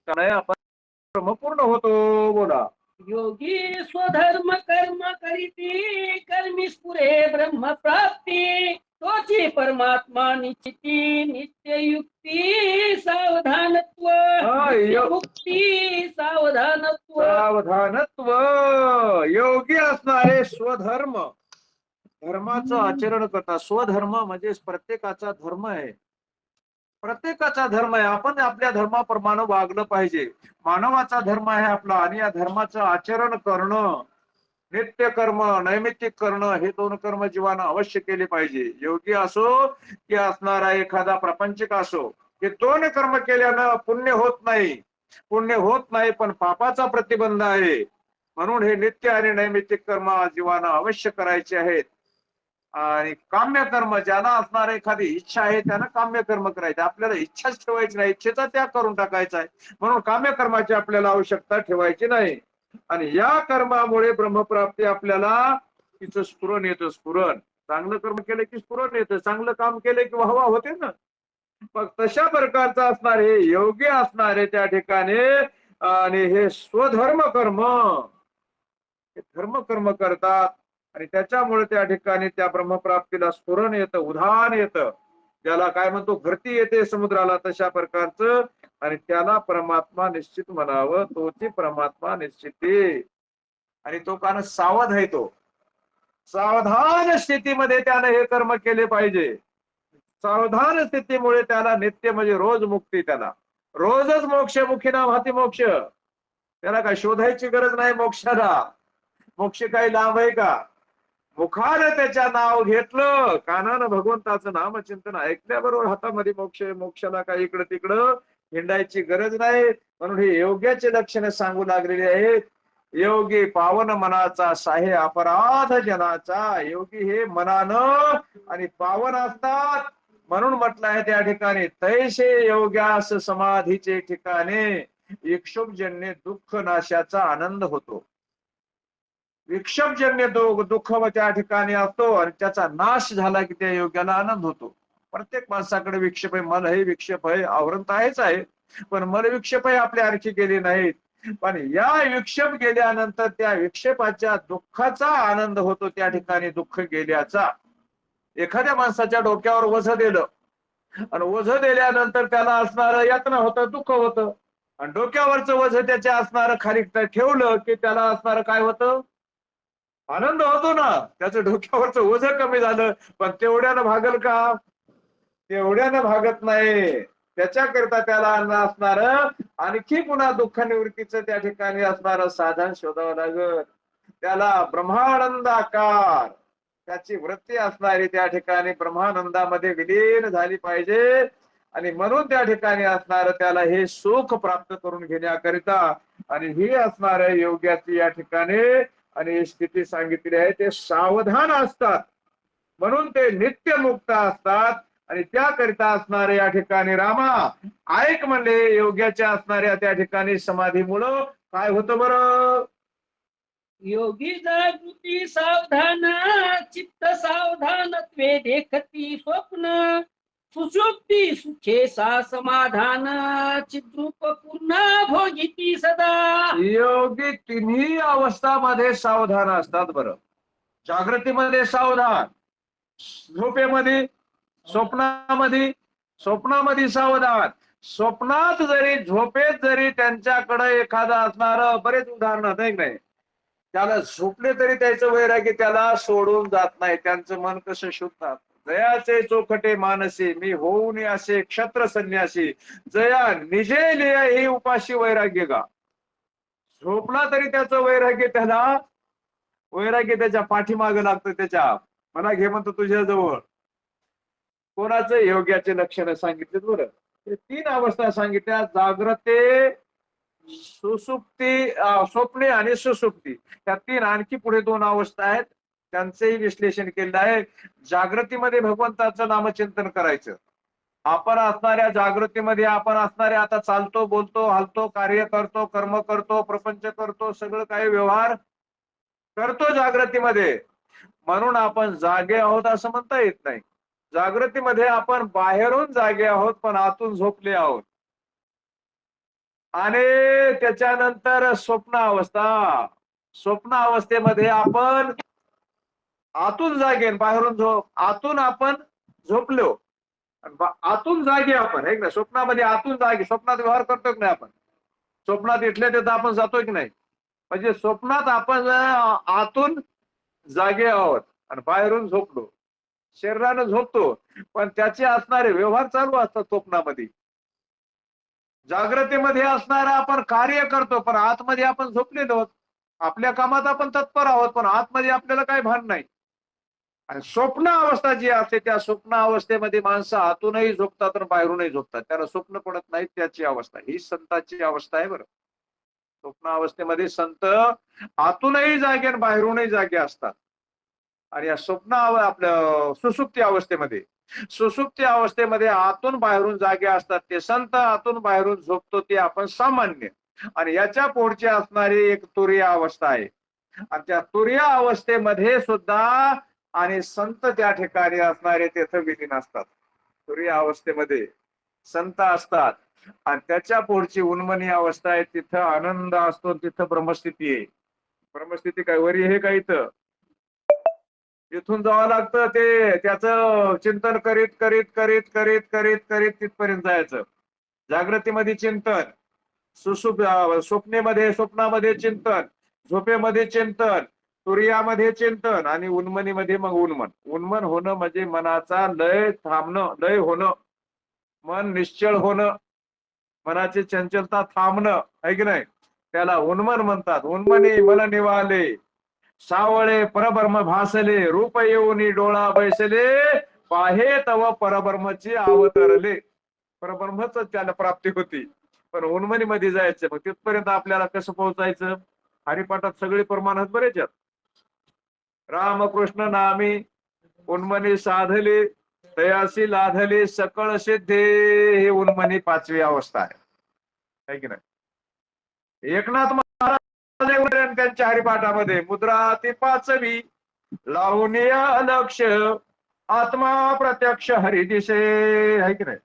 नाही, आपण कर्म पूर्ण होतो. बोला. योगी स्वधर्म कर्म करीती, कर्मीस पुरे ब्रह्म प्राप्ती. तोची परमात्मा निश्चिती, नित्य युक्ती सावधानत्व, मुक्ती सावधानत्व. सावधानत्व. योगी असणारे स्वधर्म, धर्माचं आचरण करतात. स्वधर्म म्हणजे प्रत्येकाचा धर्म आहे, प्रत्येकाचा धर्म आहे. आपण आपल्या धर्माप्रमाणे वागलं पाहिजे. मानवाचा धर्म आहे आपला, आणि या धर्माचं आचरण करणं, नित्य कर्म नैमित्तिक करणं, हे दोन कर्म जीवानं अवश्य केले पाहिजे. योगी असो की असणारा एखादा प्रपंचिक असो, हे दोन कर्म केल्यानं पुण्य होत नाही. पुण्य होत नाही, पण पापाचा प्रतिबंध आहे. म्हणून हे नित्य आणि नैमित्तिक कर्म जीवानं अवश्य करायचे आहेत. आणि काम्य कर्म, ज्याला असणार एखादी इच्छा आहे त्यानं काम्य कर्म करायचे. आपल्याला इच्छाच ठेवायची नाही, इच्छेचा त्याग करून टाकायचा आहे. म्हणून काम्य कर्माची आपल्याला आवश्यकता ठेवायची नाही. आणि या कर्मामुळे ब्रह्मप्राप्ती आपल्याला तिचं स्फुरण येतं. स्फुरण, चांगलं कर्म केलं की स्फुरण येतं, चांगलं काम केलं की वाहवा होते ना. मग तशा प्रकारचं असणार हे योग्य असणारे त्या ठिकाणी. आणि हे स्वधर्म कर्म, हे धर्म कर्म करतात आणि त्याच्यामुळे त्या ठिकाणी त्या ब्रह्मप्राप्तीला स्फुरण येतं, उधाण येतं. ज्याला काय म्हणतो, भरती येते समुद्राला, तशा प्रकारचं. आणि त्याला परमात्मा निश्चित म्हणावं, तोची परमात्मा निश्चिती. आणि तो कारण सावध आहे, तो सावधान स्थितीमध्ये त्याने हे कर्म केले पाहिजे. सावधान स्थितीमुळे त्याला नित्य म्हणजे रोज मुक्ती, त्याला रोजच मोक्ष. मुखीना भाती मोक्ष. त्याला काय शोधायची गरज नाही मोक्षाला. मोक्ष काही लांब आहे का? मुखानं त्याच्या नाव घेतलं, कानानं भगवंताचं नामचिंतन ऐकल्याबरोबर हातामध्ये मोक्ष. मोक्षाला काही इकडं तिकडं हिंडायची गरज नाही. म्हणून हे योग्याचे लक्षणे सांगू लागलेले आहेत. योगी पावन मनाचा साहे अपराध जनाचा. योगी हे मनानं आणि पावन असतात, म्हणून म्हटलं आहे त्या ठिकाणी, तैसे योग्यास समाधीचे ठिकाणी विक्षोभजन्य दुःख नाशाचा आनंद होतो. विक्षोभजन्य दुःख त्या ठिकाणी असतो आणि त्याचा नाश झाला की त्या योग्याला आनंद होतो. प्रत्येक माणसाकडे विक्षेप आहे, मन हे विक्षेप आहे, आवरण आहेच आहे, पण मन विक्षेप आहे आपल्या आणखी गेले नाहीत. पण या विक्षेप गेल्यानंतर त्या विक्षेपाच्या दुःखाचा आनंद होतो, त्या ठिकाणी दुःख गेल्याचा. एखाद्या माणसाच्या डोक्यावर ओझ दिलं आणि ओझ दिल्यानंतर त्याला असणारं यातना होतं, दुःख होतं. आणि डोक्यावरचं ओझ त्याच्या असणारं खाली ठेवलं की त्याला असणारं काय होतं, आनंद होतो ना. त्याचं डोक्यावरचं ओझ कमी झालं, पण तेवढ्यानं भागल का? तेवढ्यानं भागत नाही. त्याच्याकरिता त्याला असणार आणखी पुन्हा दुःख निवृत्तीचं त्या ठिकाणी असणारं साधन शोधावं लागत. त्याला ब्रह्मानंदाकार त्याची वृत्ती असणारी त्या ठिकाणी ब्रह्मानंदामध्ये विलीन झाली पाहिजे. आणि म्हणून त्या ठिकाणी असणार त्याला हे सुख प्राप्त करून घेण्याकरिता आणि ही असणार योग्याची या ठिकाणी आणि स्थिती सांगितली आहे. ते सावधान असतात म्हणून ते नित्य मुक्त असतात. आणि त्याकरिता असणारे या ठिकाणी रामा ऐक म्हणले, योग्याच्या असणाऱ्या त्या ठिकाणी समाधीमुळं काय होतं बरं? योगी जागृती सावधान, चित्त सावधानत्वे देखती स्वप्न. सुषुप्ती सुखे सा समाधान, चिद्रूप पूर्ण भोगिती सदा. योगी तिन्ही अवस्थामध्ये सावधान असतात बरं. जागृतीमध्ये सावधान, झोपेमध्ये, स्वप्नामध्ये सावधान. स्वप्नात जरी झोपेत जरी त्यांच्याकडे एखादा असणार, बरेच उदाहरण नाही नाही, त्याला झोपले तरी त्याचं वैराग्य त्याला सोडून जात नाही. त्यांचं मन कसं शुद्ध, जयाचे चोखटे मानसी मी होऊन असे क्षत्र संन्यासी, जया निजे लिया ही उपाशी वैराग्य गा. झोपला तरी त्याचं वैराग्य त्याच्या पाठीमागे लागतं, त्याच्या मला घे म्हणतो तुझ्या जवळ. कोणाचं योग्याचे लक्षणं सांगितले बरं. हे 3 अवस्था सांगितल्या: जाग्रते, सुसुप्ती, स्वप्ने आणि सुसुप्ती. त्या 3. आणखी पुढे 2 अवस्था आहेत, त्यांचंही विश्लेषण केलेलं आहे. जागृतीमध्ये भगवंताचं नामचिंतन करायचं. आपण असणाऱ्या जागृतीमध्ये आपण असणारे आता चालतो, बोलतो, हलतो, कार्य करतो, कर्म करतो, प्रपंच करतो, सगळं काही व्यवहार करतो जागृतीमध्ये. म्हणून आपण जागे आहोत असं म्हणता येत नाही. जागृतीमध्ये आपण बाहेरून जागे आहोत पण आतून झोपले आहोत. आणि त्याच्यानंतर स्वप्न अवस्थेमध्ये आपण आतून जागे, बाहेरून आतून आपण झोपलो, आतून जागे आपण, आहे ना. स्वप्नामध्ये आतून जागे, स्वप्नात व्यवहार करतो की नाही आपण, स्वप्नात इथल्या तिथं आपण जातोय की नाही. म्हणजे स्वप्नात आपण आतून जागे आहोत आणि बाहेरून झोपलो, शरीरानं झोपतो पण त्याचे असणारे व्यवहार चालू असतात स्वप्नामध्ये. जागृतीमध्ये असणारा आपण कार्य करतो पण आतमध्ये आपण झोपलेलो आहोत, आपल्या कामात आपण तत्पर आहोत पण आतमध्ये आपल्याला काही भान नाही. आणि स्वप्न अवस्था जी असते त्या स्वप्न अवस्थेमध्ये माणसं आतूनही झोपतात आणि बाहेरूनही झोपतात, त्याला स्वप्न पडत नाही, त्याची अवस्था ही संतांची अवस्था आहे. बरं, स्वप्न अवस्थेमध्ये संत आतूनही जागे आणि बाहेरूनही जागे असतात. आणि या स्वप्न आपल्या सुसुप्ती अवस्थेमध्ये आतून बाहेरून जागे असतात ते संत, आतून बाहेरून झोपतो ते आपण सामान्य. आणि याच्या पुढची असणारी एक तुरीय अवस्था आहे. आणि त्या तुरीय अवस्थेमध्ये सुद्धा आणि संत त्या ठिकाणी असणारे तेथे विलीन असतात. तुरीय अवस्थेमध्ये संत असतात आणि त्याच्या पुढची उन्मनी अवस्था आहे, तिथं आनंद असतो, तिथं ब्रह्मस्थिती आहे. ब्रह्मस्थिती काय वरी हे काय इथं, इथून जावं लागतं, ते त्याचं चिंतन करीत करीत करीत करीत करीत करीत तिथपर्यंत जायचं. जागृतीमध्ये चिंतन, स्वप्नामध्ये चिंतन, झोपेमध्ये चिंतन, तुरियामध्ये चिंतन आणि उन्मनीमध्ये मग उन्मन होणं म्हणजे मनाचा लय थांबणं, लय होणं, मन निश्चळ होणं, मनाची चंचलता थांबणं, आहे की नाही, त्याला उन्मन म्हणतात. उन्मनी मन निवाले, सावळे परब्रह्म भासले, रूप येऊनी डोळा बैसले, पाहे तव परब्रह्मची अवतरले. परब्रह्मच त्याला प्राप्ती होती. पण उन्मनी मध्ये जायचं, मग तिथपर्यंत आपल्याला कसं पोहोचायचं. हरिपाठात सगळे प्रमाण आहेत बरेच. रामकृष्ण नामी उन्मनी साधले, तयासी लाधले सकळ सिद्धे, हे उन्मनी 5वी अवस्था आहे की नाही. एकनाथ महाराज त्यांच्या हरिपाठामध्ये मुद्रा ती 5वी, लावूनिया लक्ष आत्मा प्रत्यक्ष हरी दिसे, आहे की नाही.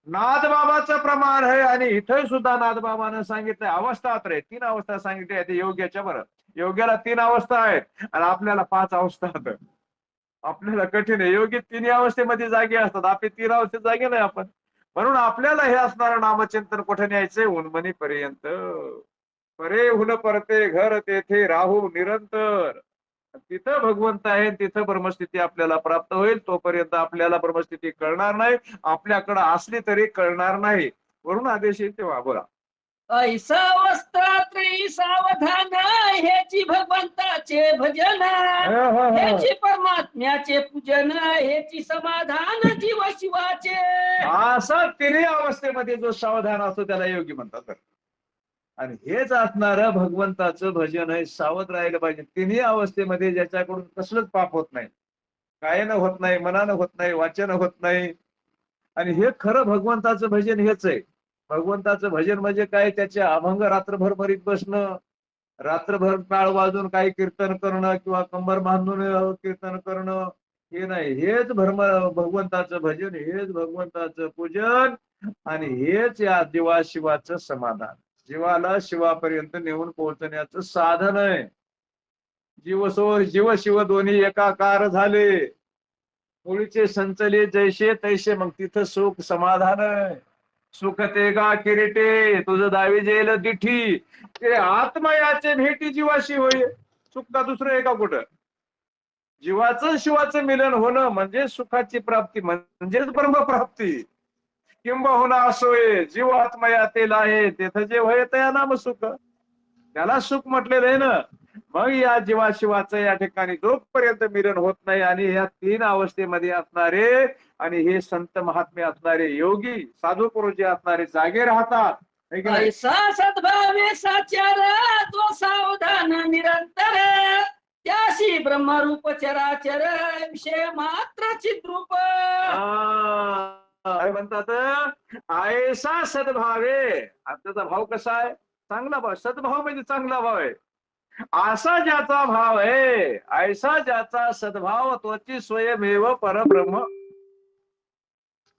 नादबाबाचं प्रमाण आहे आणि इथे सुद्धा नादबाबानं सांगितलंय अवस्था 3 अवस्था सांगितल्या ते योग्याच्या. बरं, योग्याला 3 अवस्था आहेत आणि आपल्याला 5 अवस्था आहेत. आपल्याला कठीण आहे. योगी 3 अवस्थेमध्ये जागे असतात, आपले 3 अवस्थेत जागे नाही आपण. म्हणून आपल्याला हे असणारं नामचिंतन कुठे न्यायचंय, उन्मनी पर्यंत. परे हुन परते घर तेथे राहू निरंतर. तिथं भगवंत आहे, तिथं ब्रह्मस्थिती आपल्याला प्राप्त होईल. तोपर्यंत आपल्याला ब्रह्मस्थिती कळणार नाही, आपल्याकडे असली तरी कळणार नाही. वरून आदेश येईल तेव्हा. बोला. ऐसा अवस्था त्री सावधान, ह्याची भगवंताचे भजन, ह्याची परमात्म्याचे पूजन, ह्याची समाधान जीव शिवाचे. असं 3 अवस्थेमध्ये जो सावधान असतो त्याला योगी म्हणतात. आणि हेच असणारं भगवंताचं भजन आहे. सावध राहिलं पाहिजे 3 अवस्थेमध्ये, ज्याच्याकडून कसलंच पाप होत नाही, कायानं होत नाही, मनानं होत नाही, वाचन होत नाही. आणि हे खरं भगवंताचं भजन हेच आहे. भगवंताचं भजन म्हणजे काय, त्याचे अभंग रात्रभर मरीत बसणं, रात्रभर टाळ वाजून काही कीर्तन करणं किंवा कंबर बांधून कीर्तन करणं, हे नाही. हेच भगवंताचं भजन, हेच भगवंताचं पूजन आणि हेच या जीवाशिवाचं समाधान, जीवाला शिवापर्यंत नेऊन पोहोचण्याचं साधन आहे. जीव शिव दोन्ही एकाकार झाले, मुळीचे संचले जैसे तैसे, मग तिथं सुख समाधान आहे. सुख ते गा किरीटे, तुझं दावी जेल दिठी, ते आत्मयाचे भेटी जीवाशी होय. सुख का दुसरं आहे का कुठं. जीवाचं शिवाचं मिलन होणं म्हणजे सुखाची प्राप्ती, म्हणजेच ब्रह्मप्राप्ती. किंबहुना असोय जीव आत्मयातील आहे, तेथ जे होय तया नाम सुख. त्याला सुख म्हटलेलं आहे ना. मग या जीवाशिवाचं या ठिकाणी जोपर्यंत मिलन होत नाही आणि या 3 अवस्थेमध्ये असणारे आणि हे संत महात्मे असणारे योगी साधू पुरुष जे असणारे जागे राहतात, है की नाही? ऐसा सद्भावे साचार तो सावधान निरंतर त्याशी ब्रह्मरूप चराचर विषय मात्र चिद्रूप. काय म्हणतात, आयसा सद्भावे. त्याचा भाव कसा आहे? चांगला भाव. सद्भाव म्हणजे चांगला भाव आहे. असा ज्याचा भाव आहे, ऐसा ज्याचा सद्भाव तोची स्वयमेव परब्रह्म.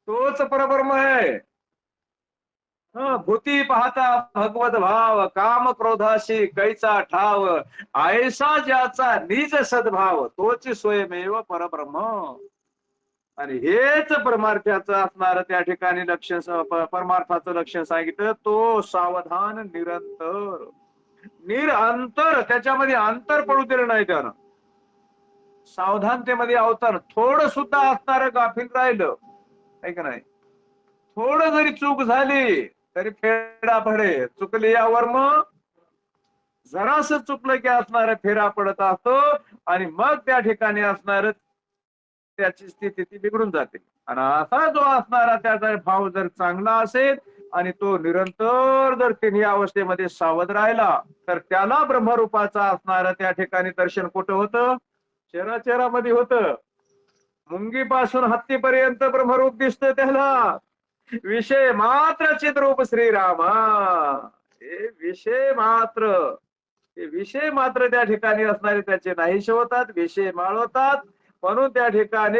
तोच परब्रह्म आहे. भूती पाहता भगवत भाव काम क्रोधाशी कैचा ठाव. ऐसा ज्याचा निज सद्भाव तोच स्वयमेव परब्रह्म. आणि हेच परमार्थाचं असणार त्या ठिकाणी लक्षण, परमार्थाचं लक्षण सांगितलं. तो सावधान निरंतर. निरंतर, त्याच्यामध्ये अंतर पडू दिलं नाही त्यानं. सावधानतेमध्ये अवतार थोडं सुद्धा असणार गाफील राहिलं, है का नाही? थोडं जरी चूक झाली तरी फेरा पडे. चुकली यावर मग जरास चुकलं की असणार फेरा पडत असतो आणि मग त्या ठिकाणी असणार त्याची स्थिती ती बिघडून जाते. आणि असा जो असणारा त्याचा भाव जर चांगला असेल आणि तो निरंतर जर तिन्ही अवस्थेमध्ये सावध राहिला तर त्याला ब्रह्मरूपाचा असणारा त्या ठिकाणी दर्शन कुठं होतं? चराचरामध्ये होतं. मुंगीपासून हत्तीपर्यंत ब्रह्मरूप दिसतं त्याला. विषय मात्र चिद्रूप श्रीरामा. हे विषय मात्र, हे विषय मात्र त्या ठिकाणी असणारे त्याचे नाहीसे होतात, विषय माळवतात. म्हणून त्या ठिकाणी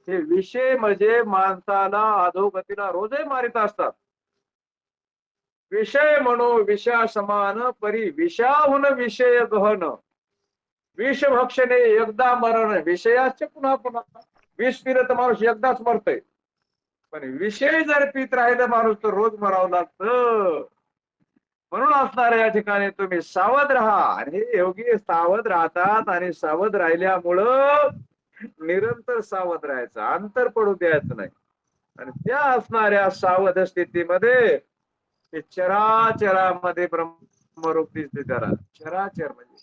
हे विषय म्हणजे माणसाला अधोगतीला रोजही मारित असतात. विषय म्हणू विषया समान परी विषाहून विषय गहन. विष भक्षणे एकदा मरण विषयाचे पुन्हा पुन्हा. विष पिलं तर माणूस एकदाच मरतय, पण विषय जर पित राहिलं माणूस तर रोज मरावं लागतं. म्हणून असणार या ठिकाणी तुम्ही सावध राहा. आणि हे योगी सावध राहतात आणि सावध राहिल्यामुळं निरंतर सावध राहायचं, अंतर पडू द्यायचं नाही. आणि त्या असणाऱ्या सावध स्थितीमध्ये चराचरामध्ये ब्रह्मरूप दिसते. त्याला चराचर म्हणजे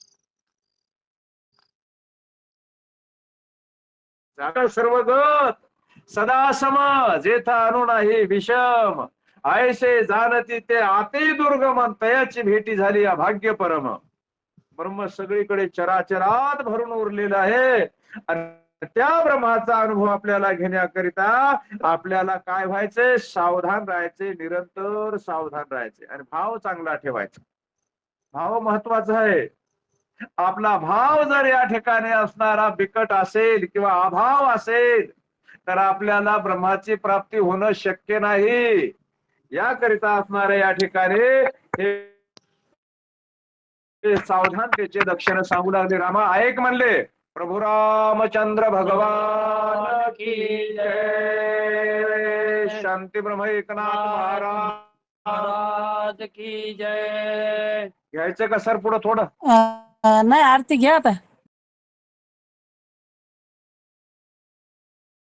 जागा सर्वगत सदा सम जेथा अनु नाही विषम. आयसे जाणती ते आते दुर्गम तयाची भेटी झाली या भाग्य परम. ब्रह्म सगळीकडे चराचरात भरून उरलेला आहे. आणि त्या ब्रह्माचा अनुभव आपल्याला घेण्याकरिता आपल्याला काय व्हायचंय? सावधान राहायचे, निरंतर सावधान राहायचे आणि भाव चांगला ठेवायचा. भाव महत्वाचा आहे. आपला भाव जर या ठिकाणी असणारा बिकट असेल किंवा अभाव असेल तर आपल्याला ब्रह्माची प्राप्ती होणं शक्य नाही. याकरिता असणारे या ठिकाणी हे सावधानतेचे लक्षण सांगू लागले. रामा ऐक म्हणले. प्रभू रामचंद्र भगवान की जय. शांती ब्रह्म एकनाथ महाराज की जय. घ्यायचं का सर पुढं थोडं? नाही आरती घ्या आता.